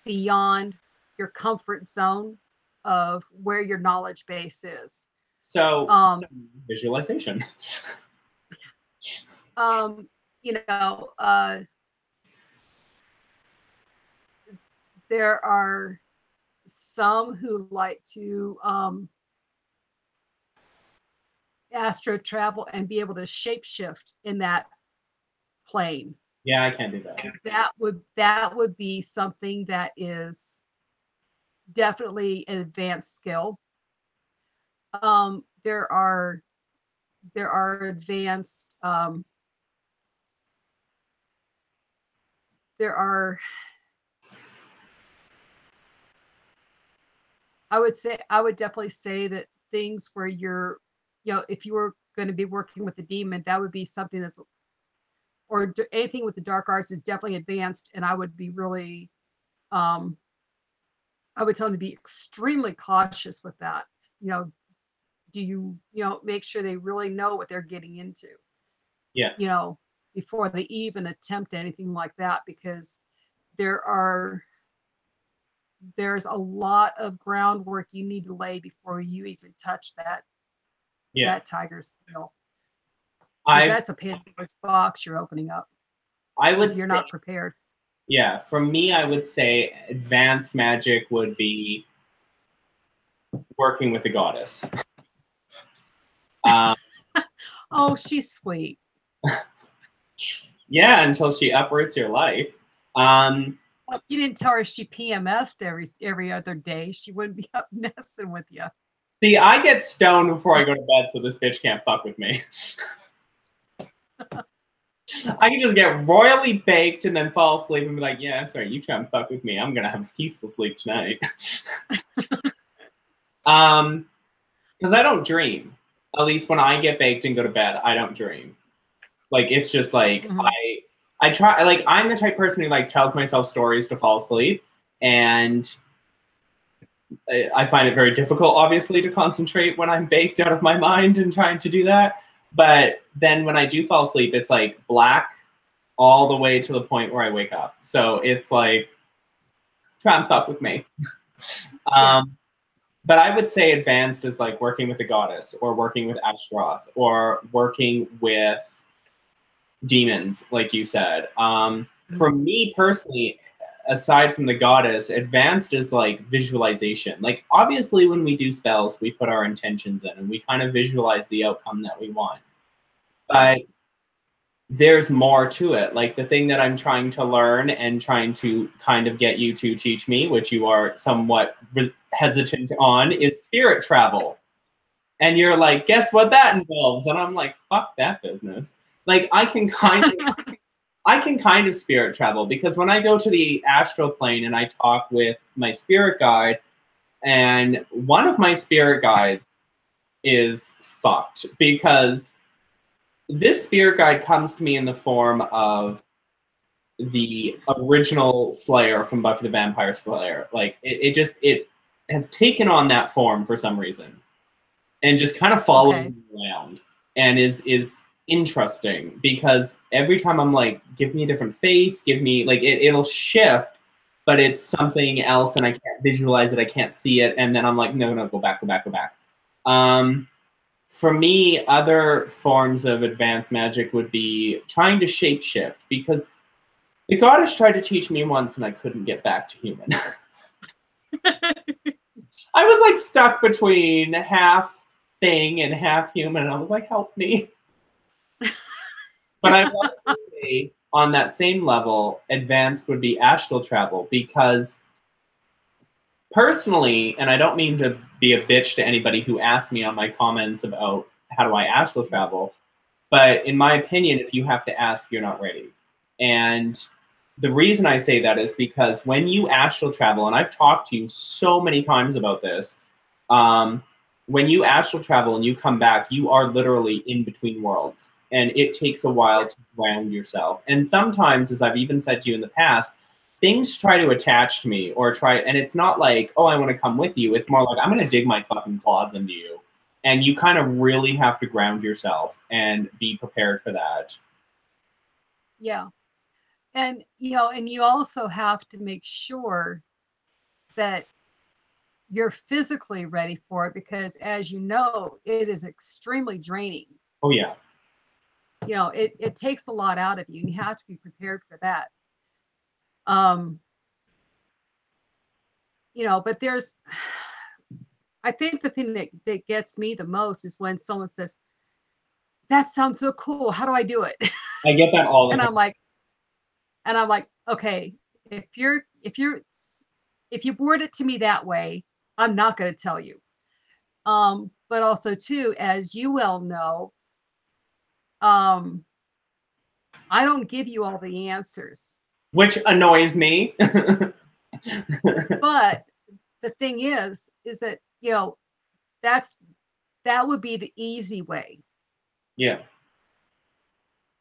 beyond your comfort zone of where your knowledge base is. So visualization. There are some who like to astro travel and be able to shapeshift in that plane. Yeah, I can't do that. That would be something that is definitely an advanced skill. There are advanced there are I would definitely say that things where you're, if you were going to be working with a demon, that would be something that's, or anything with the dark arts is definitely advanced. And I would be really, I would tell them to be extremely cautious with that. Do you, make sure they really know what they're getting into. Yeah. Before they even attempt anything like that, because there's a lot of groundwork you need to lay before you even touch that tiger's tail. Because that's a Pandora's box you're opening up. I would you're not prepared. Yeah, for me, I would say advanced magic would be working with the goddess. Oh, she's sweet. Yeah, until she uproots your life. You didn't tell her she PMS'd every other day. She wouldn't be up messing with you. See, I get stoned before I go to bed, so this bitch can't fuck with me. I can just get royally baked and then fall asleep and be like, yeah, that's right, you try and fuck with me. I'm going to have a peaceful sleep tonight. Because I don't dream. At least when I get baked and go to bed, I don't dream. Like, it's just like, I try, like, I'm the type of person who like tells myself stories to fall asleep, and I find it very difficult, obviously, to concentrate when I'm baked out of my mind and trying to do that. But then when I do fall asleep, it's like black all the way to the point where I wake up. So it's like, try and fuck with me. Yeah. But I would say advanced is like working with a goddess, or working with Ashtaroth, or working with demons, like you said. For me personally, aside from the goddess, advanced is like visualization. Like, obviously, when we do spells, we put our intentions in and we kind of visualize the outcome that we want. But there's more to it. Like, the thing that I'm trying to learn and trying to kind of get you to teach me, which you are somewhat hesitant on, is spirit travel. And you're like, guess what that involves? And I'm like, fuck that business. Like, I can kind of spirit travel, because when I go to the astral plane and I talk with my spirit guide, and one of my spirit guides is fucked, because this spirit guide comes to me in the form of the original Slayer from Buffy the Vampire Slayer. Like, it has taken on that form for some reason, and just kind of follows me around, and is interesting, because every time I'm like, give me a different face, give me, like, it'll shift, but it's something else, and I can't visualize it, I can't see it, and then I'm like, no, go back. For me, other forms of advanced magic would be trying to shapeshift, because the goddess tried to teach me once and I couldn't get back to human. I was like stuck between half thing and half human, and I was like, help me. But I want to say, on that same level, advanced would be astral travel, because personally, and I don't mean to be a bitch to anybody who asks me on my comments about how do I astral travel, but in my opinion, if you have to ask, you're not ready. And the reason I say that is because when you astral travel, and I've talked to you so many times about this, when you astral travel and you come back, you are literally in between worlds. And it takes a while to ground yourself. And sometimes, as I've even said to you in the past, things try to attach to me, and it's not like, oh, I want to come with you. It's more like, I'm going to dig my fucking claws into you. And you kind of really have to ground yourself and be prepared for that. Yeah. And, and you also have to make sure that you're physically ready for it, because, as you know, it is extremely draining. Oh, yeah. It takes a lot out of you, and you have to be prepared for that. But I think the thing that gets me the most is when someone says, that sounds so cool, how do I do it? I get that all the and time. I'm like, okay, if you word it to me that way, I'm not going to tell you. But also too, as you well know, I don't give you all the answers, which annoys me. but the thing is that, that would be the easy way. Yeah.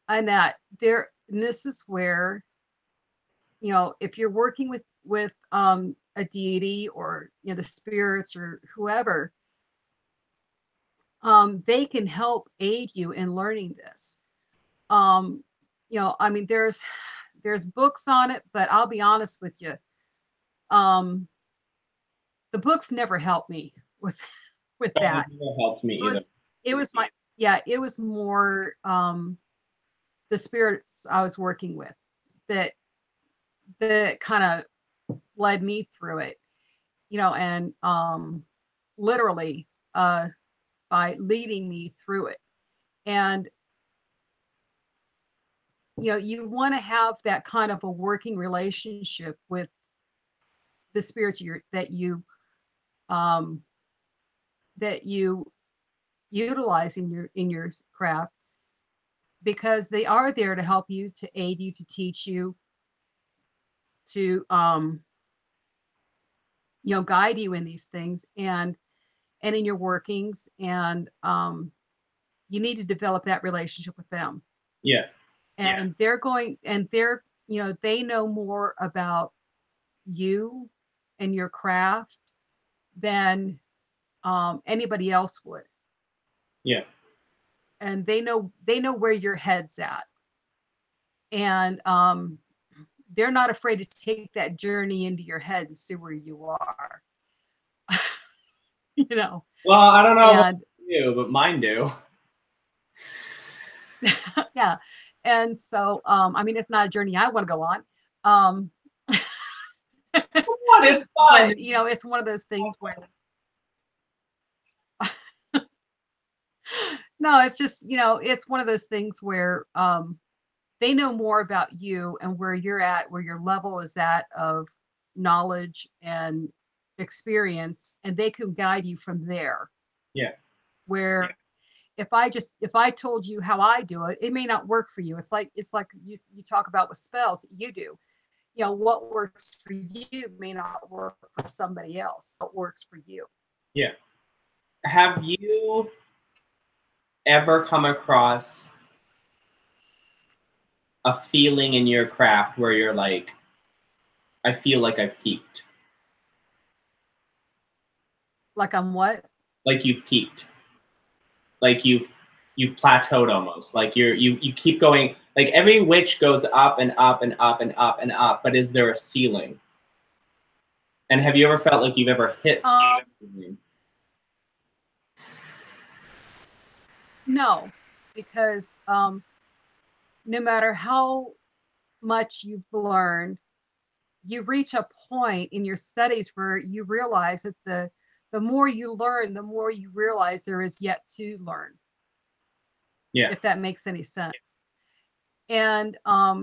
And this is where, if you're working with a deity, or, the spirits or whoever, they can help aid you in learning this. I mean, there's books on it, but I'll be honest with you. The books never helped me with that. Never helped me either. It was it was more the spirits I was working with that kind of led me through it, and literally by leading me through it. And you want to have that kind of a working relationship with the spirits um, that you utilize in your craft, because they are there to help you, to aid you, to teach you, to guide you in these things, and in your workings. And you need to develop that relationship with them. Yeah. and they're they know more about you and your craft than anybody else would. Yeah. And they know where your head's at, and they're not afraid to take that journey into your head and see where you are. Well, I don't know about And you, but mine do. yeah, and so I mean, it's not a journey I want to go on. um What? It's fun. but it's one of those things where no, it's just it's one of those things where they know more about you and where you're at, where your level is at of knowledge and experience, and they can guide you from there. Yeah. Where if I told you how I do it, it may not work for you. It's like you talk about with spells that you do. What works for you may not work for somebody else. What works for you. Yeah. Have you ever come across a feeling in your craft where you're like, I feel like I've peaked? Like I'm what? Like you've peaked. Like you've plateaued almost. Like you keep going, like every witch goes up and up and up and up and up, but is there a ceiling? And have you ever felt like you've ever hit Um, ceiling? no, because no matter how much you've learned, you reach a point in your studies where you realize that the more you learn, the more you realize there is yet to learn. Yeah. If that makes any sense. And I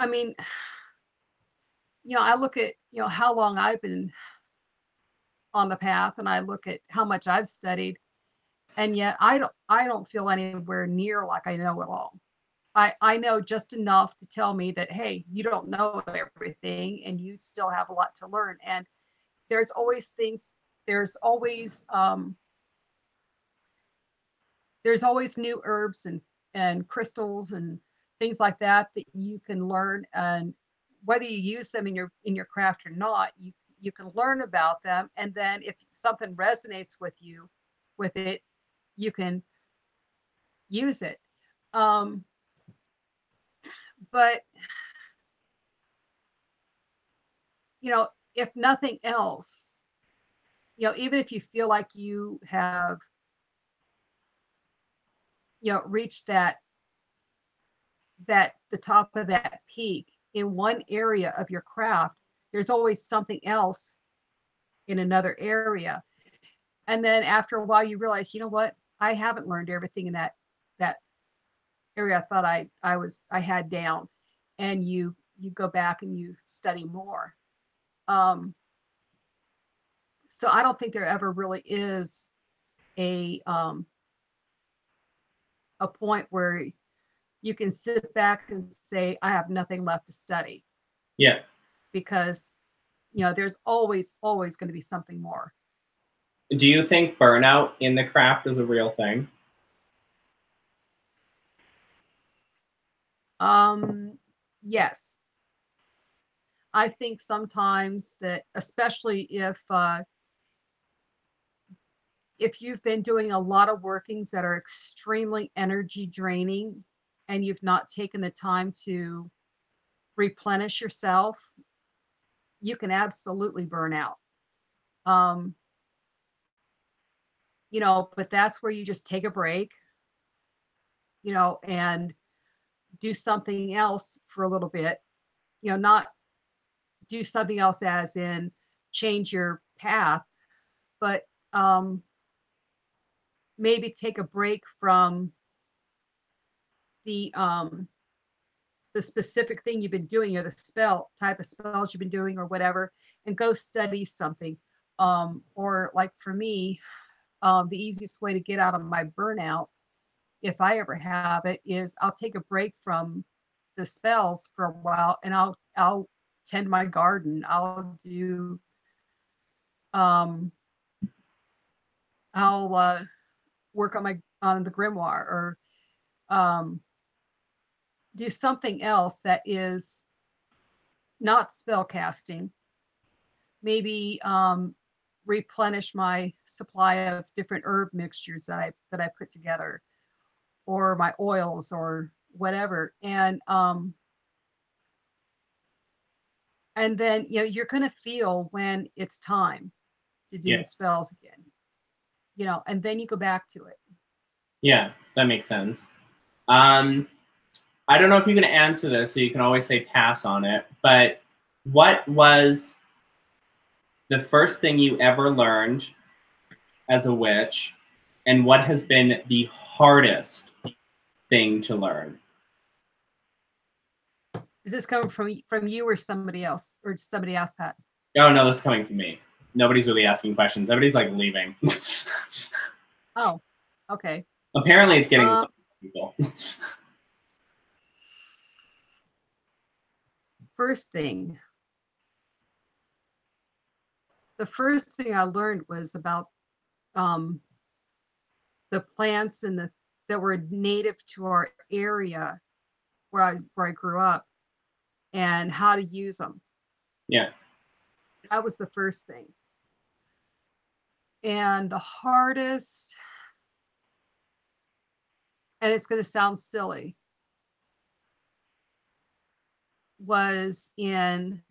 mean, I look at how long I've been on the path, and I look at how much I've studied, and yet I don't feel anywhere near like I know it all. I know just enough to tell me that, hey, you don't know everything and you still have a lot to learn. And there's always things, there's always new herbs and crystals and things like that that you can learn. And whether you use them in your craft or not, you can learn about them. And then if something resonates with you with it, you can use it. Um, but if nothing else, even if you feel like you have, reached that the top of that peak in one area of your craft, there's always something else in another area. And then after a while, you realize, you know what? I haven't learned everything in that area I thought I had down. And you go back and you study more. So I don't think there ever really is a point where you can sit back and say, I have nothing left to study. Yeah. Because there's always going to be something more. Do you think burnout in the craft is a real thing? Yes. I think sometimes that, especially if you've been doing a lot of workings that are extremely energy draining and you've not taken the time to replenish yourself, you can absolutely burn out. Um, but that's where you just take a break, and do something else for a little bit, not do something else as in change your path, but maybe take a break from the the specific thing you've been doing, or the spell type of spells you've been doing or whatever, and go study something. Or like for me, the easiest way to get out of my burnout, if I ever have it, is I'll take a break from the spells for a while, and I'll tend my garden. Um I'll work on the grimoire, or do something else that is not spell casting. Maybe replenish my supply of different herb mixtures that I put together, or my oils or whatever. And then you're going to feel when it's time to do the spells again, and then you go back to it. Yeah, that makes sense. I don't know if you can answer this, so you can always say pass on it, but what was the first thing you ever learned as a witch, and what has been the hardest thing to learn? Is this coming from you or somebody else, or somebody asked that? Oh, no, this is coming from me. Nobody's really asking questions. Everybody's like leaving. Oh, okay. Apparently it's getting people. The first thing I learned was about the plants that were native to our area where I grew up, and how to use them. Yeah. That was the first thing. And the hardest, and it's going to sound silly, was in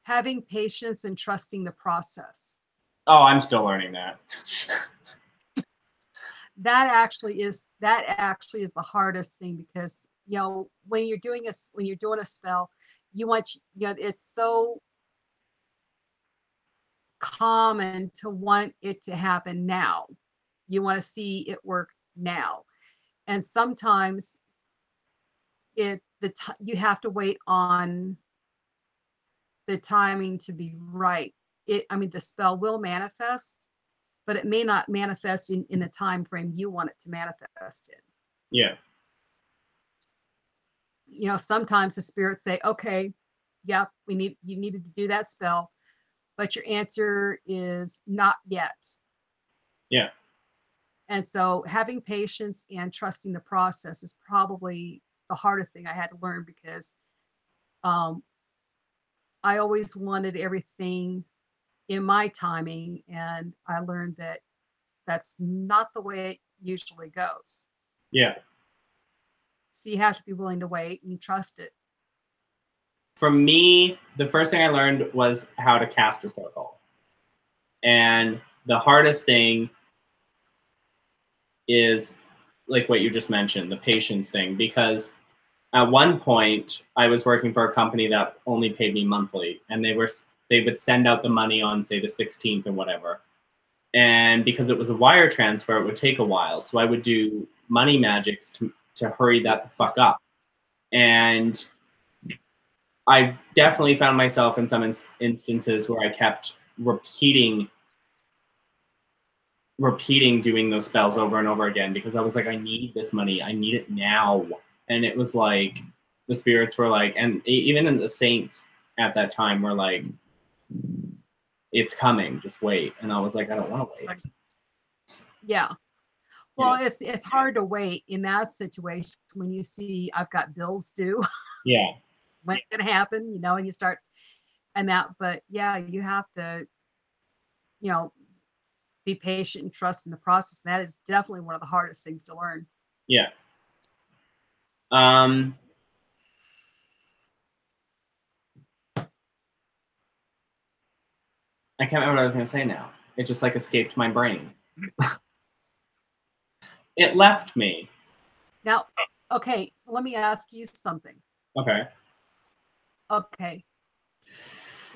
having patience and trusting the process. Oh, I'm still learning that. That actually is the hardest thing, because when you're doing a spell, it's so common to want it to happen now. You want to see it work now, and sometimes you have to wait on the timing to be right. The spell will manifest, but it may not manifest in the time frame you want it to manifest in. Yeah. Sometimes the spirits say, okay, yeah, you needed to do that spell, but your answer is not yet. Yeah. And so having patience and trusting the process is probably the hardest thing I had to learn, because I always wanted everything in my timing, and I learned that that's not the way it usually goes. Yeah. So you have to be willing to wait and trust it. For me, the first thing I learned was how to cast a circle. And the hardest thing is like what you just mentioned, the patience thing, because at one point I was working for a company that only paid me monthly, and they would send out the money on, say, the 16th or whatever. And because it was a wire transfer, it would take a while. So I would do money magics to hurry that the fuck up. And I definitely found myself in some instances where I kept repeating doing those spells over and over again, because I was like, I need this money. I need it now. And it was like, the spirits were like, and even in the saints at that time were like, it's coming, just wait. And I was like, I don't want to wait. Yeah. Well, yeah. It's hard to wait in that situation when you see I've got bills due. Yeah. When it's going to happen, and you start but yeah, you have to, be patient and trust in the process. And that is definitely one of the hardest things to learn. Yeah. I can't remember what I was going to say now. It just like escaped my brain. It left me. Now, okay, let me ask you something. Okay. Okay.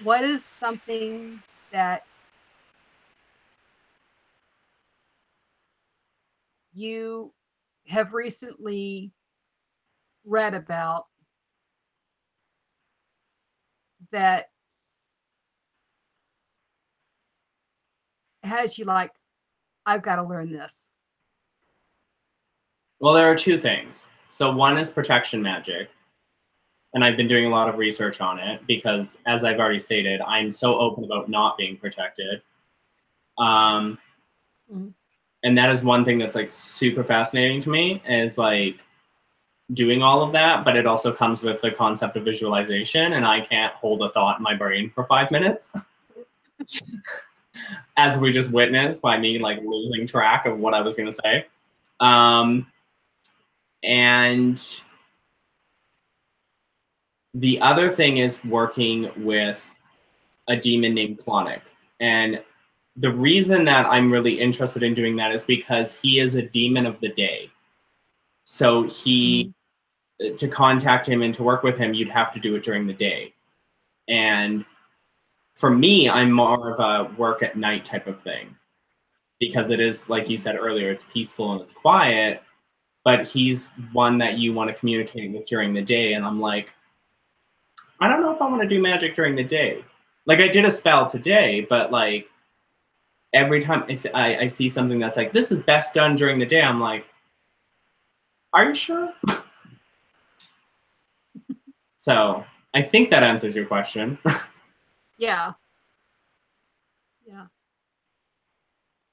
What is something that you have recently read about that has you like, I've got to learn this? Well, there are two things. So one is protection magic. And I've been doing a lot of research on it because, as I've already stated, I'm so open about not being protected. And that is one thing that's like super fascinating to me, is like doing all of that, but it also comes with the concept of visualization, and I can't hold a thought in my brain for 5 minutes. As we just witnessed by me like losing track of what I was going to say. And the other thing is working with a demon named Clonic. And the reason that I'm really interested in doing that is because he is a demon of the day. So to contact him and to work with him, you'd have to do it during the day. And for me, I'm more of a work at night type of thing, because it is, like you said earlier, it's peaceful and it's quiet, but he's one that you want to communicate with during the day. And I'm like, I don't know if I want to do magic during the day. Like, I did a spell today, but like every time I see something that's like, this is best done during the day, I'm like, are you sure? So I think that answers your question. Yeah. Yeah.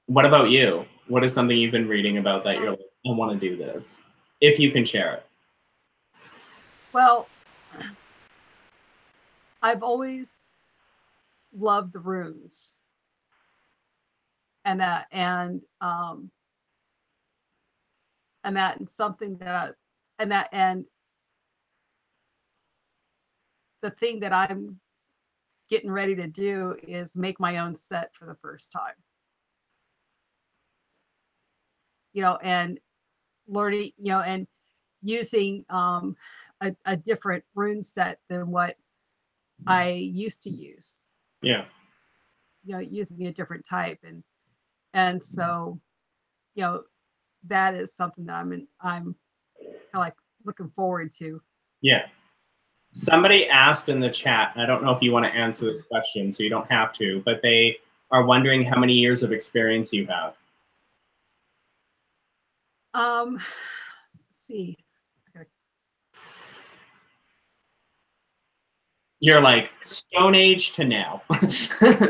What about you? What is something you've been reading about that you're like, I want to do this? If you can share it. Well, I've always loved the runes, and that and something that and the thing that I'm getting ready to do is make my own set for the first time. And learning, and using a different rune set than what I used to use. Yeah. Using a different type, and so that is something that I'm kind of like looking forward to. Yeah. Somebody asked in the chat, I don't know if you want to answer this question, so you don't have to, but they are wondering how many years of experience you have. Let's see. You're like Stone Age to now. Yeah,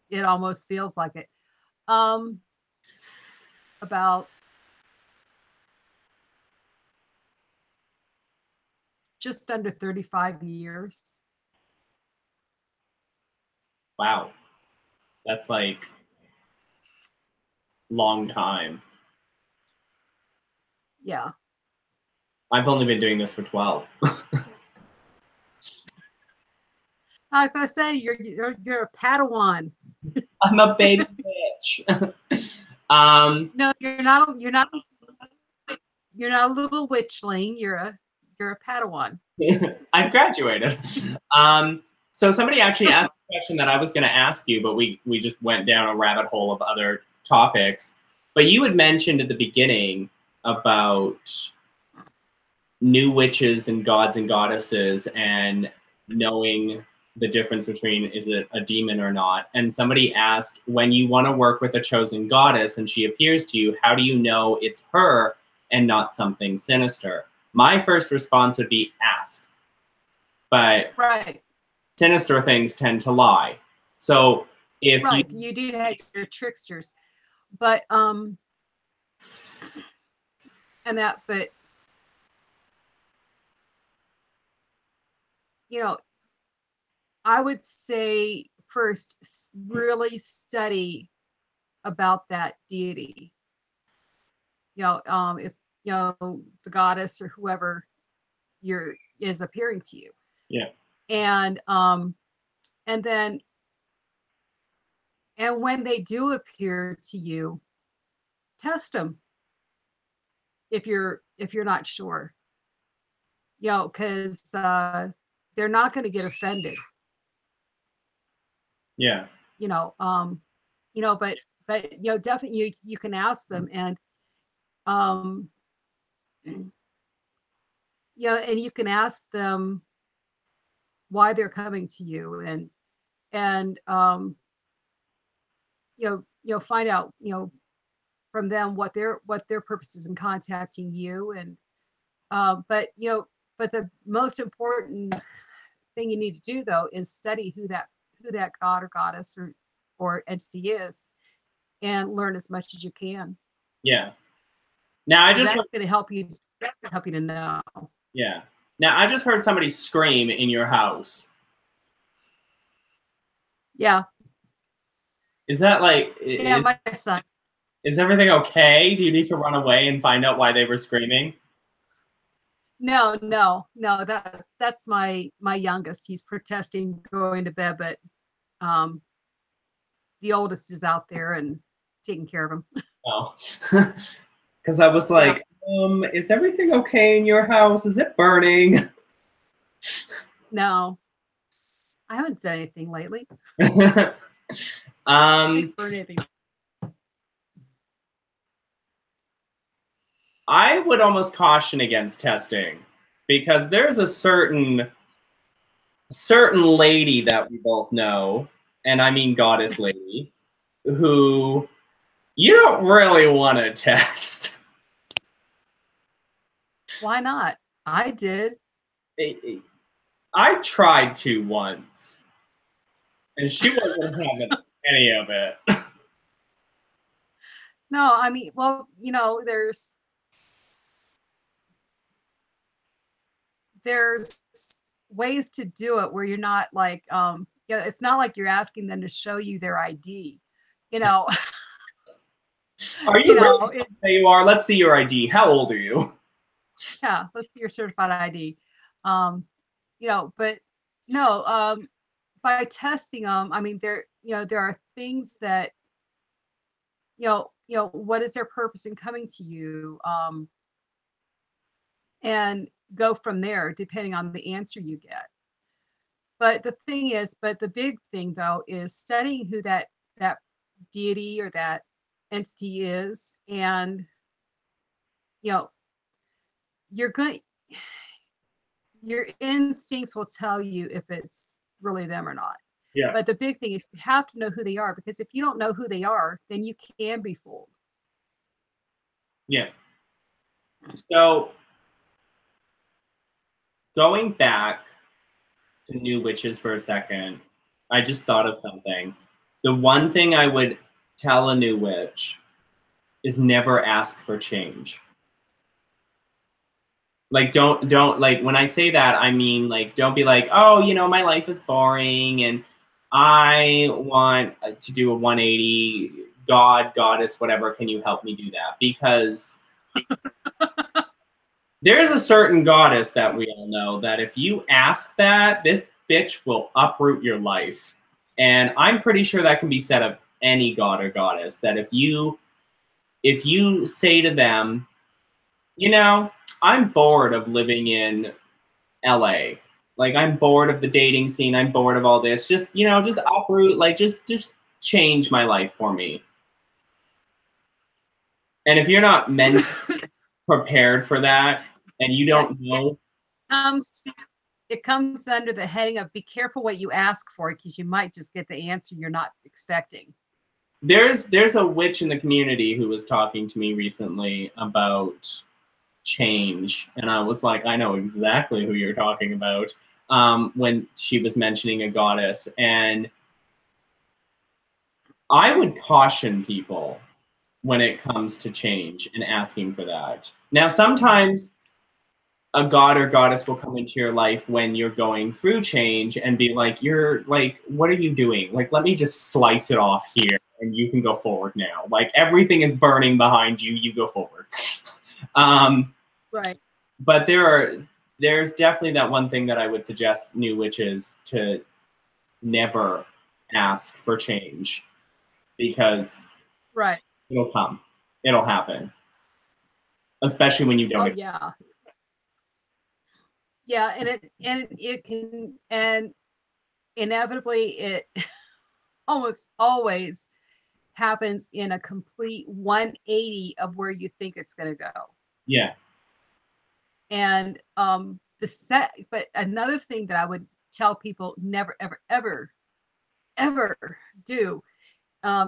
it almost feels like it. About just under 35 years. Wow. That's like long time. Yeah. I've only been doing this for 12. Like I say, you're a Padawan. I'm a baby bitch. No, you're not. You're not a little witchling. You're a Padawan. I've graduated. So somebody actually asked a question that I was going to ask you, but we just went down a rabbit hole of other topics. But you had mentioned at the beginning about new witches and gods and goddesses and knowing the difference between is it a demon or not. And somebody asked, when you want to work with a chosen goddess and she appears to you, how do you know it's her and not something sinister? My first response would be ask. But right, sinister things tend to lie. So if you do have your tricksters, but but I would say first really study about that deity. If the goddess or whoever is appearing to you. Yeah. And then when they do appear to you, test them if you're not sure. Because they're not going to get offended. Yeah. But definitely you can ask them, and and you can ask them why they're coming to you, and find out from them what their purpose is in contacting you. And but the most important thing you need to do though is study who that god or goddess or entity is, and learn as much as you can. Yeah. Now I just that's going to help you. That's going to help you to know. Yeah. Now I just heard somebody scream in your house. Yeah. Is that like? Yeah, my son. Is everything okay? Do you need to run away and find out why they were screaming? No. That's my youngest. He's protesting going to bed, but the oldest is out there and taking care of him. Oh, because I was like, is everything okay in your house? Is it burning? No, I haven't done anything lately. I would almost caution against testing because there's a certain lady that we both know, and I mean goddess lady, who you don't really want to test. Why not? I did. I tried to once, and she wasn't having any of it. No, I mean, well, you know, there's ways to do it where you're not like, you know, it's not like you're asking them to show you their ID, you know. Are you really? There you are. Let's see your ID. How old are you? Yeah, let's see your certified ID. You know, but no, by testing them, I mean, you know, there are things that, you know, what is their purpose in coming to you? And go from there, depending on the answer you get. But the big thing though is studying who that deity or that entity is, and you know, you're going your instincts will tell you if it's really them or not. Yeah. But the big thing is you have to know who they are, because if you don't know who they are, then you can be fooled. Yeah. So going back to new witches for a second, I just thought of something. The one thing I would tell a new witch is never ask for change. Like don't like, when I say that, I mean like don't be like, oh, you know, my life is boring and I want to do a 180, God, goddess, whatever, can you help me do that? Because there's a certain goddess that we all know that if you ask that, this bitch will uproot your life. And I'm pretty sure that can be said of any god or goddess, that if you say to them, you know, I'm bored of living in LA. Like I'm bored of the dating scene, I'm bored of all this. Just, you know, just uproot, like just change my life for me. And if you're not mentally prepared for that and you don't know, it comes under the heading of be careful what you ask for, because you might just get the answer you're not expecting. There's a witch in the community who was talking to me recently about change, and I was like, I know exactly who you're talking about, when she was mentioning a goddess. And I would caution people when it comes to change and asking for that. Now, sometimes a god or goddess will come into your life when you're going through change and be like, you're like, what are you doing? Like, let me just slice it off here and you can go forward now. Like, everything is burning behind you, you go forward. Right. But there's definitely that one thing that I would suggest new witches to never ask for change, because right, it'll come. It'll happen. Especially when you don't. Oh yeah. Yeah, and it can, and inevitably it almost always happens in a complete 180 of where you think it's going to go. Yeah. And but another thing that I would tell people never ever ever ever do,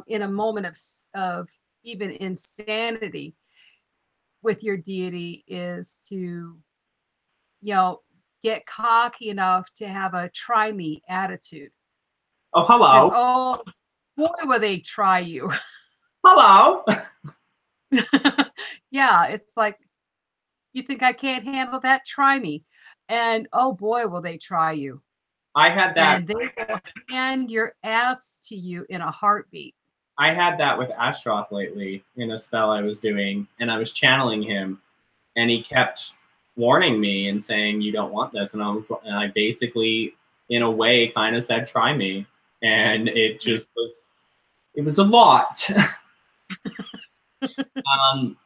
in a moment of even insanity with your deity, is to, you know, get cocky enough to have a try me attitude. Oh, hello. Because, oh boy, will they try you. Hello. Yeah, it's like, you think I can't handle that? Try me. And oh boy, will they try you. I had that. And they will hand your ass to you in a heartbeat. I had that with Ashroth lately in a spell I was doing, and I was channeling him, and he kept warning me and saying, "You don't want this," and I basically, in a way, kind of said, "Try me," and it just was. It was a lot.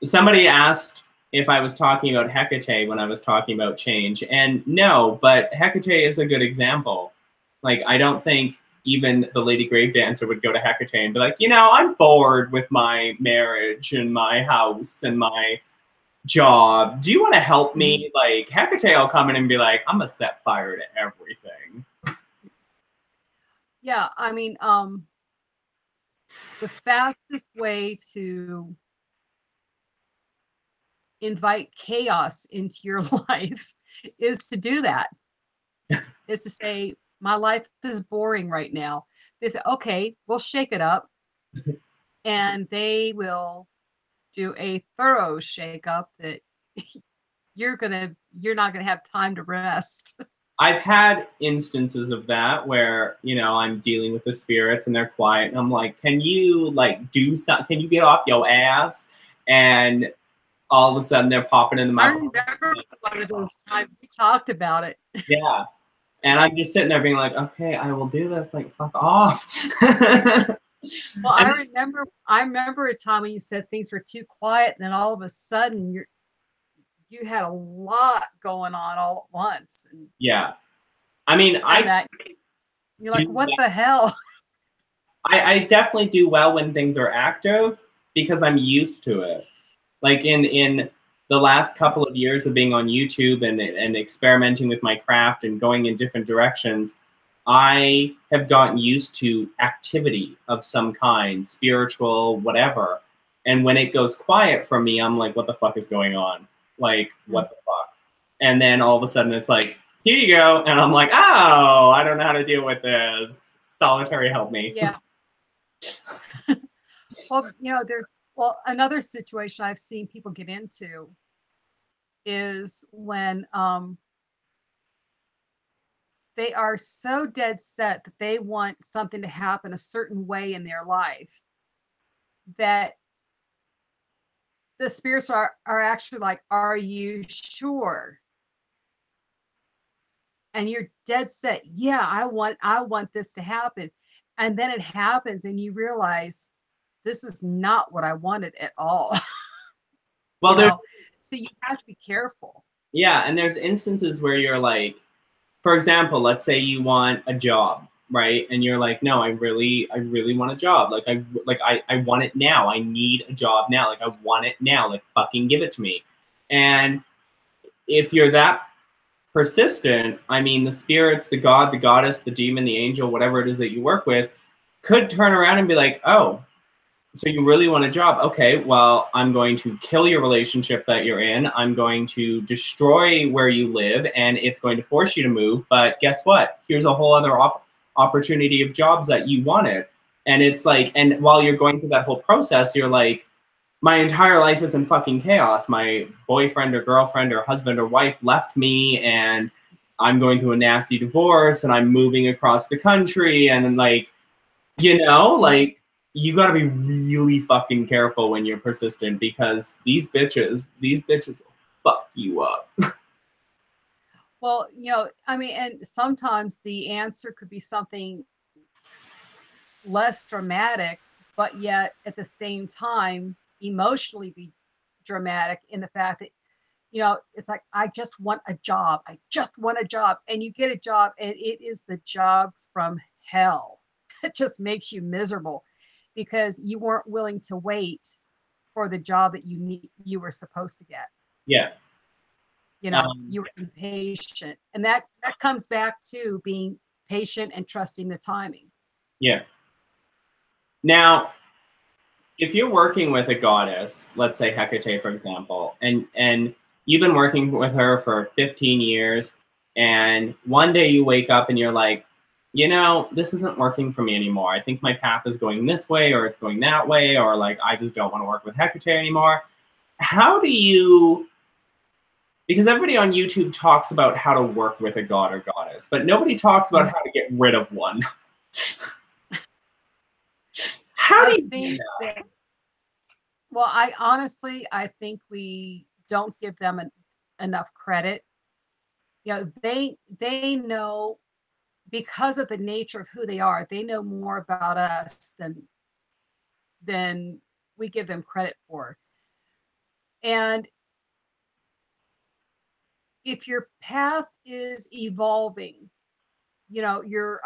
Somebody asked if I was talking about Hecate when I was talking about change, and no, but Hecate is a good example. Like, I don't think even the Lady Gravedancer would go to Hecate and be like, I'm bored with my marriage and my house and my job. Do you want to help me? Like, Hecate will come in and be like, I'm gonna set fire to everything. Yeah, I mean, the fastest way to invite chaos into your life is to do that. Is to say, my life is boring right now. They say, okay, we'll shake it up. And they will do a thorough shake up that you're not gonna have time to rest. I've had instances of that where, I'm dealing with the spirits and they're quiet and I'm like, can you like do something? Can you get off your ass? And all of a sudden they're popping in the mouth. I remember one of those times we talked about it. Yeah. And I'm just sitting there being like, okay, I will do this. Like, fuck off. Well, I remember a time when you said things were too quiet, and then all of a sudden you had a lot going on all at once. And, yeah. I mean, you're like, what the hell? I definitely do well when things are active because I'm used to it. Like in the last couple of years of being on YouTube and experimenting with my craft and going in different directions, I have gotten used to activity of some kind, spiritual, whatever. And when it goes quiet for me, I'm like, what the fuck is going on? Like, what the fuck? And then all of a sudden it's like, here you go. And I'm like, oh, I don't know how to deal with this. Solitary, help me. Yeah. Well, another situation I've seen people get into is when they are so dead set that they want something to happen a certain way in their life that the spirits are actually like, are you sure? And you're dead set, yeah, I want this to happen. And then it happens and you realize this is not what I wanted at all. Well, so you have to be careful. yeah, and there's instances where you're like, for example, let's say you want a job, right? And you're like, no, I really want a job. I want it now. I need a job now. Like, I want it now. Like, fucking give it to me. And if you're that persistent, I mean, the spirits, the god, the goddess, the demon, the angel, whatever it is that you work with, could turn around and be like, oh, so you really want a job? Okay, well, I'm going to kill your relationship that you're in. I'm going to destroy where you live, and it's going to force you to move. But guess what? Here's a whole other opportunity of jobs that you wanted. And it's like, and while you're going through that whole process, you're like, my entire life is in fucking chaos. My boyfriend or girlfriend or husband or wife left me, and I'm going through a nasty divorce, and I'm moving across the country, and like, like, you got to be really fucking careful when you're persistent because these bitches will fuck you up. Well, I mean, and sometimes the answer could be something less dramatic, but yet at the same time, emotionally be dramatic in the fact that, it's like, I just want a job. I just want a job. And you get a job and it is the job from hell. It just makes you miserable because you weren't willing to wait for the job that you were supposed to get. Yeah. You were impatient. And that comes back to being patient and trusting the timing. Yeah. Now, if you're working with a goddess, let's say Hecate, for example, and you've been working with her for 15 years, and one day you wake up and you're like, you know, this isn't working for me anymore. I think my path is going this way or it's going that way, or like I just don't want to work with Hecate anymore. How do you, because everybody on YouTube talks about how to work with a god or goddess, but nobody talks about how to get rid of one. How do I you do think that? that, well, I honestly, I think we don't give them enough credit. You know, they know, because of the nature of who they are, they know more about us than we give them credit for. And if your path is evolving, you know, you're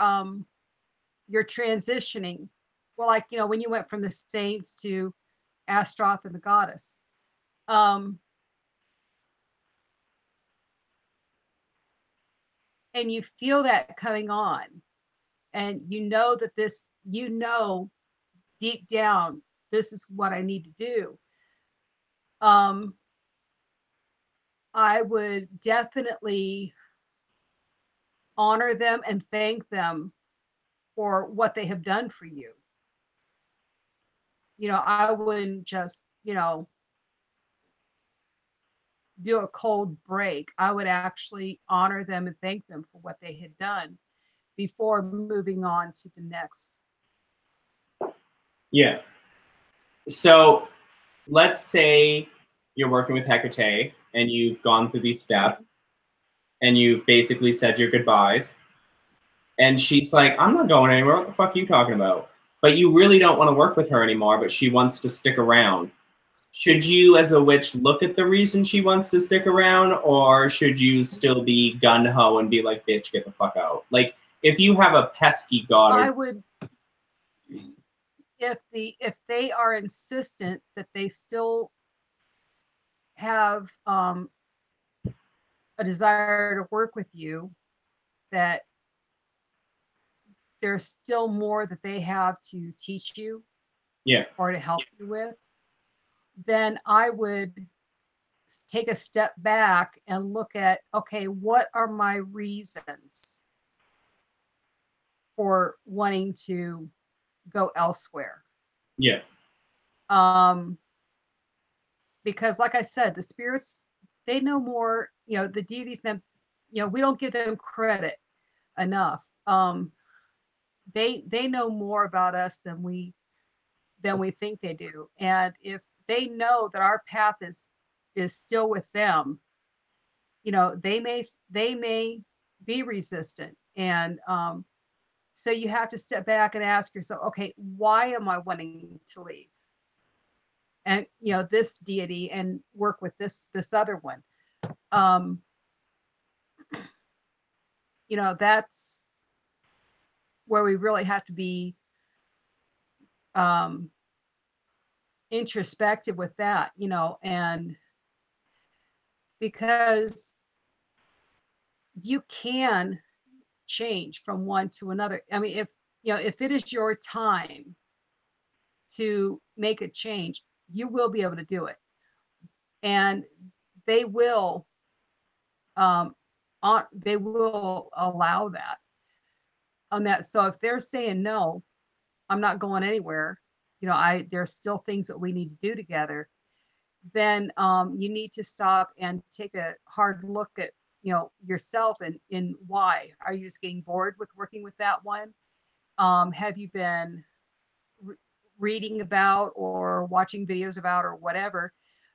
transitioning. Well, like, you know, when you went from the saints to Astaroth and the goddess, um, and you feel that coming on, and you know that this, you know, deep down, this is what I need to do. Um, I would definitely honor them and thank them for what they have done for you. You know, I wouldn't just, you know, do a cold break. I would actually honor them and thank them for what they had done before moving on to the next. Yeah. So let's say you're working with Hecate and you've gone through these steps and you've basically said your goodbyes. And she's like, I'm not going anywhere. What the fuck are you talking about? But you really don't want to work with her anymore, but she wants to stick around. Should you, as a witch, look at the reason she wants to stick around, or should you still be gun ho and be like, bitch, get the fuck out? Like, if you have a pesky god I or would, if they are insistent that they still have a desire to work with you, that there's still more that they have to teach you yeah, or to help you with, then I would take a step back and look at, okay, what are my reasons for wanting to go elsewhere? yeah, Um, because like I said, the spirits, they know more, you know, the deities, them, you know, we don't give them credit enough. They know more about us than we think they do. And if they know that our path is still with them, you know, they may be resistant. And so you have to step back and ask yourself, okay, why am I wanting to leave? And you know, this deity, and work with this other one. Um, you know, that's where we really have to be um introspective with that, you know, and because you can change from one to another. I mean, if you know, if it is your time to make a change, you will be able to do it, and they will um they will allow that on that. So if they're saying no, I'm not going anywhere, you know, I there's still things that we need to do together, then you need to stop and take a hard look at, you know, yourself, and in why are you just getting bored with working with that one? Have you been reading about or watching videos about or whatever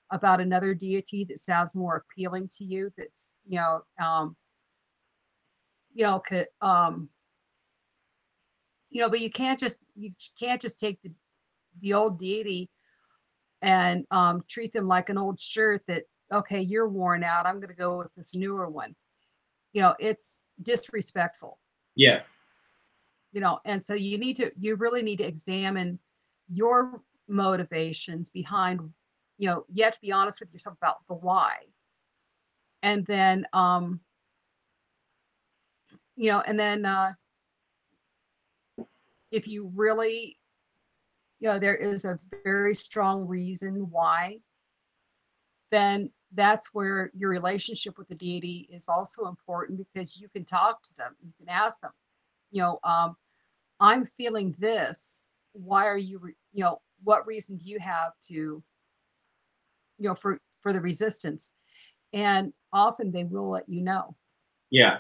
about another deity that sounds more appealing to you, that's, you know, you know, but you can't just take the old deity and treat them like an old shirt that, okay, you're worn out, I'm going to go with this newer one. You know, it's disrespectful. yeah, You know, and so you really need to examine your motivations behind, you know, you have to be honest with yourself about the why. And then you know, and then if you really, you know, there is a very strong reason why, then that's where your relationship with the deity is also important, because you can talk to them, you can ask them, I'm feeling this. Why are you, what reason do you have to, for the resistance? And often they will let you know. Yeah.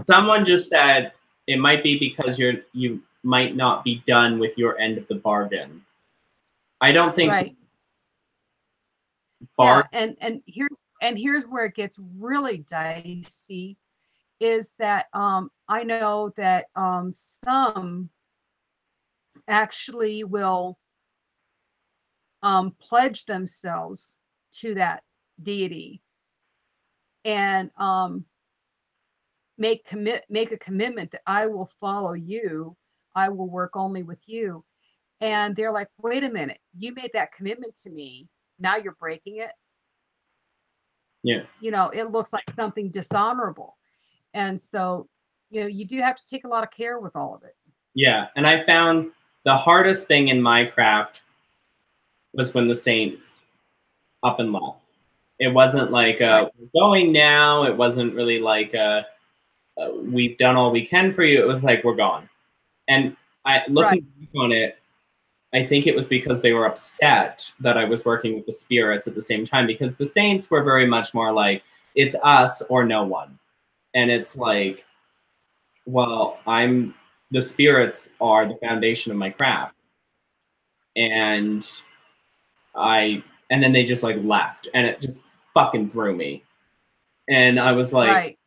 Someone just said it might be because you might not be done with your end of the bargain. I don't think Right. Yeah, and here's where it gets really dicey is that I know that some actually will pledge themselves to that deity and make a commitment that I will follow you, I will work only with you. And they're like, wait a minute, you made that commitment to me, now you're breaking it. Yeah. It looks like something dishonorable. And so, you do have to take a lot of care with all of it. Yeah. And I found the hardest thing in my craft was when the Saints up and left. It wasn't like Right. we're going now. It wasn't really like we've done all we can for you. It was like we're gone. And Right. looking back on it, I think it was because they were upset that I was working with the spirits at the same time, because the Saints were very much more like, it's us or no one. And it's like, well, the spirits are the foundation of my craft. And and then they just like left, and it just fucking threw me. And I was like, Right.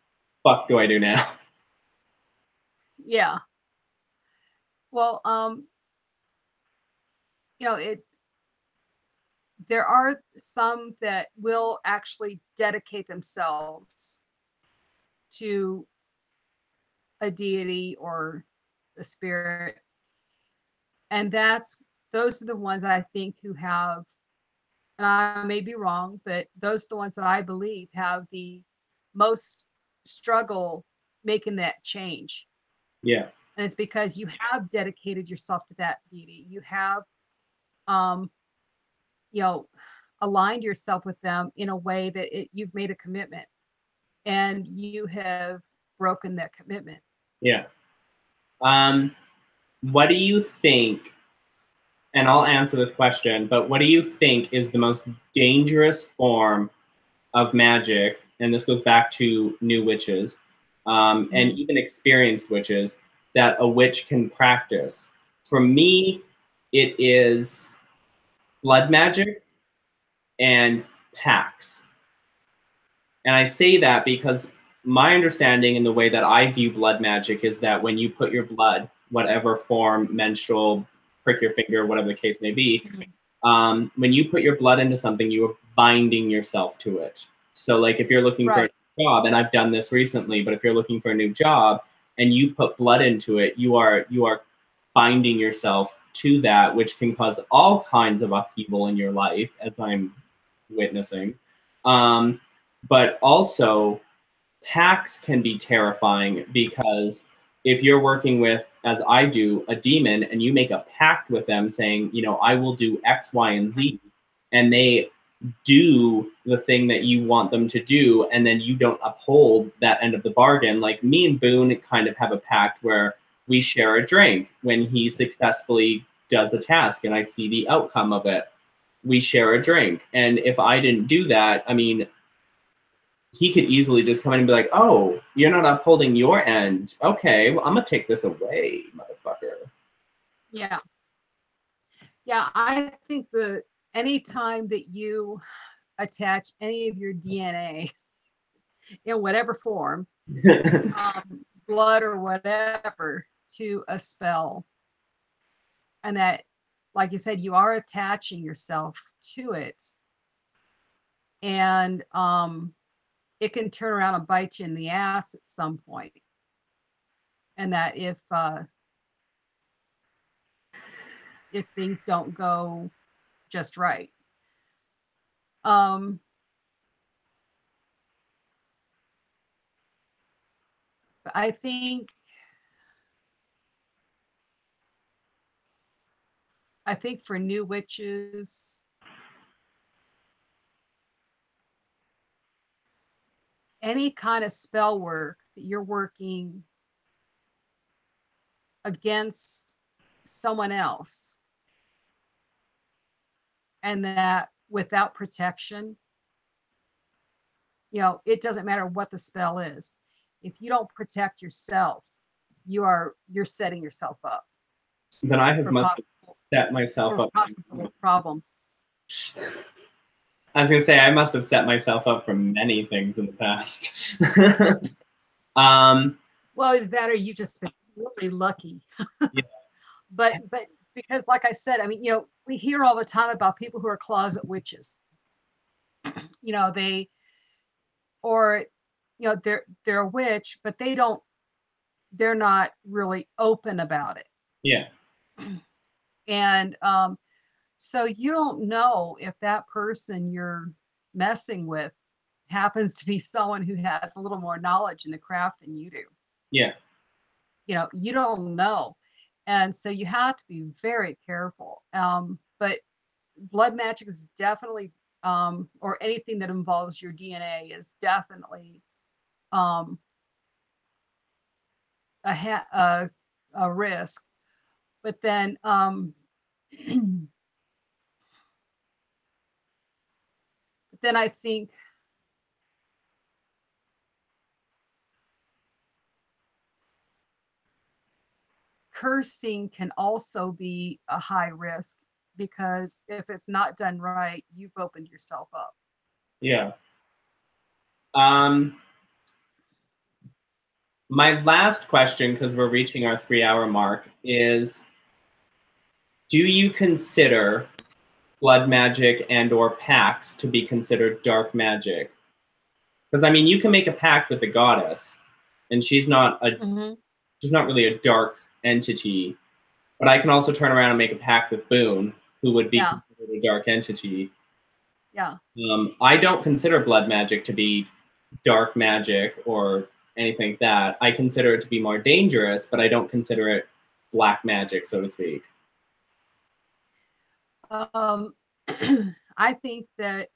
fuck do I do now? Yeah. Well, it there are some that will actually dedicate themselves to a deity or a spirit. And those are the ones I think who have, and I may be wrong, but those are the ones that I believe have the most struggle making that change. Yeah. And it's because you have dedicated yourself to that deity. You have, um, you know, aligned yourself with them in a way that you've made a commitment and you have broken that commitment. Yeah. Um, what do you think? And I'll answer this question, but what do you think is the most dangerous form of magic? And this goes back to new witches, and Mhm. even experienced witches, that a witch can practice. For me, it is blood magic and pacts. And I say that because my understanding and the way that I view blood magic is that when you put your blood, whatever form, menstrual, prick your finger, whatever the case may be, Mhm. when you put your blood into something, you are binding yourself to it. So, like, if you're looking for a Right. job, and I've done this recently, but if you're looking for a new job and you put blood into it, you are binding yourself to that, which can cause all kinds of upheaval in your life, as I'm witnessing. Um, but also, pacts can be terrifying because if you're working with, as I do, a demon, and you make a pact with them saying, I will do X, Y, and Z, and they do the thing that you want them to do, and then you don't uphold that end of the bargain. Like me and Boone kind of have a pact where we share a drink when he successfully does a task and I see the outcome of it. We share a drink. And if I didn't do that, I mean, he could easily just come in and be like, "Oh, you're not upholding your end. Okay, well, I'm gonna take this away, motherfucker." Yeah. Yeah. I think that anytime that you attach any of your DNA in whatever form, blood or whatever, to a spell, and that, like you said, you are attaching yourself to it, and it can turn around and bite you in the ass at some point. And that if things don't go just right, um, I think for new witches, any kind of spell work that you're working against someone else, and that without protection, you know, it doesn't matter what the spell is. If you don't protect yourself, you're setting yourself up. Then I must have set myself up. Possible problem. I was gonna say I must have set myself up for many things in the past. Well, that or you just been really lucky. Yeah. But because, like I said, I mean, you know, we hear all the time about people who are closet witches. You know, or you know, they're a witch, but they're not really open about it. Yeah. And so you don't know if that person you're messing with happens to be someone who has a little more knowledge in the craft than you do. Yeah. You know, you don't know. And so you have to be very careful. But blood magic is definitely, or anything that involves your DNA is definitely a risk. But then, then I think cursing can also be a high risk, because if it's not done right, you've opened yourself up. Yeah. My last question, because we're reaching our 3-hour mark, is do you consider blood magic and or pacts to be considered dark magic? Because I mean, you can make a pact with a goddess, and she's not really a dark entity. But I can also turn around and make a pact with Boone, who would be considered a dark entity. Yeah. I don't consider blood magic to be dark magic or anything like that. I consider it to be more dangerous, but I don't consider it black magic, so to speak. I think that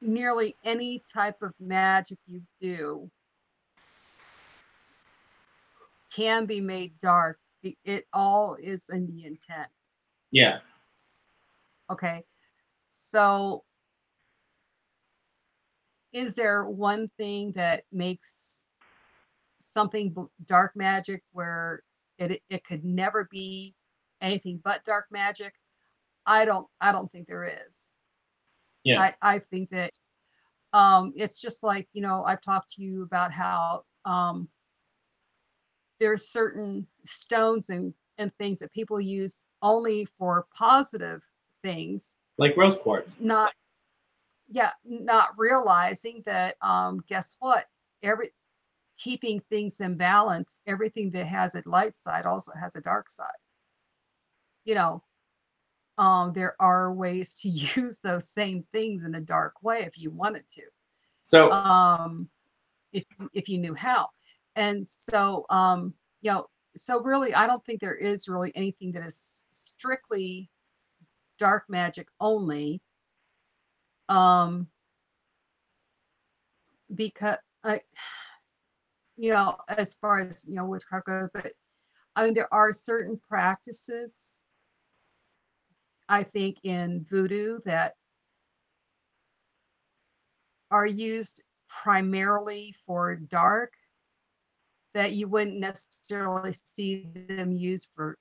nearly any type of magic you do can be made dark. It all is in the intent. Yeah. Okay. So is there one thing that makes something dark magic where it could never be anything but dark magic? I don't think there is. Yeah. I think that it's just like, you know, I've talked to you about how there's certain stones and things that people use only for positive things, like rose quartz. Not realizing that guess what, keeping things in balance, everything that has a light side also has a dark side. You know, there are ways to use those same things in a dark way if you wanted to. So if you knew how. And so you know, so really I don't think there is really anything that is strictly dark magic only, because you know, as far as, you know, witchcraft goes, but I mean, there are certain practices, I think, in voodoo that are used primarily for dark that you wouldn't necessarily see them used for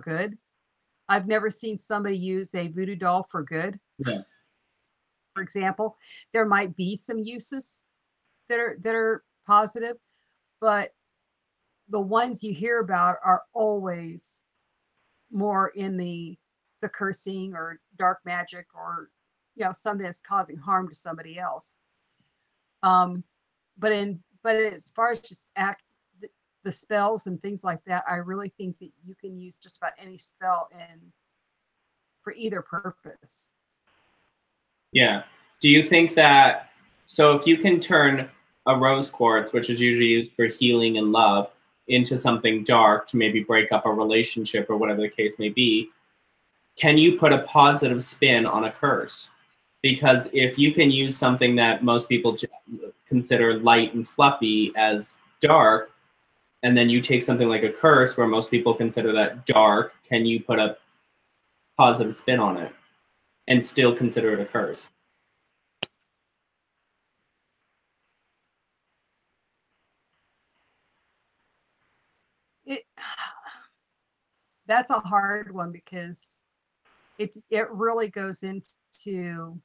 good. I've never seen somebody use a voodoo doll for good. Yeah. For example, there might be some uses that are positive, but the ones you hear about are always more in the cursing or dark magic, or, you know, something that's causing harm to somebody else. But as far as just the spells and things like that, I really think that you can use just about any spell for either purpose. Yeah. Do you think that, so if you can turn a rose quartz, which is usually used for healing and love, into something dark to maybe break up a relationship or whatever the case may be, can you put a positive spin on a curse? Because if you can use something that most people consider light and fluffy as dark, and then you take something like a curse where most people consider that dark, can you put a positive spin on it and still consider it a curse? It, that's a hard one because it really goes into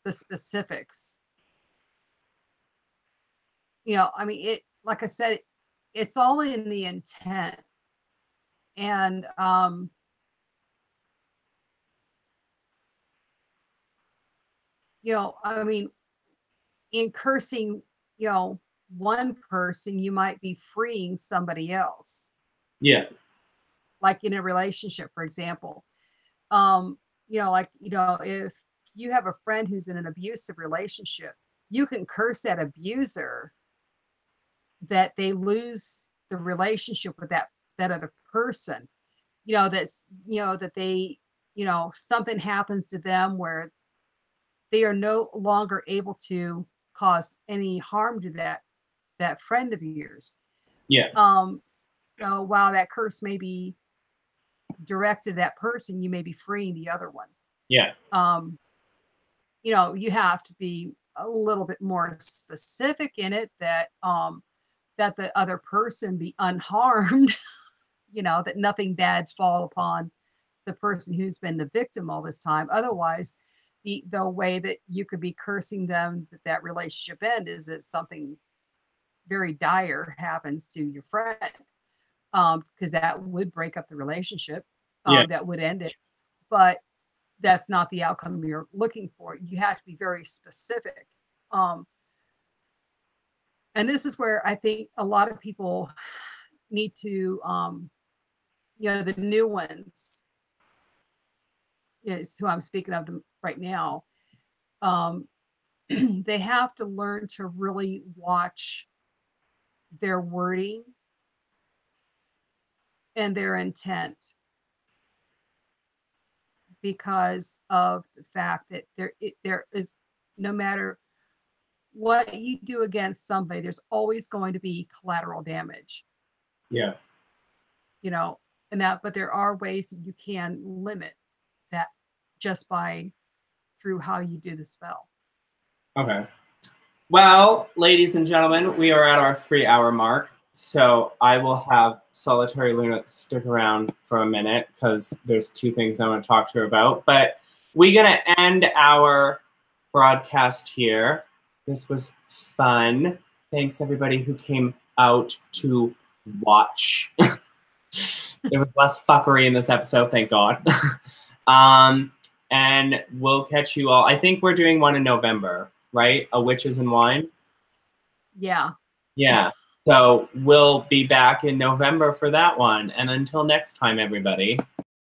the specifics. You know, I mean, it, like I said, it's all in the intent. And you know, I mean, in cursing, you know, one person, you might be freeing somebody else. Yeah. Like in a relationship, for example. You know, like, you know, if you have a friend who's in an abusive relationship, you can curse that abuser that they lose the relationship with that other person. You know, that's, you know, that they, you know, something happens to them where they are no longer able to cause any harm to that friend of yours. Yeah. So while that curse may be directed at that person, you may be freeing the other one. Yeah. You know, you have to be a little bit more specific in it that that the other person be unharmed, you know, that nothing bad fall upon the person who's been the victim all this time. Otherwise, the way that you could be cursing them that that relationship end is that something very dire happens to your friend, because that would break up the relationship, Yeah. that would end it. But that's not the outcome you're looking for. You have to be very specific. Um, and this is where I think a lot of people need to, you know, the new ones is who I'm speaking of right now. Um, they have to learn to really watch their wording and their intent, because of the fact that there is, no matter what you do against somebody, there's always going to be collateral damage. Yeah. You know, and that, but there are ways that you can limit that just by through how you do the spell. Okay. Well, ladies and gentlemen, we are at our 3-hour mark. So I will have Solitary Luna stick around for a minute because there's 2 things I want to talk to her about. But we're going to end our broadcast here. This was fun. Thanks, everybody who came out to watch. There was less fuckery in this episode, thank God. And we'll catch you all. I think we're doing one in November, right? A Witches and Wine? Yeah. Yeah. So we'll be back in November for that one. And until next time, everybody.